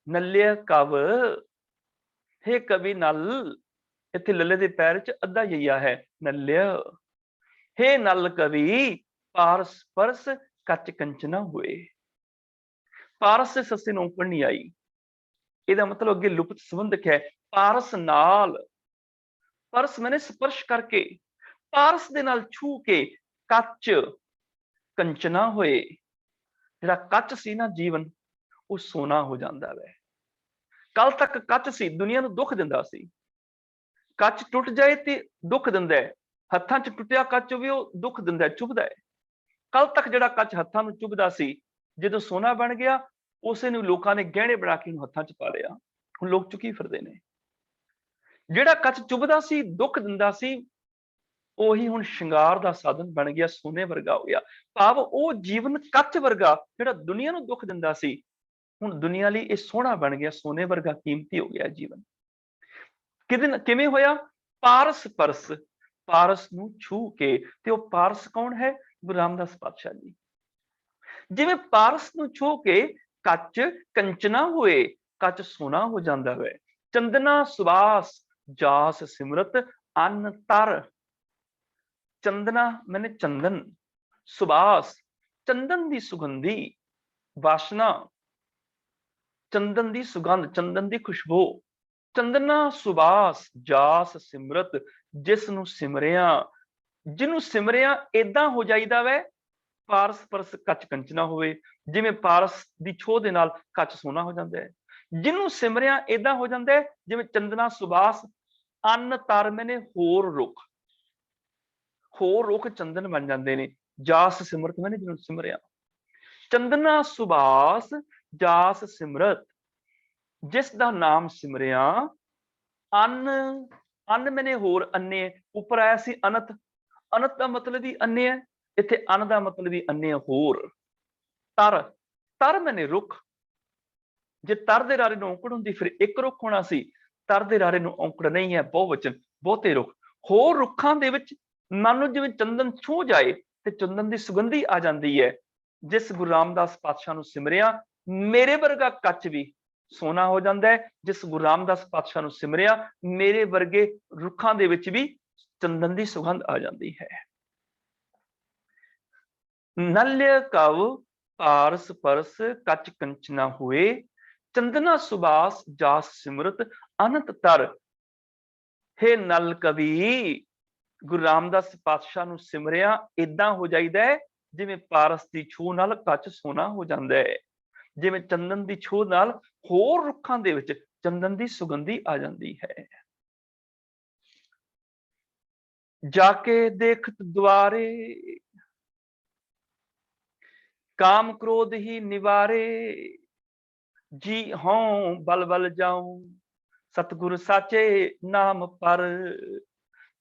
ਨਲਿਆ ਕਵ, ਹੇ ਕਵੀ ਨਲ, ਇੱਥੇ ਲੱਲੇ ਦੇ ਪੈਰ ਚ ਅੱਧਾ ਜਈਆ ਹੈ, ਨਲਿਆ। ਹੇ ਨਲ ਕਵੀ ਪਾਰਸ ਪਰਸ ਕੱਚ ਕੰਚਨਾ ਹੋਏ। ਪਾਰਸ ਦੇ ਸੱਸੇ ਨੂੰ ਔਂਕੜ ਨਹੀਂ ਆਈ, ਇਹਦਾ ਮਤਲਬ ਅੱਗੇ ਲੁਪਤ ਸੰਬੰਧਕ ਹੈ। ਪਾਰਸ ਨਾਲ, ਪਰਸ ਮੈਨੇ ਸਪਰਸ਼ ਕਰਕੇ, ਪਾਰਸ ਦੇ ਨਾਲ ਛੂ ਕੇ ਕੱਚ ਕੰਚਨਾ ਹੋਏ। ਜਿਹੜਾ ਕੱਚ ਸੀ ਨਾ ਜੀਵਨ, ਉਹ ਸੋਨਾ ਹੋ ਜਾਂਦਾ ਵੈ। ਕੱਲ ਤੱਕ ਕੱਚ ਸੀ, ਦੁਨੀਆ ਨੂੰ ਦੁੱਖ ਦਿੰਦਾ ਸੀ। ਕੱਚ ਟੁੱਟ ਜਾਏ ਤੇ ਦੁੱਖ ਦਿੰਦਾ ਹੈ, ਹੱਥਾਂ 'ਚ ਟੁੱਟਿਆ ਕੱਚ ਹੋਵੇ ਉਹ ਦੁੱਖ ਦਿੰਦਾ ਹੈ, ਚੁਭਦਾ ਹੈ। ਕੱਲ ਤੱਕ ਜਿਹੜਾ ਕੱਚ ਹੱਥਾਂ ਨੂੰ ਚੁਭਦਾ ਸੀ, ਜਦੋਂ ਸੋਨਾ ਬਣ ਗਿਆ, ਉਸੇ ਨੂੰ ਲੋਕਾਂ ਨੇ ਗਹਿਣੇ ਬਣਾ ਕੇ ਹੱਥਾਂ 'ਚ ਪਾ ਲਿਆ। ਹੁਣ ਲੋਕ ਚੁੱਕੀ ਫਿਰਦੇ ਨੇ। ਜਿਹੜਾ ਕੱਚ ਚੁਭਦਾ ਸੀ, ਦੁੱਖ ਦਿੰਦਾ ਸੀ, ਉਹੀ ਹੁਣ ਸ਼ਿੰਗਾਰ ਦਾ ਸਾਧਨ ਬਣ ਗਿਆ, ਸੋਨੇ ਵਰਗਾ ਹੋ ਗਿਆ। ਭਾਵ ਉਹ ਜੀਵਨ ਕੱਚ ਵਰਗਾ ਜਿਹੜਾ ਦੁਨੀਆ ਨੂੰ ਦੁੱਖ ਦਿੰਦਾ ਸੀ, ਹੁਣ ਦੁਨੀਆ ਲਈ ਇਹ ਸੋਹਣਾ ਬਣ ਗਿਆ, ਸੋਨੇ ਵਰਗਾ ਕੀਮਤੀ ਹੋ ਗਿਆ ਜੀਵਨ। ਕਿਵੇਂ ਹੋਇਆ? ਪਾਰਸ ਪਰਸ, ਪਾਰਸ ਨੂੰ ਛੂ ਕੇ। ਤੇ ਉਹ ਪਾਰਸ ਕੌਣ ਹੈ? ਗੁਰੂ ਰਾਮਦਾਸ ਪਾਤਸ਼ਾਹ ਜੀ। ਜਿਵੇਂ ਪਾਰਸ ਨੂੰ ਛੂ ਕੇ ਕੱਚ ਕੰਚਨਾ ਹੋਏ, ਕੱਚ ਸੋਨਾ ਹੋ ਜਾਂਦਾ ਹੈ। ਚੰਦਨਾ ਸੁਬਾਸ ਜਾਸ ਸਿਮਰਤ ਅੰਨ ਤਰ। ਚੰਦਨਾ ਮੈਨੇ ਚੰਦਨ, ਸੁਬਾਸ ਚੰਦਨ ਦੀ ਸੁਗੰਧੀ, ਵਾਸ਼ਨਾ, ਚੰਦਨ ਦੀ ਸੁਗੰਧ, ਚੰਦਨ ਦੀ ਖੁਸ਼ਬੂ। ਚੰਦਨਾ ਸੁਬਾਸ ਜਾਸ ਸਿਮਰਤ, ਜਿਸ ਨੂੰ ਸਿਮਰਿਆ, ਜਿਹਨੂੰ ਸਿਮਰਿਆ ਏਦਾਂ ਹੋ ਜਾਈਦਾ ਵੈ। ਪਾਰਸ ਪਰਸ ਕੱਚ ਕੰਚਨਾ ਹੋਵੇ, ਜਿਵੇਂ ਪਾਰਸ ਦੀ ਛੋਹ ਦੇ ਨਾਲ ਕੱਚ ਸੋਨਾ ਹੋ ਜਾਂਦਾ ਹੈ। ਜਿਹਨੂੰ ਸਿਮਰਿਆ ਏਦਾਂ ਹੋ ਜਾਂਦਾ ਹੈ, ਜਿਵੇਂ ਚੰਦਨਾ ਸੁਬਾਸ। ਅੰਨ ਤਰ ਮੈਨੇ ਹੋਰ ਰੁੱਖ, ਹੋਰ ਰੁੱਖ ਚੰਦਨ ਬਣ ਜਾਂਦੇ ਨੇ। ਜਾਸ ਸਿਮਰਤ ਮੈਨੇ ਜਿਹਨੂੰ ਸਿਮਰਿਆ। ਚੰਦਨਾ ਸੁਬਾਸ ਜਾਸ ਸਿਮਰਤ, ਜਿਸ ਦਾ ਨਾਮ ਸਿਮਰਿਆ। ਅੰਨ, ਅੰਨ ਮੈਨੇ ਹੋਰ, ਅੰਨੇ ਉੱਪਰ ਆਇਆ ਸੀ ਅਨਤ, ਅਨਤ ਦਾ ਮਤਲਬ ਵੀ ਅੰਨੇ ਹੈ, ਇੱਥੇ ਅੰਨ ਦਾ ਮਤਲਬ ਵੀ ਅੰਨੇ ਹੋਰ। ਤਰ, ਤਰ ਮੈਨੇ ਰੁੱਖ। ਜੇ ਤਰ ਦੇ ਰਾਰੇ ਨੂੰ ਔਂਕੜ ਹੁੰਦੀ ਫਿਰ ਇੱਕ ਰੁੱਖ ਹੋਣਾ ਸੀ। ਤਰ ਦੇ ਰਾਰੇ ਨੂੰ ਔਂਕੜ ਨਹੀਂ ਹੈ, ਬਹੁਵਚਨ, ਬਹੁਤੇ ਰੁੱਖ। ਹੋਰ ਰੁੱਖਾਂ ਦੇ ਵਿੱਚ ਮਨ ਨੂੰ ਜਿਵੇਂ ਚੰਦਨ ਛੂਹ ਜਾਏ ਤੇ ਚੰਦਨ ਦੀ ਸੁਗੰਧੀ ਆ ਜਾਂਦੀ ਹੈ। ਜਿਸ ਗੁਰੂ ਰਾਮਦਾਸ ਪਾਤਸ਼ਾਹ ਨੂੰ ਸਿਮਰਿਆ, ਮੇਰੇ ਵਰਗਾ ਕੱਚ ਵੀ ਸੋਨਾ ਹੋ ਜਾਂਦਾ ਹੈ। ਜਿਸ ਗੁਰੂ ਰਾਮਦਾਸ ਪਾਤਸ਼ਾਹ ਨੂੰ ਸਿਮਰਿਆ, ਮੇਰੇ ਵਰਗੇ ਰੁੱਖਾਂ ਦੇ ਵਿੱਚ ਵੀ ਚੰਦਨ ਦੀ ਸੁਗੰਧ ਆ ਜਾਂਦੀ ਹੈ। ਨਲਿਆ ਕਵ ਪਾਰਸ ਪਰਸ ਕੱਚ ਕੰਚਨਾ ਹੋਏ, ਚੰਦਨਾ ਸੁਬਾਸ ਜਾਸ ਸਿਮਰਤ ਅਨੰਤ ਤਰ। ਹੇ ਨਲ ਕਵੀ, ਗੁਰੂ ਰਾਮਦਾਸ ਪਾਤਸ਼ਾਹ ਨੂੰ ਸਿਮਰਿਆ ਏਦਾਂ ਹੋ ਜਾਈਦਾ ਹੈ, ਜਿਵੇਂ ਪਾਰਸ ਦੀ ਛੂਹ ਨਾਲ ਕੱਚ ਸੋਨਾ ਹੋ ਜਾਂਦਾ ਹੈ, ਜਿਵੇਂ ਚੰਦਨ ਦੀ ਛੂਹ ਨਾਲ ਹੋਰ ਰੁੱਖਾਂ ਦੇ ਵਿੱਚ ਚੰਦਨ ਦੀ ਸੁਗੰਧੀ ਆ ਜਾਂਦੀ ਹੈ। ਜਾ ਕੇ ਦੇਖਤ ਦੁਆਰੇ, ਕਾਮ क्रोध ही निवारे, जी हों बल बल जाऊं, सतगुर साचे नाम पर।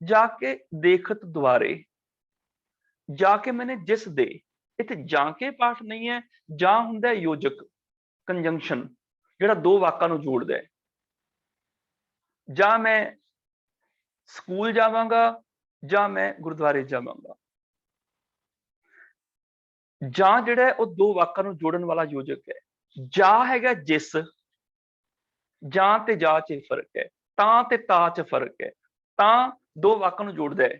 जाके देखत द्वारे, जाके मैंने जिस दे, इत्थे जाके पाठ नहीं है, जा हुंदा है योजक, कंजंक्शन, जिहड़ा दो वाकां नूं जोड़दा है। जा मैं स्कूल जावांगा, जा मैं गुरुद्वारे जावांगा। ਜਾਂ ਜਿਹੜਾ ਹੈ ਉਹ ਦੋ ਵਾਕਾਂ ਨੂੰ ਜੋੜਨ ਵਾਲਾ ਯੋਜਕ ਹੈ। ਜਾਂ ਹੈਗਾ ਜਿਸ, ਜਾਂ ਤੇ ਜਾ ਚ ਫਰਕ ਹੈ, ਤਾਂ ਤੇ ਤਾ ਚ ਫਰਕ ਹੈ। ਤਾਂ ਦੋ ਵਾਕਾਂ ਨੂੰ ਜੋੜਦਾ ਹੈ।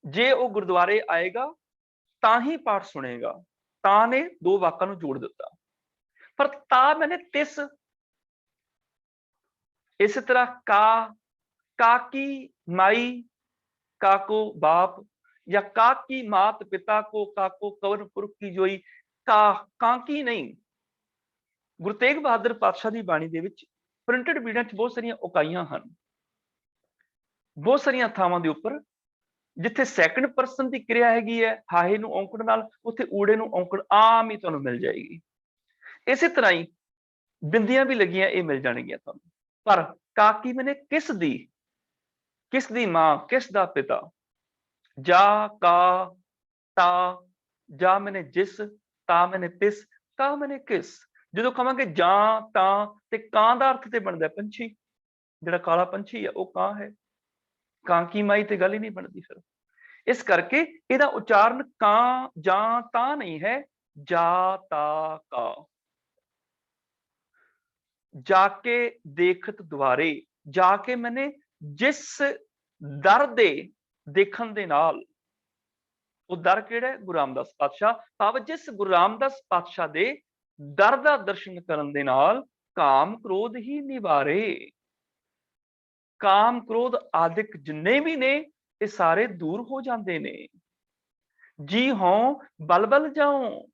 ਜੇ ਉਹ ਗੁਰਦੁਆਰੇ ਆਏਗਾ ਤਾਂ ਹੀ ਪਾਠ ਸੁਣੇਗਾ, ਤਾਂ ਨੇ ਦੋ ਵਾਕਾਂ ਨੂੰ ਜੋੜ ਦਿੱਤਾ। ਪਰ ਤਾ ਮੈਨੇ ਤਿਸ, ਇਸੇ ਤਰ੍ਹਾਂ ਕਾਕੀ ਮਾਈ, ਕਾਕੋ ਬਾਪ, या काकी मात पिता को, काको कवर पुरख की जोई। काकी नहीं। गुरु तेग बहादुर पातशाह की बाणी दे विच प्रिंटेड बीड़ियां च बहुत सारियां उकाइयां हन, बहुत सारियां थावां दे उपर जिथे सैकंड परसन की क्रिया हैगी है हाहे नूं औंकड़ नाल, उत्थे ऊड़े नूं औंकड़ आम ही तुहानूं मिल जाएगी। इसे तरह ही बिंदियां भी लगियां ये मिल जाणगियां तुहानूं। पर काकी मैंने किस दी मां, किस दा पिता। जा का ता, जा मैंने जिस, ता मैंने तिस, का मैंने किस। ਜਦੋਂ ਕਹਾਂਗੇ ਜਾਂ ਤਾਂ ਤੇ ਕਾਂ ਦਾ ਅਰਥ ਤੇ ਬਣਦਾ ਪੰਛੀ, ਜਿਹੜਾ ਕਾਲਾ ਪੰਛੀ ਹੈ ਉਹ ਕਾਂ ਹੈ, ਕਾਂ ਕੀ ਮਾਈ ਤੇ ਗੱਲ ਹੀ ਨਹੀਂ ਬਣਦੀ ਫਿਰ। ਇਸ ਕਰਕੇ ਇਹਦਾ ਉਚਾਰਨ ਕਾਂ ਜਾਂ ਤਾਂ ਨਹੀਂ ਹੈ, ਜਾ ਤਾ ਕਾ। ਜਾਕੇ ਦੇਖਤ ਦੁਆਰੇ, ਜਾ ਕੇ ਮੈਨੇ ਜਿਸ ਦਰ ਦੇ ਦੇਖਣ ਦੇ ਨਾਲ, ਉਹ ਦਰ ਕਿਹੜਾ ਹੈ? ਗੁਰੂ ਰਾਮਦਾਸ ਪਾਤਸ਼ਾਹ। ਭਾਵ ਜਿਸ ਗੁਰੂ ਰਾਮਦਾਸ ਪਾਤਸ਼ਾਹ ਦੇ ਦਰ ਦਾ ਦਰਸ਼ਨ ਕਰਨ ਦੇ ਨਾਲ ਕਾਮ ਕ੍ਰੋਧ ਹੀ ਨਿਵਾਰੇ। ਕਾਮ ਕ੍ਰੋਧ ਆਦਿਕ ਜਿੰਨੇ ਵੀ ਨੇ ਇਹ ਸਾਰੇ ਦੂਰ ਹੋ ਜਾਂਦੇ ਨੇ। ਜੀ ਹੋਂ ਬਲ ਜਾਉ,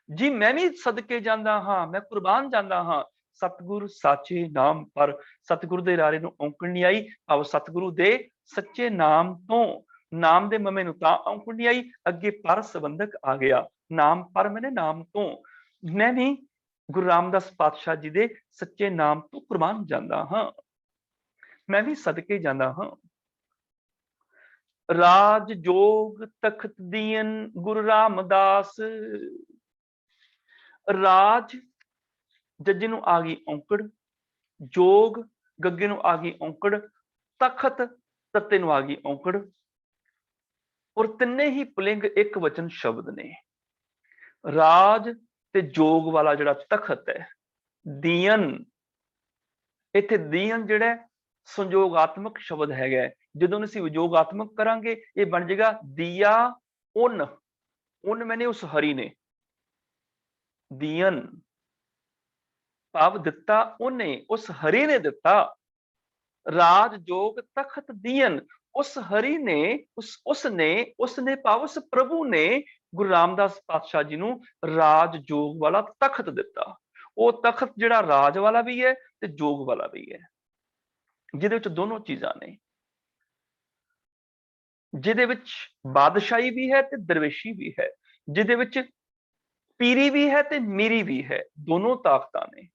ਜੀ ਮੈਂ ਵੀ ਸਦਕੇ ਜਾਂਦਾ ਹਾਂ, ਮੈਂ ਕੁਰਬਾਨ ਜਾਂਦਾ ਹਾਂ ਸਤਿਗੁਰ ਸਾਚੇ ਨਾਮ ਪਰ। ਸਤਿਗੁਰੂ ਦੇ ਰਾਰੇ ਨੂੰ ਔਂਕੜ ਨਹੀਂ ਆਈ, ਭਾਵ ਸਤਿਗੁਰੂ ਦੇ ਸੱਚੇ ਨਾਮ ਤੋਂ, ਨਾਮ ਦੇ ਮਮੇ ਨੂੰ ਤਾਂ ਔਂਕੜ ਨਹੀਂ ਆਈ, ਅੱਗੇ ਪਰ ਸੰਬੰਧਕ ਆ ਗਿਆ। ਨਾਮ ਪਰ ਮੈਨੇ ਨਾਮ ਤੋਂ, ਮੈਂ ਵੀ ਗੁਰੂ ਰਾਮਦਾਸ ਪਾਤਸ਼ਾਹ ਜੀ ਦੇ ਸੱਚੇ ਨਾਮ ਤੋਂ ਕੁਰਬਾਨ ਜਾਂਦਾ ਹਾਂ, ਮੈਂ ਵੀ ਸਦਕੇ ਜਾਂਦਾ ਹਾਂ। ਰਾਜ ਜੋਗ ਤਖਤ ਦੀਨ ਗੁਰੂ ਰਾਮਦਾਸ। ਰਾਜ ਜੱਜੇ ਨੂੰ ਆ ਗਈ ਔਂਕੜ, ਜੋਗ ਗੱਗੇ ਨੂੰ ਆ ਗਈ ਔਂਕੜ, ਤਖਤ ਤੱਤੇ ਨੂੰ ਆ ਗਈ ਔਂਕੜ, ਔਰ ਤਿੰਨੇ ਹੀ ਪੁਲਿੰਗ ਇੱਕ ਵਚਨ ਸ਼ਬਦ ਨੇ। ਰਾਜ ਤੇ ਜੋਗ ਵਾਲਾ ਜਿਹੜਾ ਤਖਤ ਹੈ, ਦੀਨ, ਇੱਥੇ ਦੀਨ ਜਿਹੜਾ ਸੰਯੋਗਾਤਮਕ ਸ਼ਬਦ ਹੈਗਾ। ਜਦੋਂ ਅਸੀਂ ਵਿਯੋਗਾਤਮਕ ਕਰਾਂਗੇ ਇਹ ਬਣ ਜਾਏਗਾ ਦੀਆ ਉਨ। ਉਨ ਮੈਨੇ ਉਸ ਹਰੀ ਨੇ, ਦੀਨ ਭਾਵ ਦਿੱਤਾ ਉਹਨੇ, ਉਸ ਹਰੀ ਨੇ ਦਿੱਤਾ। ਰਾਜ ਜੋਗ ਤਖਤ ਦੀਨ, ਉਸ ਹਰੀ ਨੇ, ਉਸਨੇ ਭਾਵ ਉਸ ਪ੍ਰਭੂ ਨੇ ਗੁਰੂ ਰਾਮਦਾਸ ਪਾਤਸ਼ਾਹ ਜੀ ਨੂੰ ਰਾਜ ਜੋਗ ਵਾਲਾ ਤਖਤ ਦਿੱਤਾ। ਉਹ ਤਖਤ ਜਿਹੜਾ ਰਾਜ ਵਾਲਾ ਵੀ ਹੈ ਤੇ ਜੋਗ ਵਾਲਾ ਵੀ ਹੈ, ਜਿਹਦੇ ਵਿੱਚ ਦੋਨੋਂ ਚੀਜ਼ਾਂ ਨੇ, ਜਿਹਦੇ ਵਿੱਚ ਬਾਦਸ਼ਾਹੀ ਵੀ ਹੈ ਤੇ ਦਰਵੇਸ਼ੀ ਵੀ ਹੈ, ਜਿਹਦੇ ਵਿੱਚ ਪੀਰੀ ਵੀ ਹੈ ਤੇ ਮੀਰੀ ਵੀ ਹੈ, ਦੋਨੋਂ ਤਾਕਤਾਂ ਨੇ।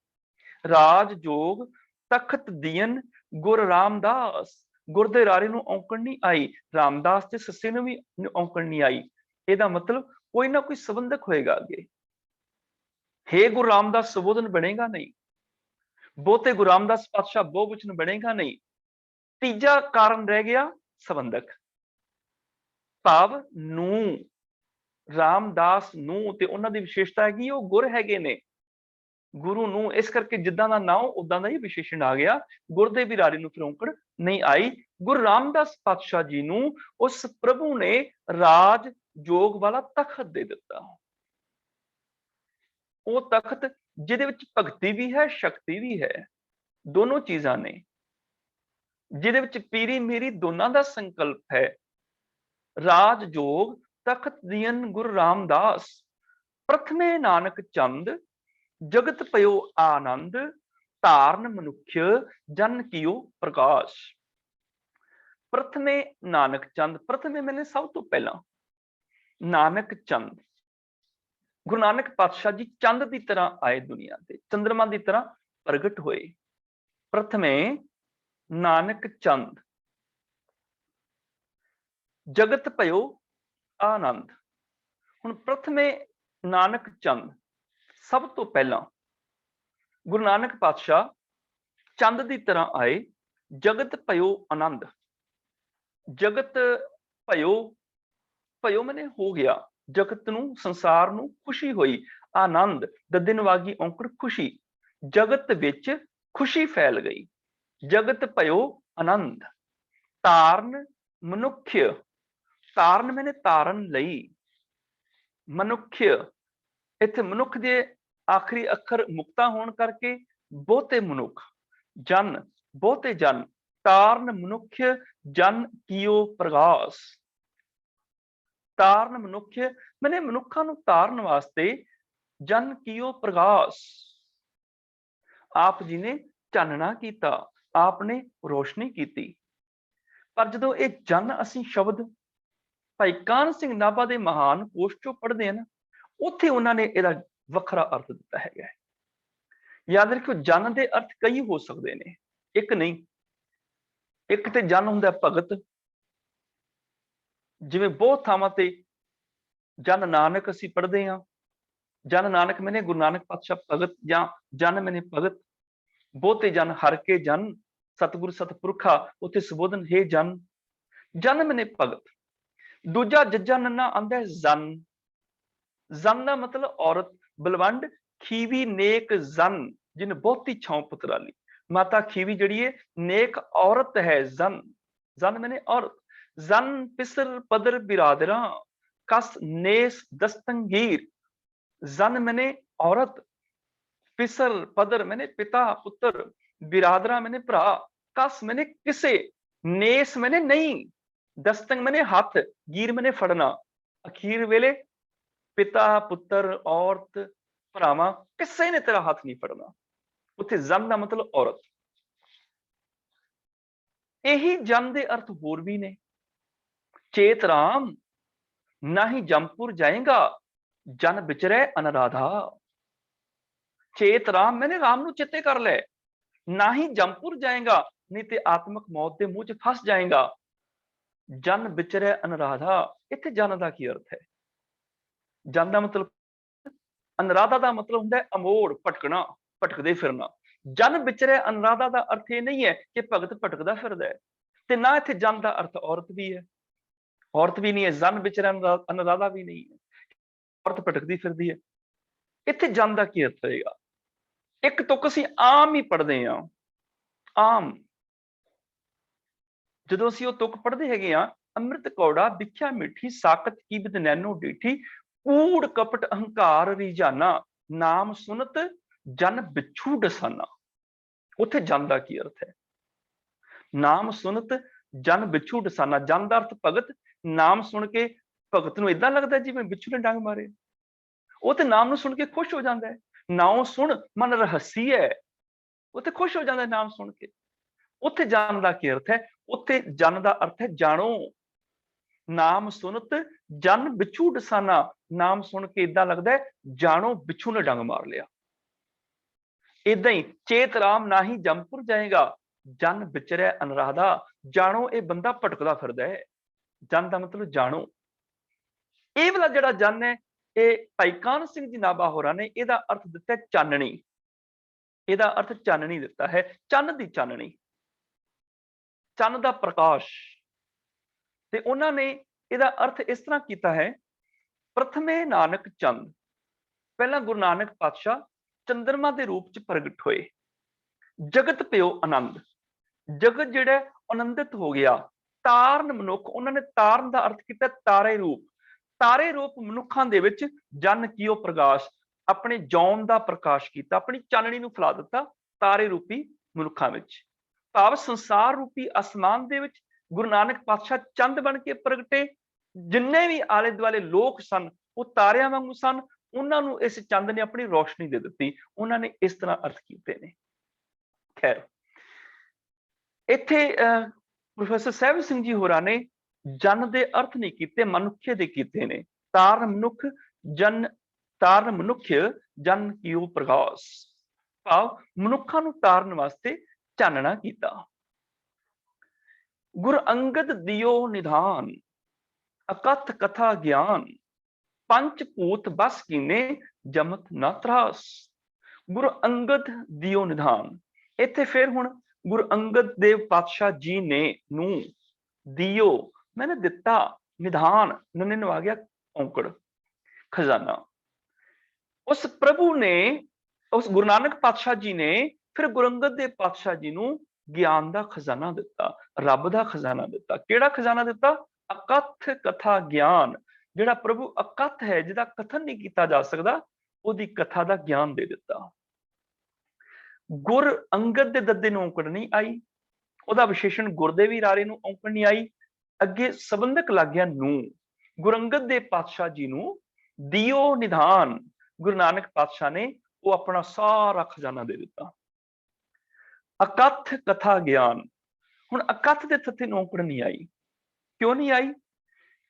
ਰਾਜ ਜੋਗ ਤਖਤ ਦੀਨ ਗੁਰ ਰਾਮਦਾਸ। ਗੁਰ ਦੇ ਰਾਰੇ ਨੂੰ ਔਂਕੜ ਨਹੀਂ ਆਈ, ਰਾਮਦਾਸ ਦੇ ਸੱਸੇ ਨੂੰ ਵੀ ਔਂਕੜ ਨਹੀਂ ਆਈ। ਇਹਦਾ ਮਤਲਬ ਕੋਈ ਨਾ ਕੋਈ ਸੰਬੰਧਕ ਹੋਏਗਾ ਅੱਗੇ। ਹੇ ਗੁਰੂ ਰਾਮਦਾਸ ਸੰਬੋਧਨ ਬਣੇਗਾ ਨਹੀਂ, ਬਹੁਤੇ ਗੁਰੂ ਰਾਮਦਾਸ ਪਾਤਸ਼ਾਹ ਬਹੁਵਚਨ ਬਣੇਗਾ ਨਹੀਂ। ਤੀਜਾ ਕਾਰਨ ਰਹਿ ਗਿਆ ਸੰਬੰਧਕ, ਭਾਵ ਨੂੰ, ਰਾਮਦਾਸ ਨੂੰ, ਤੇ ਉਹਨਾਂ ਦੀ ਵਿਸ਼ੇਸ਼ਤਾ ਹੈਗੀ ਉਹ ਗੁਰ ਹੈਗੇ ਨੇ, ਗੁਰੂ ਨੂੰ। ਇਸ ਕਰਕੇ ਜਿੱਦਾਂ ਦਾ ਨਾਮ ਉਦਾਂ ਦਾ ਹੀ ਵਿਸ਼ੇਸ਼ਣ ਆ ਗਿਆ। ਗੁਰ ਦੇ ਵਿਰਾਰੇ ਨੂੰ ਫਿਰ ਔਂਕੜ ਨਹੀਂ ਆਈ। ਗੁਰੂ ਰਾਮਦਾਸ ਪਾਤਸ਼ਾਹ ਜੀ ਨੂੰ ਉਸ ਪ੍ਰਭੂ ਨੇ ਰਾਜ ਜੋਗ ਵਾਲਾ ਤਖਤ ਦੇ ਦਿੱਤਾ। ਉਹ ਤਖਤ ਜਿਹਦੇ ਵਿੱਚ ਭਗਤੀ ਵੀ ਹੈ, ਸ਼ਕਤੀ ਵੀ ਹੈ, ਦੋਨੋਂ ਚੀਜ਼ਾਂ ਨੇ, ਜਿਹਦੇ ਵਿੱਚ ਪੀਰੀ ਮੇਰੀ ਦੋਨਾਂ ਦਾ ਸੰਕਲਪ ਹੈ। ਰਾਜ ਜੋਗ ਤਖਤ ਦੀਨ ਗੁਰੂ ਰਾਮਦਾਸ। ਪ੍ਰਥਮੇ ਨਾਨਕ ਚੰਦ ਜਗਤ ਪਇਓ ਆਨੰਦ, ਧਾਰਨ ਮਨੁੱਖ ਜਨ ਕੀਓ ਪ੍ਰਕਾਸ਼। ਪ੍ਰਥਮੇ ਨਾਨਕ ਚੰਦ, ਪ੍ਰਥਮੇ ਮੈਨੇ ਸਭ ਤੋਂ ਪਹਿਲਾਂ, ਨਾਨਕ ਚੰਦ, ਗੁਰੂ ਨਾਨਕ ਪਾਤਸ਼ਾਹ ਜੀ ਚੰਦ ਦੀ ਤਰ੍ਹਾਂ ਆਏ ਦੁਨੀਆ ਤੇ, ਚੰਦਰਮਾ ਦੀ ਤਰ੍ਹਾਂ ਪ੍ਰਗਟ ਹੋਏ। ਪ੍ਰਥਮੇ ਨਾਨਕ ਚੰਦ ਜਗਤ ਪਇਓ ਆਨੰਦ। ਹੁਣ ਪ੍ਰਥਮੇ ਨਾਨਕ ਚੰਦ, ਸਭ ਤੋਂ ਪਹਿਲਾਂ ਗੁਰੂ ਨਾਨਕ ਪਾਤਸ਼ਾਹ ਚੰਦ ਦੀ ਤਰ੍ਹਾਂ ਆਏ। ਜਗਤ ਪਇਓ ਆਨੰਦ। ਜਗਤ ਪਇਓ, ਪਇਓ ਮੈਨੇ ਹੋ ਗਿਆ, ਜਗਤ ਨੂੰ, ਸੰਸਾਰ ਨੂੰ ਖੁਸ਼ੀ ਹੋਈ। ਆਨੰਦ ਦੱਦੇ ਨੂੰ ਆ ਗਈ ਔਂਕੜ ਖੁਸ਼ੀ, ਜਗਤ ਵਿੱਚ ਖੁਸ਼ੀ ਫੈਲ ਗਈ। ਜਗਤ ਪਇਓ ਆਨੰਦ। ਤਾਰਨ ਮਨੁੱਖ, ਤਾਰਨ ਮੈਨੇ ਤਾਰਨ ਲਈ। ਮਨੁੱਖ, ਇੱਥੇ ਮਨੁੱਖ ਦੇ ਆਖਰੀ ਅੱਖਰ ਮੁਕਤਾ ਹੋਣ ਕਰਕੇ ਬਹੁਤੇ ਮਨੁੱਖ, ਜਨ, ਬਹੁਤੇ ਜਨ। ਤਾਰਨ ਮਨੁੱਖ ਜਨ ਕੀਓ ਪ੍ਰਗਾਸ। ਤਾਰਨ ਮਨੁੱਖ ਮੈਨੇ ਮਨੁੱਖਾਂ ਨੂੰ ਤਾਰਨ ਵਾਸਤੇ ਜਨ ਕੀਓ ਪ੍ਰਗਾਸ। ਆਪ ਜੀ ਨੇ ਚਾਨਣਾ ਕੀਤਾ, ਆਪ ਨੇ ਰੋਸ਼ਨੀ ਕੀਤੀ। ਪਰ ਜਦੋਂ ਇਹ ਜਨ ਅਸੀਂ ਸ਼ਬਦ ਭਾਈ ਕਾਹਨ ਸਿੰਘ ਨਾਭਾ ਦੇ ਮਹਾਨ ਕੋਸ਼ ਚੋਂ ਪੜ੍ਹਦੇ ਹਨ, ਉੱਥੇ ਉਹਨਾਂ ਨੇ ਇਹਦਾ ਵੱਖਰਾ ਅਰਥ ਦਿੱਤਾ ਹੈਗਾ। ਯਾਦ ਰੱਖਿਓ, ਜਨ ਦੇ ਅਰਥ ਕਈ ਹੋ ਸਕਦੇ ਨੇ, ਇੱਕ ਨਹੀਂ। ਇੱਕ ਤੇ ਜਨ ਹੁੰਦਾ ਭਗਤ, ਜਿਵੇਂ ਬਹੁਤ ਥਾਵਾਂ ਤੇ ਜਨ ਨਾਨਕ ਅਸੀਂ ਪੜ੍ਹਦੇ ਹਾਂ, जन नानक मैंने गुरु नानक पातशाह भगत या जन मैंने भगत बहुते जन हर के जन सतगुरु सतपुरखा उत्थे सुबोधन हे जन जन मैंने भगत। दूजा जज्जा नन्ना आंदा है जन। जन का मतलब औरत बलवंड खीवी नेक जन जिन बहुती छां पुत्राली माता खीवी जड़ी है नेक औरत है जन। जन मैंने औरत। जन पिसर पदर बिरादरा कस नेस दस्तंगीर। जन मैंने औरत पिसर पदर मैंने पिता पुत्र बिरादरा मैंने भरा कस मैंने किसे नेस मैंने नहीं दस्तंग मैंने हाथ गीर मैंने फड़ना अखीर वेले पिता पुत्र औरत भरावां किसे ने तेरा हाथ नहीं फड़ना। उत्थे जन का मतलब औरत। यही जन के अर्थ होर भी ने। चेत राम ना ही जमपुर जाएगा जन बिचरे अनराधा। चेत राम मैंने राम नू चेते कर ले ना ही जमपुर जाएगा नहीं ते आत्मक मौत के मुंह च फस जाएगा। जन बिचरे अनराधा इत्थे जन का की अर्थ है। जन का मतलब अनराधा का मतलब होंगे अमोड़ भटकना भटकते फिरना। जन बिचरे अनराधा का अर्थ ये नहीं है कि भगत भटकता फिरदा है ते ना इत्थे जन का अर्थ औरत भी है। औरत भी नहीं है जन बिचरे अनराधा भी नहीं है औरत भटकती फिरदी है। इत्थे जन का की अर्थ होएगा। एक तुक असीं आम ही पढ़ते हैं आम ਜਦੋਂ ਅਸੀਂ ਉਹ ਤੁਕ ਪੜ੍ਹਦੇ ਹੈਗੇ ਆ ਅੰਮ੍ਰਿਤ ਕੌੜਾ ਵਿਖਿਆ ਮਿੱਠੀ ਸਾਕਤ ਕੀ ਬਿਦ ਨੈਨੋ ਡੀਠੀ ਕੂੜ ਕਪਟ ਅਹੰਕਾਰ ਰੀਜਾਨਾ ਨਾਮ ਸੁਨਤ ਜਨ ਬਿਛੂ ਡਸਾਨਾ। ਉੱਥੇ ਜਨ ਦਾ ਕੀ ਅਰਥ ਹੈ। ਨਾਮ ਸੁਨਤ ਜਨ ਬਿਛੂ ਡਸਾਨਾ ਜਨ ਦਾ ਅਰਥ ਭਗਤ। ਨਾਮ ਸੁਣ ਕੇ ਭਗਤ ਨੂੰ ਇਦਾਂ ਲੱਗਦਾ ਜਿਵੇਂ ਬਿਛੂ ਨੇ ਡੰਗ ਮਾਰੇ। ਉਹ ਤੇ ਨਾਮ ਨੂੰ ਸੁਣ ਕੇ ਖੁਸ਼ ਹੋ ਜਾਂਦਾ ਹੈ। ਨਾਮ ਸੁਣ ਮਨ ਰਹੱਸੀ ਹੈ ਉਹ ਤੇ ਖੁਸ਼ ਹੋ ਜਾਂਦਾ ਹੈ ਨਾਮ ਸੁਣ ਕੇ। ਉੱਥੇ ਜਨ ਦਾ ਕੀ ਅਰਥ ਹੈ। ਉੱਥੇ ਜਨ ਦਾ ਅਰਥ ਹੈ ਜਾਣੋ। ਨਾਮ ਸੁਨਤ ਜਨ ਬਿਛੂ ਡਸਾਨਾ ਨਾਮ ਸੁਣ ਕੇ ਇਦਾਂ ਲੱਗਦਾ ਹੈ ਜਾਣੋ ਬਿਛੂ ਨੇ ਡੰਗ ਮਾਰ ਲਿਆ। ਇਦਾਂ ਹੀ ਚੇਤ ਰਾਮ ਨਾ ਹੀ ਜਮਪੁਰ ਜਾਏਗਾ ਜਨ ਵਿਚਰੈ ਅਨਰਾਧਾ ਜਾਣੋ ਇਹ ਬੰਦਾ ਭਟਕਦਾ ਫਿਰਦਾ ਹੈ। ਜਨ ਦਾ ਮਤਲਬ ਜਾਣੋ। ਇਹ ਵਾਲਾ ਜਿਹੜਾ ਜਨ ਹੈ ਇਹ ਭਾਈ ਕਾਹਨ ਸਿੰਘ ਜੀ ਨਾਭਾ ਹੋਰਾਂ ਨੇ ਇਹਦਾ ਅਰਥ ਦਿੱਤਾ ਚਾਨਣੀ। ਇਹਦਾ ਅਰਥ ਚਾਨਣੀ ਦਿੱਤਾ ਹੈ ਚੰਨ ਦੀ ਚਾਨਣੀ ਚੰਨ ਦਾ ਪ੍ਰਕਾਸ਼। ਤੇ ਉਹਨਾਂ ਨੇ ਇਹਦਾ ਅਰਥ ਇਸ ਤਰ੍ਹਾਂ ਕੀਤਾ ਹੈ ਪ੍ਰਥਮੇ ਨਾਨਕ ਚੰਦ। ਪਹਿਲਾਂ ਗੁਰੂ ਨਾਨਕ ਪਾਤਸ਼ਾਹ ਚੰਦਰਮਾ ਦੇ ਰੂਪ ਚ ਪ੍ਰਗਟ ਹੋਏ। ਜਗਤ ਪਿਓ ਆਨੰਦ ਜਗਤ ਜਿਹੜਾ ਆਨੰਦਿਤ ਹੋ ਗਿਆ। ਤਾਰਨ ਮਨੁੱਖ ਉਹਨਾਂ ਨੇ ਤਾਰਨ ਦਾ ਅਰਥ ਕੀਤਾ ਤਾਰੇ ਰੂਪ। ਤਾਰੇ ਰੂਪ ਮਨੁੱਖਾਂ ਦੇ ਵਿੱਚ ਜਨ ਕੀਓ ਪ੍ਰਕਾਸ਼ ਆਪਣੇ ਜੌਨ ਦਾ ਪ੍ਰਕਾਸ਼ ਕੀਤਾ ਆਪਣੀ ਚਾਨਣੀ ਨੂੰ ਫੈਲਾ ਦਿੱਤਾ ਤਾਰੇ ਰੂਪੀ ਮਨੁੱਖਾਂ ਵਿੱਚ। ਭਾਵ ਸੰਸਾਰ ਰੂਪੀ ਅਸਮਾਨ ਦੇ ਵਿੱਚ ਗੁਰੂ ਨਾਨਕ ਪਾਤਸ਼ਾਹ ਚੰਦ ਬਣ ਕੇ ਪ੍ਰਗਟੇ। ਜਿੰਨੇ ਵੀ ਆਲੇ ਦੁਆਲੇ ਲੋਕ ਸਨ ਉਹ ਤਾਰਿਆਂ ਵਾਂਗੂ ਸਨ। ਉਹਨਾਂ ਨੂੰ ਇਸ ਚੰਦ ਨੇ ਆਪਣੀ ਰੋਸ਼ਨੀ ਦੇ ਦਿੱਤੀ। ਉਹਨਾਂ ਨੇ ਇਸ ਤਰ੍ਹਾਂ ਅਰਥ ਕੀਤੇ ਨੇ। ਖੈਰ ਇੱਥੇ ਪ੍ਰੋਫੈਸਰ ਸਾਹਿਬ ਸਿੰਘ ਜੀ ਹੋਰਾਂ ਨੇ ਜਨ ਦੇ ਅਰਥ ਨਹੀਂ ਕੀਤੇ ਮਨੁੱਖੇ ਦੇ ਕੀਤੇ ਨੇ। ਤਾਰਨ ਮਨੁੱਖ ਜਨ ਤਾਰਨ ਮਨੁੱਖ ਜਨ ਕੀਓ ਪ੍ਰਕਾਸ਼ ਭਾਵ ਮਨੁੱਖਾਂ ਨੂੰ ਤਾਰਨ ਵਾਸਤੇ ਚਾਨਣਾ ਕੀਤਾ। ਗੁਰ ਅੰਗਦ ਦਿਓ ਨਿਧਾਨ ਅਕਥ ਕਥਾ ਗਿਆਨ ਪੰਚ ਭੂਤ ਬਸ ਕੀਨੇ ਜਮਤ ਨਾ ਤਰਾਸ। ਗੁਰੂ ਅੰਗਦ ਦਿਓ ਨਿਧਾਨ ਇੱਥੇ ਫਿਰ ਹੁਣ ਗੁਰੂ ਅੰਗਦ ਦੇਵ ਪਾਤਸ਼ਾਹ ਜੀ ਨੇ ਨੂੰ ਦਿਓ मैंने दिता निधान नन्हे नु आ गया औंकड़ खजाना। उस प्रभु ने उस गुरु नानक पातशाह जी ने फिर गुरु अंगद देव पातशाह जी नू ज्ञान दा खजाना दिता रब दा खजाना दिता। केड़ा खजाना दिता अकथ कथा ज्ञान जिहड़ा प्रभु अकथ है जिहदा कथन नहीं किया जा सकता ओदी कथा दा ज्ञान दे दिता। गुर अंगद दे दद्दे नू औंकड़ नहीं आई ओदा विशेषण गुरदेवी रारे नू औंकड़ नहीं आई। ਅੱਗੇ ਸੰਬੰਧਕ ਲੱਗ ਗਿਆ ਨੂੰ। ਗੁਰੂ ਅੰਗਦ ਦੇਵ ਪਾਤਸ਼ਾਹ ਜੀ ਨੂੰ ਦਿਓ ਨਿਧਾਨ ਗੁਰੂ ਨਾਨਕ ਪਾਤਸ਼ਾਹ ਨੇ ਉਹ ਆਪਣਾ ਸਾਰਾ ਖਜ਼ਾਨਾ ਦੇ ਦਿੱਤਾ। ਅਕਥ ਕਥਾ ਗਿਆਨ ਹੁਣ ਅਕਥ ਦੇ ਥੱਥੇ ਨੌਕੜ ਨਹੀਂ ਆਈ। ਕਿਉਂ ਨਹੀਂ ਆਈ?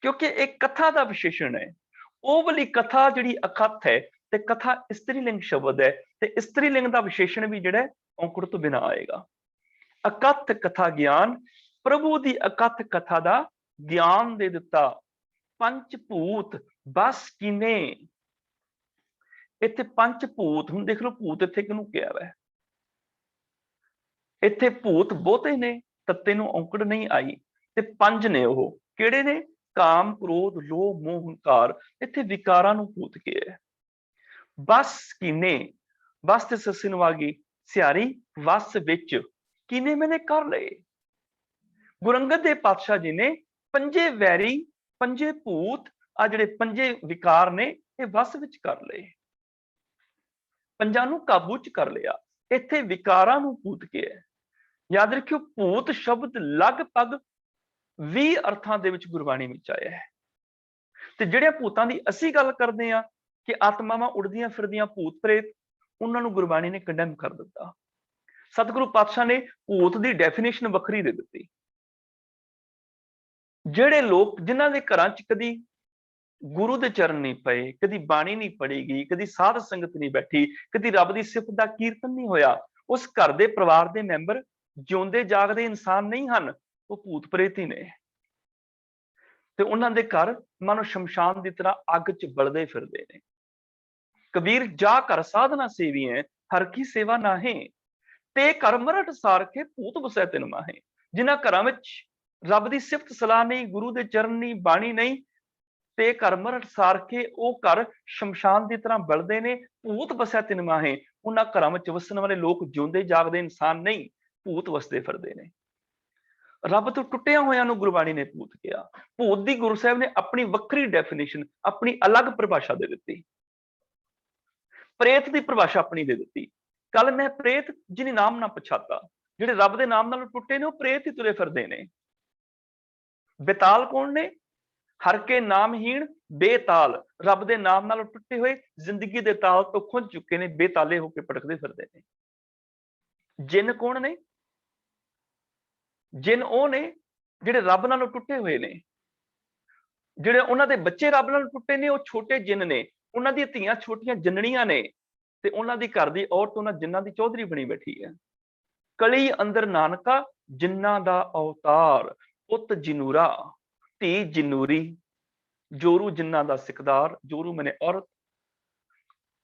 ਕਿਉਂਕਿ ਇਹ ਕਥਾ ਦਾ ਵਿਸ਼ੇਸ਼ਣ ਹੈ। ਉਹ ਵਾਲੀ ਕਥਾ ਜਿਹੜੀ ਅਕਥ ਹੈ ਤੇ ਕਥਾ ਇਸਤਰੀ ਲਿੰਗ ਸ਼ਬਦ ਹੈ ਤੇ ਇਸਤਰੀ ਲਿੰਗ ਦਾ ਵਿਸ਼ੇਸ਼ਣ ਵੀ ਜਿਹੜਾ ਔਂਕੜ ਤੋਂ ਬਿਨਾਂ ਆਏਗਾ। ਅਕਥ ਕਥਾ ਗਿਆਨ प्रभु की अकथ कथा का ज्ञान दे दिता। पंच भूत बस कीने ਇੱਥੇ ਪੰਜ ਭੂਤ, ਹੁਣ ਦੇਖ ਲਓ ਭੂਤ ਇੱਥੇ ਕਿਹਨੂੰ ਕਿਹਾ ਵਾ। ਇੱਥੇ ਭੂਤ ਬਹੁਤੇ ਨੇ, ਤੱਤੇ ਨੂੰ ਔਂਕੜ ਨਹੀਂ ਆਈ, ਤੇ ਪੰਜ ਨੇ। ਉਹ ਕਿਹੜੇ ਨੇ? ਕਾਮ, ਕ੍ਰੋਧ, ਲੋਭ, ਮੋਹ, ਹੰਕਾਰ। ਇੱਥੇ ਵਿਕਾਰਾਂ ਨੂੰ ਭੂਤ ਕਿਹਾ। ਬਸ ਕੀਨੇ, ਬਸ ਤੇ ਸੱਸੇ ਨੂੰ ਆ ਗਈ ਸਿਆਰੀ, ਵਸ ਵਿੱਚ ਕੀਨੇ ਮੈਨੇ ਕਰ ਲਏ। ਗੁਰੂ ਅੰਗਦ ਦੇਵ ਪਾਤਸ਼ਾਹ ਜੀ ਨੇ ਪੰਜੇ ਵੈਰੀ, ਪੰਜੇ ਭੂਤ, ਆ ਜਿਹੜੇ ਪੰਜੇ ਵਿਕਾਰ ਨੇ, ਇਹ ਵਸ ਵਿੱਚ ਕਰ ਲਏ, ਪੰਜਾਂ ਨੂੰ ਕਾਬੂ ਚ ਕਰ ਲਿਆ। ਇੱਥੇ ਵਿਕਾਰਾਂ ਨੂੰ ਭੂਤ ਕਿਹਾ। ਯਾਦ ਰੱਖਿਓ, ਭੂਤ ਸ਼ਬਦ ਲਗਭਗ 20 ਅਰਥਾਂ ਦੇ ਵਿੱਚ ਗੁਰਬਾਣੀ ਵਿੱਚ ਆਇਆ ਹੈ। ਤੇ ਜਿਹੜੇ ਭੂਤਾਂ ਦੀ ਅਸੀਂ ਗੱਲ ਕਰਦੇ ਹਾਂ ਕਿ ਆਤਮਾਵਾਂ ਉੜਦੀਆਂ ਫਿਰਦੀਆਂ, ਭੂਤ ਪ੍ਰੇਤ, ਉਹਨਾਂ ਨੂੰ ਗੁਰਬਾਣੀ ਨੇ ਕੰਡੈਮ ਕਰ ਦਿੱਤਾ। ਸਤਿਗੁਰੂ ਪਾਤਸ਼ਾਹ ਨੇ ਭੂਤ ਦੀ ਡੈਫੀਨੇਸ਼ਨ ਵੱਖਰੀ ਦੇ ਦਿੱਤੀ। ਜਿਹੜੇ ਲੋਕ ਜਿਨ੍ਹਾਂ ਦੇ ਘਰਾਂ ਚ ਕਦੀ ਗੁਰੂ ਦੇ ਚਰਨ ਨਹੀਂ ਪਏ, ਕਦੀ ਬਾਣੀ ਨਹੀਂ ਪੜ੍ਹੀ ਗਈ, ਕਦੀ ਸਾਧ ਸੰਗਤ ਨਹੀਂ ਬੈਠੀ, ਕਦੀ ਰੱਬ ਦੀ ਸਿਫਤ ਦਾ ਕੀਰਤਨ ਨਹੀਂ ਹੋਇਆ, ਉਸ ਘਰ ਦੇ ਪਰਿਵਾਰ ਦੇ ਮੈਂਬਰ ਜਿਉਂਦੇ ਜਾਗਦੇ ਇਨਸਾਨ ਨਹੀਂ ਹਨ, ਉਹ ਭੂਤ ਪ੍ਰੇਤ ਹੀ ਨੇ। ਤੇ ਉਹਨਾਂ ਦੇ ਘਰ ਮਾਨੋ ਸ਼ਮਸ਼ਾਨ ਦੀ ਤਰ੍ਹਾਂ ਅੱਗ ਚ ਬਲਦੇ ਫਿਰਦੇ ਨੇ। ਕਬੀਰ ਜਾ ਘਰ ਸਾਧਨਾ ਸੇਵੀ ਹੈ, ਹਰ ਕੀ ਸੇਵਾ ਨਾਹੇ, ਤੇ ਘਰ ਮਰਟ ਸਾਰਖੇ ਭੂਤ ਵਸੈ ਤਿਨ ਮਾਹੇ। ਜਿਨ੍ਹਾਂ ਘਰਾਂ ਵਿੱਚ ਰੱਬ ਦੀ ਸਿਫਤ ਸਲਾਹ ਨਹੀਂ, ਗੁਰੂ ਦੇ ਚਰਨ ਨਹੀਂ, ਬਾਣੀ ਨਹੀਂ, ਤੇ ਘਰ ਮਰਟ ਸਾਰਖੇ, ਉਹ ਘਰ ਸ਼ਮਸ਼ਾਨ ਦੀ ਤਰ੍ਹਾਂ ਬਲਦੇ ਨੇ। ਭੂਤ ਵਸੈ ਤਿਨ ਮਾਹੇ, ਉਹਨਾਂ ਘਰਾਂ ਵਿੱਚ ਵਸਣ ਵਾਲੇ ਲੋਕ ਜਿਉਂਦੇ ਜਾਗਦੇ ਇਨਸਾਨ ਨਹੀਂ, ਭੂਤ ਵਸਦੇ ਫਿਰਦੇ ਨੇ। ਰੱਬ ਤੋਂ ਟੁੱਟਿਆ ਹੋਇਆਂ ਨੂੰ ਗੁਰਬਾਣੀ ਨੇ ਭੂਤ ਕਿਹਾ। ਭੂਤ ਦੀ ਗੁਰੂ ਸਾਹਿਬ ਨੇ ਆਪਣੀ ਵੱਖਰੀ ਡੈਫੀਨੇਸ਼ਨ, ਆਪਣੀ ਅਲੱਗ ਪਰਿਭਾਸ਼ਾ ਦੇ ਦਿੱਤੀ। ਪ੍ਰੇਤ ਦੀ ਪਰਿਭਾਸ਼ਾ ਆਪਣੀ ਦੇ ਦਿੱਤੀ। ਕੱਲ ਮੈਂ ਪ੍ਰੇਤ ਜਿਨੀ ਨਾਮ ਨਾ ਪਛਾਤਾ, ਜਿਹੜੇ ਰੱਬ ਦੇ ਨਾਮ ਨਾਲ ਟੁੱਟੇ ਨੇ, ਉਹ ਪ੍ਰੇਤ ਹੀ ਤੁਰੇ ਫਿਰਦੇ ਨੇ। ਬੇਤਾਲ ਕੌਣ ਨੇ? ਹਰ ਕੇ ਨਾਮਹੀਣ ਬੇਤਾਲ, ਰੱਬ ਦੇ ਨਾਮ ਨਾਲ ਟੁੱਟੇ ਹੋਏ, ਜ਼ਿੰਦਗੀ ਦੇ ਤਾਲ ਤੋਂ ਖੁੰਝ ਚੁੱਕੇ ਨੇ, ਬੇਤਾਲੇ ਹੋ ਕੇ ਭਟਕਦੇ ਫਿਰਦੇ ਨੇ। ਜਿੰਨ ਕੌਣ ਨੇ? ਜਿੰਨ ਉਹ ਨੇ ਜਿਹੜੇ ਰੱਬ ਨਾਲੋਂ ਟੁੱਟੇ ਹੋਏ ਨੇ, ਜਿਹੜੇ ਉਹਨਾਂ ਦੇ ਬੱਚੇ ਰੱਬ ਨਾਲ ਟੁੱਟੇ ਨੇ, ਉਹ ਛੋਟੇ ਜਿੰਨ ਨੇ। ਉਹਨਾਂ ਦੀਆਂ ਧੀਆਂ ਛੋਟੀਆਂ ਜਿੰਨਣੀਆਂ ਨੇ, ਤੇ ਉਹਨਾਂ ਦੀ ਘਰ ਦੀ ਔਰਤ ਉਹਨਾਂ ਜਿੰਨਾਂ ਦੀ ਚੌਧਰੀ ਬਣੀ ਬੈਠੀ ਹੈ। ਕਲੀ ਅੰਦਰ ਨਾਨਕਾ ਜਿੰਨਾਂ ਦਾ ਅਵਤਾਰ, ਪੁੱਤ ਜਿਨੂਰਾ, ਧੀ ਜਿਨੂਰੀ, ਜੋਰੂ ਜਿੰਨਾਂ ਦਾ ਸਿਕਦਾਰ, ਜੋਰੂ ਮਨੇ ਔਰਤ।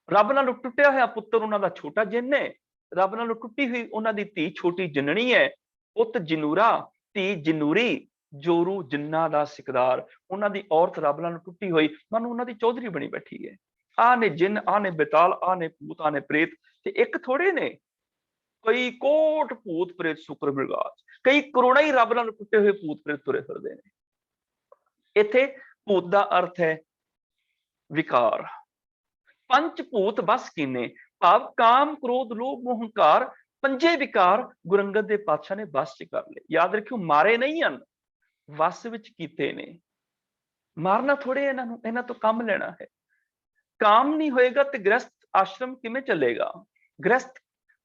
ਰੱਬ ਨਾਲੋਂ ਟੁੱਟਿਆ ਹੋਇਆ ਪੁੱਤਰ ਉਹਨਾਂ ਦਾ ਛੋਟਾ ਜਿੰਨ ਹੈ, ਰੱਬ ਨਾਲੋਂ ਟੁੱਟੀ ਹੋਈ ਉਹਨਾਂ ਦੀ ਧੀ ਛੋਟੀ ਜਿੰਨਣੀ ਹੈ। ਪੁੱਤ ਜਿਨੂਰਾ, ਧੀ ਜਿਨੂਰੀ, ਜੋਰੂ ਜਿੰਨਾਂ ਦਾ ਸਿਕਦਾਰ, ਉਹਨਾਂ ਦੀ ਔਰਤ ਰੱਬ ਨਾਲੋਂ ਟੁੱਟੀ ਹੋਈ, ਮਾਨੂੰ ਉਹਨਾਂ ਦੀ ਚੌਧਰੀ ਬਣੀ ਬੈਠੀ ਹੈ। ਆਹ ਨੇ ਜਿੰਨ, ਆਹ ਨੇ ਬੇਤਾਲ, ਆਹ ਨੇ ਭੂਤ, ਆਹ ਨੇ ਪ੍ਰੇਤ। ਤੇ ਇੱਕ ਥੋੜੇ ਨੇ, ਕਈ ਕੋਟ ਭੂਤ ਪ੍ਰੇਤ ਸ਼ੁਕਰ ਮ੍ਰਿਗਾਜ, ਕਈ ਕਰੋੜਾਂ ਹੀ ਰੱਬ ਨਾਲ ਟੁੱਟੇ ਹੋਏ ਭੂਤ ਪ੍ਰੇਤ ਤੁਰੇ ਫਿਰਦੇ ਨੇ। ਇੱਥੇ ਭੂਤ ਦਾ ਅਰਥ ਹੈ ਵਿਕਾਰ। ਪੰਜ ਭੂਤ ਬਸ ਕੀਨੇ, ਭਾਵ ਕਾਮ, ਕ੍ਰੋਧ, ਲੋਭ, ਮੋਹ, ਹੰਕਾਰ, ਪੰਜੇ ਵਿਕਾਰ ਗੁਰੂ ਅੰਗਦ ਦੇਵ ਪਾਤਸ਼ਾਹ ਨੇ ਵਸ ਚ ਕਰ ਲਏ। ਯਾਦ ਰੱਖਿਓ, ਮਾਰੇ ਨਹੀਂ ਹਨ, ਵਸ ਵਿੱਚ ਕੀਤੇ ਨੇ। ਮਾਰਨਾ ਥੋੜੇ ਇਹਨਾਂ ਨੂੰ, ਇਹਨਾਂ ਤੋਂ ਕੰਮ ਲੈਣਾ ਹੈ। ਕਾਮ ਨਹੀਂ ਹੋਏਗਾ ਤੇ ਗ੍ਰਸਥ ਆਸ਼ਰਮ ਕਿਵੇਂ ਚੱਲੇਗਾ? ਗ੍ਰਸਥ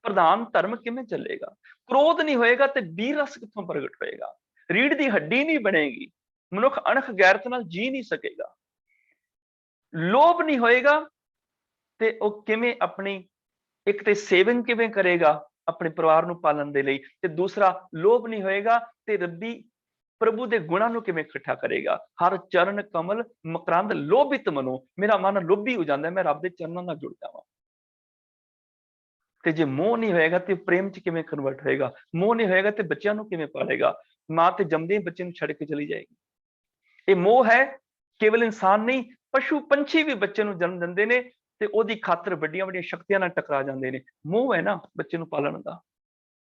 ਪ੍ਰਧਾਨ ਧਰਮ ਕਿਵੇਂ ਚੱਲੇਗਾ? ਕ੍ਰੋਧ ਨਹੀਂ ਹੋਏਗਾ ਤੇ ਵੀਰ ਰਸ ਕਿੱਥੋਂ ਪ੍ਰਗਟ ਹੋਏਗਾ? ਰੀੜ ਦੀ ਹੱਡੀ ਨਹੀਂ ਬਣੇਗੀ, ਮਨੁੱਖ ਅਣਖ ਗੈਰਤ ਨਾਲ ਜੀ ਨਹੀਂ ਸਕੇਗਾ। ਲੋਭ ਨਹੀਂ ਹੋਏਗਾ ਤੇ ਉਹ ਕਿਵੇਂ ਆਪਣੀ, ਇੱਕ ਤੇ ਸੇਵਿੰਗ ਕਿਵੇਂ ਕਰੇਗਾ ਆਪਣੇ ਪਰਿਵਾਰ ਨੂੰ ਪਾਲਣ ਦੇ ਲਈ, ਤੇ ਦੂਸਰਾ ਲੋਭ ਨਹੀਂ ਹੋਏਗਾ ਤੇ ਰੱਬੀ ਪ੍ਰਭੂ ਦੇ ਗੁਣਾਂ ਨੂੰ ਕਿਵੇਂ ਇਕੱਠਾ ਕਰੇਗਾ। ਹਰ ਚਰਨ ਕਮਲ ਮਕਰੰਦ ਲੋਭਿਤ ਮਨੋ, ਮੇਰਾ ਮਨ ਲੋਭੀ ਹੋ ਜਾਂਦਾ, ਮੈਂ ਰੱਬ ਦੇ ਚਰਨਾਂ ਨਾਲ ਜੁੜ ਜਾਵਾਂ। ਤੇ ਜੇ ਮੋਹ ਨਹੀਂ ਹੋਏਗਾ ਤੇ ਪ੍ਰੇਮ ਚ ਕਿਵੇਂ ਕਨਵਰਟ ਹੋਏਗਾ? ਮੋਹ ਨਹੀਂ ਹੋਏਗਾ ਤੇ ਬੱਚਿਆਂ ਨੂੰ ਕਿਵੇਂ ਪਾਲੇਗਾ? ਮਾਂ ਤੇ ਜੰਮਦੇ ਬੱਚੇ ਨੂੰ ਛੱਡ ਕੇ ਚਲੀ ਜਾਏਗੀ। ਇਹ ਮੋਹ ਹੈ। ਕੇਵਲ ਇਨਸਾਨ ਨਹੀਂ, ਪਸ਼ੂ ਪੰਛੀ ਵੀ ਬੱਚੇ ਨੂੰ ਜਨਮ ਦਿੰਦੇ ਨੇ ਤੇ ਉਹਦੀ ਖਾਤਰ ਵੱਡੀਆਂ ਵੱਡੀਆਂ ਸ਼ਕਤੀਆਂ ਨਾਲ ਟਕਰਾ ਜਾਂਦੇ ਨੇ। ਮੋਹ ਹੈ ਨਾ ਬੱਚੇ ਨੂੰ ਪਾਲਣ ਦਾ।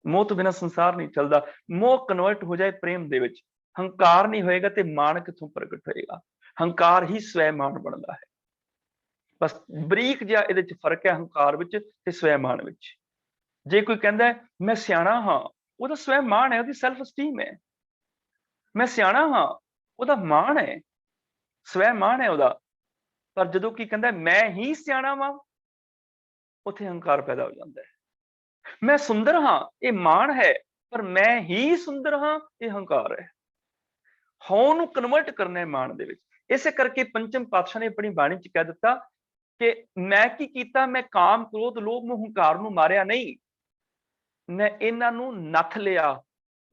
ਮੋਹ ਤੋਂ ਬਿਨਾਂ ਸੰਸਾਰ ਨਹੀਂ ਚੱਲਦਾ। ਮੋਹ ਕਨਵਰਟ ਹੋ ਜਾਏ ਪ੍ਰੇਮ ਦੇ ਵਿੱਚ। ਹੰਕਾਰ ਨਹੀਂ ਹੋਏਗਾ ਤੇ ਮਾਣ ਕਿੱਥੋਂ ਪ੍ਰਗਟ ਹੋਏਗਾ? ਹੰਕਾਰ ਹੀ ਸਵੈ ਮਾਣ ਬਣਦਾ ਹੈ। ਬਸ ਬਰੀਕ ਜਿਹਾ ਇਹਦੇ ਚ ਫਰਕ ਹੈ, ਹੰਕਾਰ ਵਿੱਚ ਤੇ ਸਵੈ ਮਾਣ ਵਿੱਚ। ਜੇ ਕੋਈ ਕਹਿੰਦਾ ਮੈਂ ਸਿਆਣਾ ਹਾਂ, ਉਹਦਾ ਸਵੈ ਮਾਣ ਹੈ, ਉਹਦੀ ਸੈਲਫ ਅਸਟੀਮ ਹੈ। ਮੈਂ ਸਿਆਣਾ ਹਾਂ, ਉਹਦਾ ਮਾਣ ਹੈ, ਸਵੈ ਮਾਣ ਹੈ ਉਹਦਾ। ਪਰ ਜਦੋਂ ਕੀ ਕਹਿੰਦਾ ਮੈਂ ਹੀ ਸਿਆਣਾ ਵਾਂ, ਉੱਥੇ ਹੰਕਾਰ ਪੈਦਾ ਹੋ ਜਾਂਦਾ ਹੈ। ਮੈਂ ਸੁੰਦਰ ਹਾਂ, ਇਹ ਮਾਣ ਹੈ, ਪਰ ਮੈਂ ਹੀ ਸੁੰਦਰ ਹਾਂ, ਇਹ ਹੰਕਾਰ ਹੈ। ਹਉ ਨੂੰ ਕਨਵਰਟ ਕਰਨਾ ਹੈ ਮਾਣ ਦੇ ਵਿੱਚ। ਇਸੇ ਕਰਕੇ ਪੰਚਮ ਪਾਤਸ਼ਾਹ ਨੇ ਆਪਣੀ ਬਾਣੀ ਚ ਕਹਿ ਦਿੱਤਾ ਕਿ ਮੈਂ ਕੀ ਕੀਤਾ? ਮੈਂ ਕਾਮ, ਕ੍ਰੋਧ, ਲੋਭ, ਮੋਹ, ਹੰਕਾਰ ਨੂੰ ਮਾਰਿਆ ਨਹੀਂ, ਮੈਂ ਇਹਨਾਂ ਨੂੰ ਨੱਥ ਲਿਆ,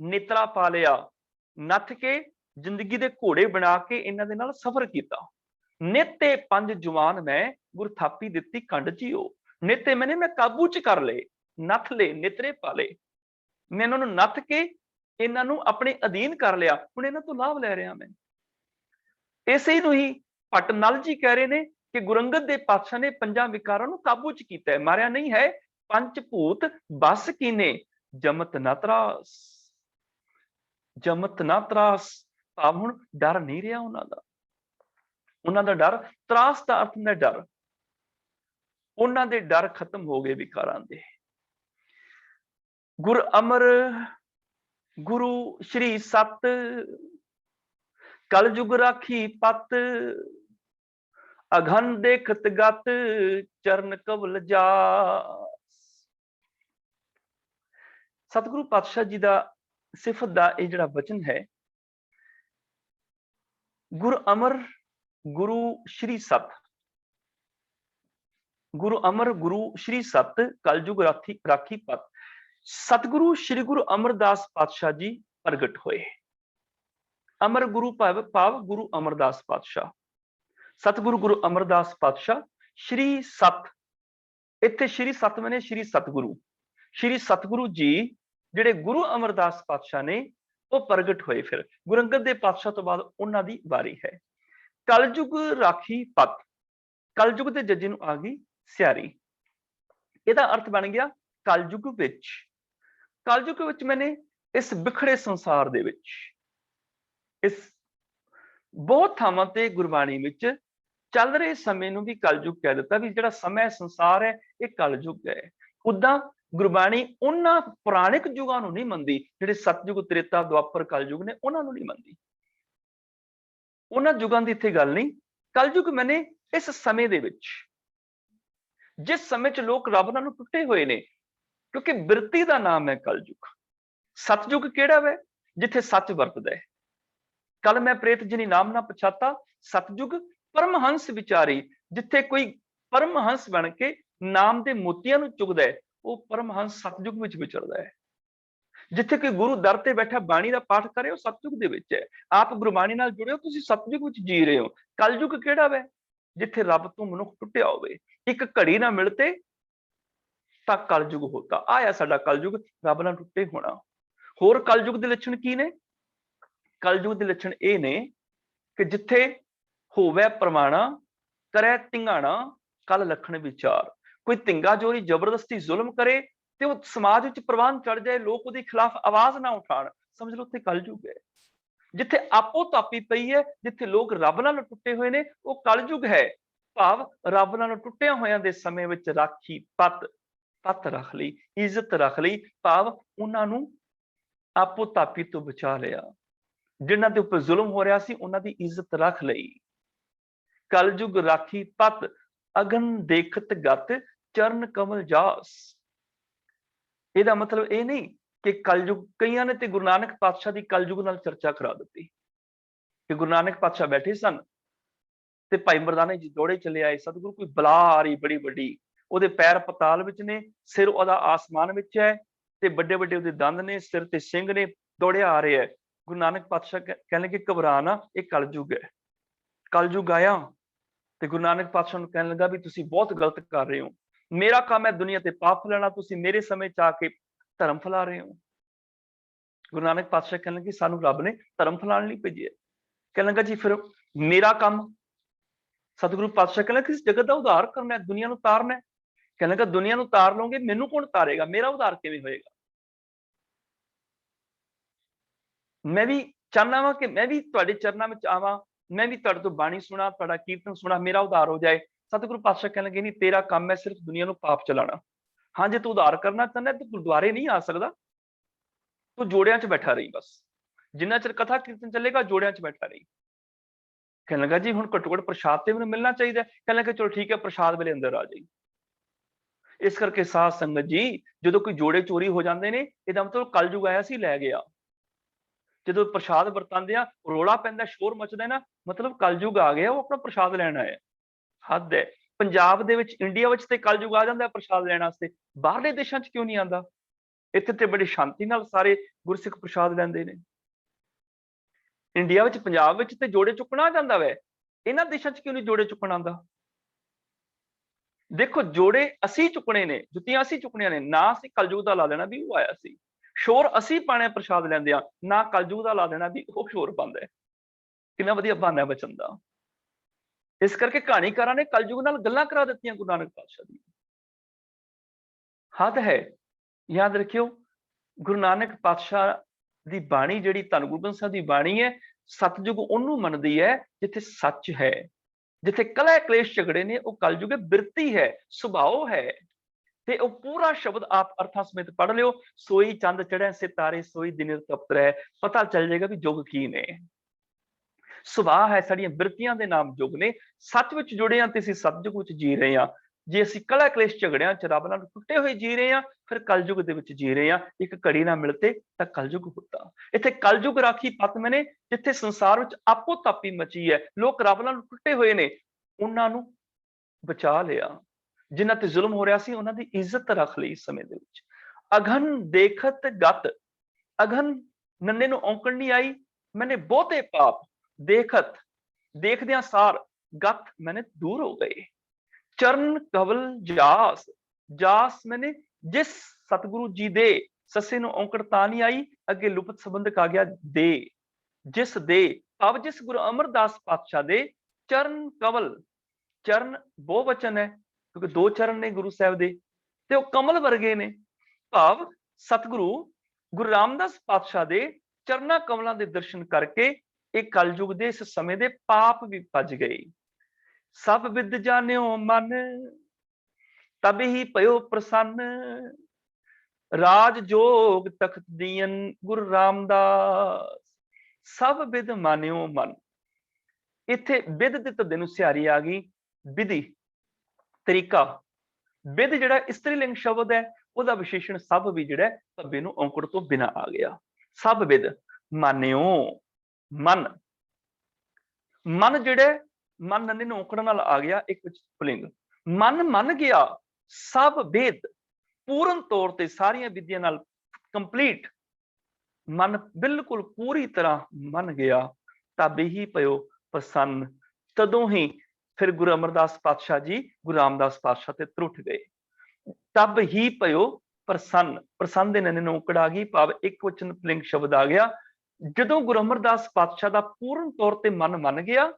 ਨਿਤਰਾ ਪਾ ਲਿਆ, ਨੱਥ ਕੇ ਜ਼ਿੰਦਗੀ ਦੇ ਘੋੜੇ ਬਣਾ ਕੇ ਇਹਨਾਂ ਦੇ ਨਾਲ ਸਫ਼ਰ ਕੀਤਾ। ਨਿੱਤੇ ਪੰਜ ਜਵਾਨ ਮੈਂ गुर थापी दित्ती खंड जियो, नेते मैंने मैं काबू च कर ले, नथ ले नेत्रे पाले। मैं इन्हों नथ के इन्हों अपने अधीन कर लिया, हुण इन्हां तो लाभ लै रहा मैं। इसे नूं ही भट्ट नल जी कह रहे ने कि गुरु अंगद देव पातशाह ने पंजां विकारां नूं काबू च कीता है, मारिया नहीं है। पंच भूत बस कीने, जमत ना त्रास, जमत ना त्रास। भाव हुण डर नहीं रहा उन्हां दा, उन्हां दा डर, त्रास दा अर्थ है डर, उन्हां दे डर खत्म हो गए विकारां दे। गुर अमर गुरु श्री सत, कल युग राखी पत, अघन देखत गत, चरण कवल जास। सतगुरु पातशाह जी का सिफत का यह जिहड़ा वचन है, गुरु अमर गुरु श्री सत, गुरु अमर गुरु श्री सत, कलयुग राखी पत। सतगुरु श्री गुरु अमरदास पातशाह जी प्रगट होए। अमर गुरु भाव गुरु अमरदास पातशाह, सतगुरु गुरु अमरदास पातशाह श्री सत। इत्थे श्री सत मने श्री सतगुरु, श्री सतगुरु जी जिहड़े गुरु अमरदास पातशाह ने वो प्रगट होए। फिर गुरु अंगद देव पातशाह तो बाद उन्हां दी वारी है। कलयुग राखी पत, कलयुग के जजे नूं आ गई स्यारी। इहदा अर्थ बन गया कलयुग विच, कलयुग विच मैंने इस बिखड़े संसार दे विच, इस बहुत थावां ते गुरबाणी विच चल रहे समय नूं भी कलयुग कह दिता भी जिहड़ा समय संसार है ये कलयुग है। उदां गुरबाणी उन्हां पुराणिक युगां नूं नहीं मंनदी जिहड़े सतयुग त्रेता द्वापर कलयुग ने, उन्हां नूं नहीं मंनदी। उन्हां युगां दी इत्थे गल नहीं। कलयुग मैंने इस समय दे विच, जिस समय च लोग रब नालों टुटे हुए ने, क्योंकि बिरती का नाम है कलयुग। सतयुग केड़ा है? जिथे सच वरतदा है। कल मैं प्रेत जिनी नाम ना पछाता, सतयुग परमहंस विचारी, जिथे कोई परमहंस बन के नाम के मोतियां नूं चुगदा है, वो परमहंस सतयुग विच विचरदा है। जिथे कोई गुरु दर ते बैठा बाणी का पाठ करे, वो सतयुग दे विच है। आप गुरबाणी नाल जुड़े हो, तुसीं सतयुग विच जी रहे हो। कलयुग केड़ा है? जिथे रब तो मनुख टुटिया होवे, एक घड़ी ना मिलते तां कलयुग होता। आया साडा कलयुग, रब नाल टुटे होना। होर कलयुग दे लक्षण की ने? कलयुग दे लक्षण ये ने कि जिथे होवे प्रमाणा, करे धिंगाणा, कल लखण विचार। कोई धिंगा जोरी जबरदस्ती जुल्म करे ते वो समाज विच प्रवान चढ़ जाए, लोग उहदे खिलाफ आवाज ना उठाण, समझ लो उत्थे कलयुग है। जिथे आपो तापी पई है, जिथे लोग रब नाल टुटे हुए ने, वो कलयुग है। भाव रब नाल टुटिया होयां दे समय विच राखी पत, पत रख लई, इज्जत रख लई। भाव उन्हां नूं आपो तापी तो बचा लिया, जिन्हां दे उपर जुल्म हो रहा सी उन्हां दी इज्जत रख लई। कलयुग राखी पत, अगन देखत गत, चरण कमल जास। ਇਹਦਾ मतलब ये नहीं कि कलयुग, कईयां ने ते गुरु नानक पातशाह की कलयुग नाल चर्चा करा दी कि गुरु नानक पातशाह बैठे सन ते भाई मरदाने जी दौड़े चले आए, सतगुरु कोई बला आ रही बड़ी बड़ी, ਉਹਦੇ पैर पताल विच ने, सिर ਉਹਦਾ आसमान विच है ते बड़े बड़े ਉਹਦੇ दंद ने, सिर ते सिंह ने, दौड़िया आ रहे है। गुरु नानक पातशाह कहने कि घबरा ना, ये कलयुग है। कलयुग आया ते गुरु नानक पातशाह नूं कहने लगा भी तुसीं बहुत गलत कर रहे हो, मेरा काम है दुनिया ते पाप फैलाना, तुसीं मेरे समय च आके धर्म फैला रहे हो। गुरु नानक पातशाह कहने लगे सानू रब ने धर्म फैलाने लई भेजिया। कहने लगा जी फिर मेरा काम? सतगुरु पातशाह कहने लगे इस जगत का उद्धार करना है, दुनिया नूं तारना है। कहने लगा दुनिया नूं तार लोगे, मैनू कौन तारेगा, मेरा उद्धार किवें होएगा? मैं भी चाहना वा कि मैं भी तुहाडे चरनां विच आवां, मैं भी तुहाडे तों बाणी सुना, तुहाडा कीर्तन सुना, मेरा उद्धार हो जाए। सतगुरु पातशाह कहने लगे नहीं, तेरा काम है सिर्फ दुनिया नूं पाप चलाना। हाँ जे तू उद्धार करना चाहना है तो गुरुद्वारे नहीं आ सकदा, तू जोड़ियां च बैठा रही, बस जिन्ना चिर कथा कीर्तन चलेगा जोड़ियां च बैठा रही। कहने लगा जी हुण घट्टो घट प्रसाद ते मैनूं मिलना चाहिए। कहने लगे चलो ठीक है, प्रसाद वेले अंदर आ जाई। इस करके साध संगत जी, जो कोई जोड़े चोरी हो जाते हैं, इसका मतलब कलयुग आया सी लै गया। जो प्रसाद वरतांदे आ रौला पैंदा, शोर मचदा ना, मतलब कलयुग आ गया, वो अपना प्रसाद लैण आया। हद है। पंजाब दे विच, इंडिया विच ते कलयुग आ जांदा प्रसाद लैण वास्ते, बाहरले देशां च क्यों नहीं आंदा? इत्थे ते बड़ी शांति नाल सारे गुरसिख प्रसाद लैंदे ने। इंडिया विच, पंजाब विच ते जोड़े चुकना आ जांदा वै, इन्हां देशां च क्यों नहीं जोड़े चुकण आंदा? ਦੇਖੋ ਜੋੜੇ ਅਸੀਂ ਚੁੱਕਣੇ ਨੇ, ਜੁੱਤੀਆਂ ਅਸੀਂ ਚੁੱਕਣੀਆਂ ਨੇ, ਨਾ ਅਸੀਂ ਕਲਯੁਗ ਦਾ ਲਾ ਦੇਣਾ ਵੀ ਉਹ ਆਇਆ ਸੀ। ਸ਼ੋਰ ਅਸੀਂ ਪਾਣੇ ਪ੍ਰਸ਼ਾਦ ਲੈਂਦੇ ਆ, ਨਾ ਕਲਯੁਗ ਦਾ ਲਾ ਦੇਣਾ ਵੀ ਉਹ ਸ਼ੋਰ ਪਾਉਂਦਾ ਹੈ। ਕਿੰਨਾ ਵਧੀਆ ਬਹਾਨਾ ਹੈ ਬਚਨ ਦਾ। ਇਸ ਕਰਕੇ ਕਹਾਣੀਕਾਰਾਂ ਨੇ ਕਲਯੁਗ ਨਾਲ ਗੱਲਾਂ ਕਰਾ ਦਿੱਤੀਆਂ ਗੁਰੂ ਨਾਨਕ ਪਾਤਸ਼ਾਹ ਦੀ। ਹੱਦ ਹੈ। ਯਾਦ ਰੱਖਿਓ, ਗੁਰੂ ਨਾਨਕ ਪਾਤਸ਼ਾਹ ਦੀ ਬਾਣੀ ਜਿਹੜੀ ਧੰਨ ਗੁਰੂ ਗ੍ਰੰਥ ਸਾਹਿਬ ਦੀ ਬਾਣੀ ਹੈ, ਸਤਿਯੁਗ ਉਹਨੂੰ ਮੰਨਦੀ ਹੈ ਜਿੱਥੇ ਸੱਚ ਹੈ, ਜਿੱਥੇ ਕਲਹ ਕਲੇਸ਼ ਝਗੜੇ ਨੇ, ਉਹ ਕਲਯੁਗ ਬਿਰਤੀ ਹੈ, ਸੁਭਾਅ ਹੈ। ਤੇ ਉਹ ਪੂਰਾ ਸ਼ਬਦ ਆਪ ਅਰਥਾਂ ਸਮੇਤ ਪੜ੍ਹ ਲਿਓ। ਸੋਈ ਚੰਦ ਚੜ੍ਹੈ ਸਿਤਾਰੇ, ਸੋਈ ਦਿਨ ਤਪਤ ਰਹਿ, ਪਤਾ ਚੱਲ ਜਾਏਗਾ ਵੀ ਯੁਗ ਕੀ ਨੇ। ਸੁਭਾਅ ਹੈ, ਸਾਡੀਆਂ ਬਿਰਤੀਆਂ ਦੇ ਨਾਮ ਯੁਗ ਨੇ। ਸੱਚ ਵਿੱਚ ਜੁੜੇ ਹਾਂ ਤੇ ਅਸੀਂ ਸਤਿਯੁਗ ਵਿੱਚ ਜੀ ਰਹੇ ਹਾਂ। ਜੇ ਅਸੀਂ ਕਲਹ ਕਲੇਸ਼ ਝਗੜਿਆਂ ਚ ਰੱਬ ਨਾਲ ਟੁੱਟੇ ਹੋਏ ਜੀ ਰਹੇ ਹਾਂ, ਫਿਰ ਕਲਯੁਗ ਦੇ ਵਿੱਚ ਜੀ ਰਹੇ ਹਾਂ। ਇੱਕ ਘੜੀ ਨਾ ਮਿਲਤੇ ਤਾਂ ਕਲਯੁਗ ਹੁੰਦਾ। ਇੱਥੇ ਕਲਯੁਗ ਰਾਖੀ ਪਤ ਮੈਨੇ, ਜਿੱਥੇ ਸੰਸਾਰ ਵਿੱਚ ਆਪੋ ਤਾਪੀ ਮਚੀ ਹੈ, ਲੋਕ ਰੱਬ ਨਾਲ ਟੁੱਟੇ ਹੋਏ ਨੇ, ਉਹਨਾਂ ਨੂੰ ਬਚਾ ਲਿਆ। ਜਿਨ੍ਹਾਂ ਤੇ ਜ਼ੁਲਮ ਹੋ ਰਿਹਾ ਸੀ ਉਹਨਾਂ ਦੀ ਇੱਜ਼ਤ ਰੱਖ ਲਈ ਇਸ ਸਮੇਂ ਦੇ ਵਿੱਚ। ਅਘਨ ਦੇਖਤ ਗਤ, ਅਘਨ ਨੰਨੇ ਨੂੰ ਔਂਕੜ ਨਹੀਂ ਆਈ, ਮੈਨੇ ਬਹੁਤੇ ਪਾਪ ਦੇਖਤ, ਦੇਖਦਿਆਂ ਸਾਰ, ਗਤ ਮੈਨੇ ਦੂਰ ਹੋ ਗਏ। ਚਰਨ ਕਵਲ ਜਾਸ, ਜਾਸ ਮੈਨੇ ਜਿਸ ਸਤਿਗੁਰੂ ਜੀ ਦੇ, ਸੱਸੇ ਨੂੰ ਔਂਕੜ ਤਾਂ ਨਹੀਂ ਆਈ, ਅੱਗੇ ਲੁਪਤ ਸੰਬੰਧਕ ਆ ਗਿਆ ਦੇ, ਜਿਸ ਦੇ ਭਾਵ ਜਿਸ ਗੁਰੂ ਅਮਰਦਾਸ ਪਾਤਸ਼ਾਹ ਦੇ ਚਰਨ ਕਵਲ, ਚਰਨ ਬਹੁਵਚਨ ਹੈ ਕਿਉਂਕਿ ਦੋ ਚਰਨ ਨੇ ਗੁਰੂ ਸਾਹਿਬ ਦੇ, ਤੇ ਉਹ ਕਮਲ ਵਰਗੇ ਨੇ। ਭਾਵ ਸਤਿਗੁਰੂ ਗੁਰੂ ਰਾਮਦਾਸ ਪਾਤਸ਼ਾਹ ਦੇ ਚਰਨਾਂ ਕਮਲਾਂ ਦੇ ਦਰਸ਼ਨ ਕਰਕੇ ਇਹ ਕਲਯੁਗ ਦੇ ਇਸ ਸਮੇਂ ਦੇ ਪਾਪ ਵੀ ਭੱਜ ਗਏ। ਸਭ ਵਿਦ ਜਾਣਿਓ ਮਨ, ਤਬ ਹੀ ਪਇਓ ਪ੍ਰਸੰਨ, ਰਾਜ ਜੋਗ ਤਖਤ ਦੀਨ ਗੁਰੂ ਰਾਮਦਾਸ। ਸਭ ਵਿਦ ਮਾਨਿਓ ਮਨ, ਇੱਥੇ ਵਿਦ ਦੇ ਧੱਦੇ ਨੂੰ ਸਿਹਾਰੀ ਆ ਗਈ। ਵਿਧੀ, ਤਰੀਕਾ। ਵਿਦ ਜਿਹੜਾ ਇਸਤਰੀ ਲਿੰਗ ਸ਼ਬਦ ਹੈ, ਉਹਦਾ ਵਿਸ਼ੇਸ਼ਣ ਸਭ ਵੀ ਜਿਹੜਾ ਧੱਬੇ ਨੂੰ ਔਂਕੜ ਤੋਂ ਬਿਨਾਂ ਆ ਗਿਆ। ਸਭ ਵਿਦ ਮਾਨਿਓ ਮਨ, ਮਨ ਜਿਹੜਾ ਮਨ ਨੰਨੇ ਨੂੰ ਔਂਕੜ ਨਾਲ ਆ ਗਿਆ, ਇੱਕ ਵਿੱਚ ਪੁਲਿੰਗ। ਮਨ ਮੰਨ ਗਿਆ, ਸਭ ਵੇਦ, ਪੂਰਨ ਤੌਰ ਤੇ ਸਾਰੀਆਂ ਵਿਦਿਆ ਨਾਲ ਕੰਪਲੀਟ ਮਨ ਬਿਲਕੁਲ ਪੂਰੀ ਤਰ੍ਹਾਂ ਮੰਨ ਗਿਆ। ਤਬ ਹੀ ਪਇਓ ਪ੍ਰਸੰਨ, ਤਦੋਂ ਹੀ ਫਿਰ ਗੁਰੂ ਅਮਰਦਾਸ ਪਾਤਸ਼ਾਹ ਜੀ ਗੁਰੂ ਰਾਮਦਾਸ ਪਾਤਸ਼ਾਹ ਤੇ ਤਰੁੱਠ ਗਏ। ਤਬ ਹੀ ਪਇਓ ਪ੍ਰਸੰਨ, ਪ੍ਰਸੰਨ ਦੇ ਨੰਨੇ ਨੂੰ ਔਂਕੜ ਆ ਗਈ, ਭਾਵ ਇੱਕ ਵਚਨ ਪੁਲਿੰਗ ਸ਼ਬਦ ਆ ਗਿਆ। ਜਦੋਂ ਗੁਰੂ ਅਮਰਦਾਸ ਪਾਤਸ਼ਾਹ ਦਾ ਪੂਰਨ ਤੌਰ ਤੇ ਮਨ ਮੰਨ ਗਿਆ,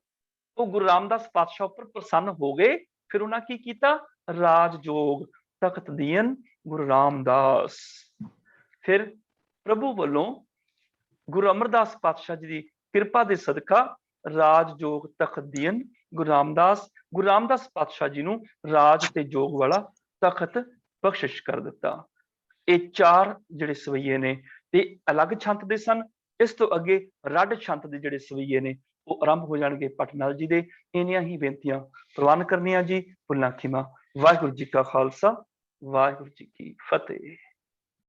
ਉਹ ਗੁਰੂ ਰਾਮਦਾਸ ਪਾਤਸ਼ਾਹ ਉੱਪਰ ਪ੍ਰਸੰਨ ਹੋ ਗਏ। ਫਿਰ ਉਹਨਾਂ ਕੀ ਕੀਤਾ? ਰਾਜਯੋਗ ਤਖਤ ਦੀਨ ਗੁਰੂ ਰਾਮਦਾਸ। ਫਿਰ ਪ੍ਰਭੂ ਵੱਲੋਂ ਗੁਰੂ ਅਮਰਦਾਸ ਪਾਤਸ਼ਾਹ ਜੀ ਦੀ ਕਿਰਪਾ ਦੇ ਸਦਕਾ ਰਾਜਯੋਗ ਤਖਤ ਦੀਨ ਗੁਰੂ ਰਾਮਦਾਸ ਪਾਤਸ਼ਾਹ ਜੀ ਨੂੰ ਰਾਜ ਤੇ ਜੋਗ ਵਾਲਾ ਤਖਤ ਬਖਸ਼ਿਸ਼ ਕਰ ਦਿੱਤਾ। ਇਹ ਚਾਰ ਜਿਹੜੇ ਸਵਈਏ ਨੇ ਤੇ ਅਲੱਗ ਛੰਤ ਦੇ ਸਨ। ਇਸ ਤੋਂ ਅੱਗੇ ਰੱਡ ਛੰਤ ਦੇ ਜਿਹੜੇ ਸਵਈਏ ਨੇ ਉਹ ਆਰੰਭ ਹੋ ਜਾਣਗੇ ਪਟਨਾਲ ਜੀ ਦੇ। ਇੰਨੀਆਂ ਹੀ ਬੇਨਤੀਆਂ ਪ੍ਰਵਾਨ ਕਰਨੀਆਂ ਜੀ। ਭੁੱਲਾਂ ਖਿਮਾ। ਵਾਹਿਗੁਰੂ ਜੀ ਕਾ ਖਾਲਸਾ, ਵਾਹਿਗੁਰੂ ਜੀ ਕੀ ਫਤਿਹ।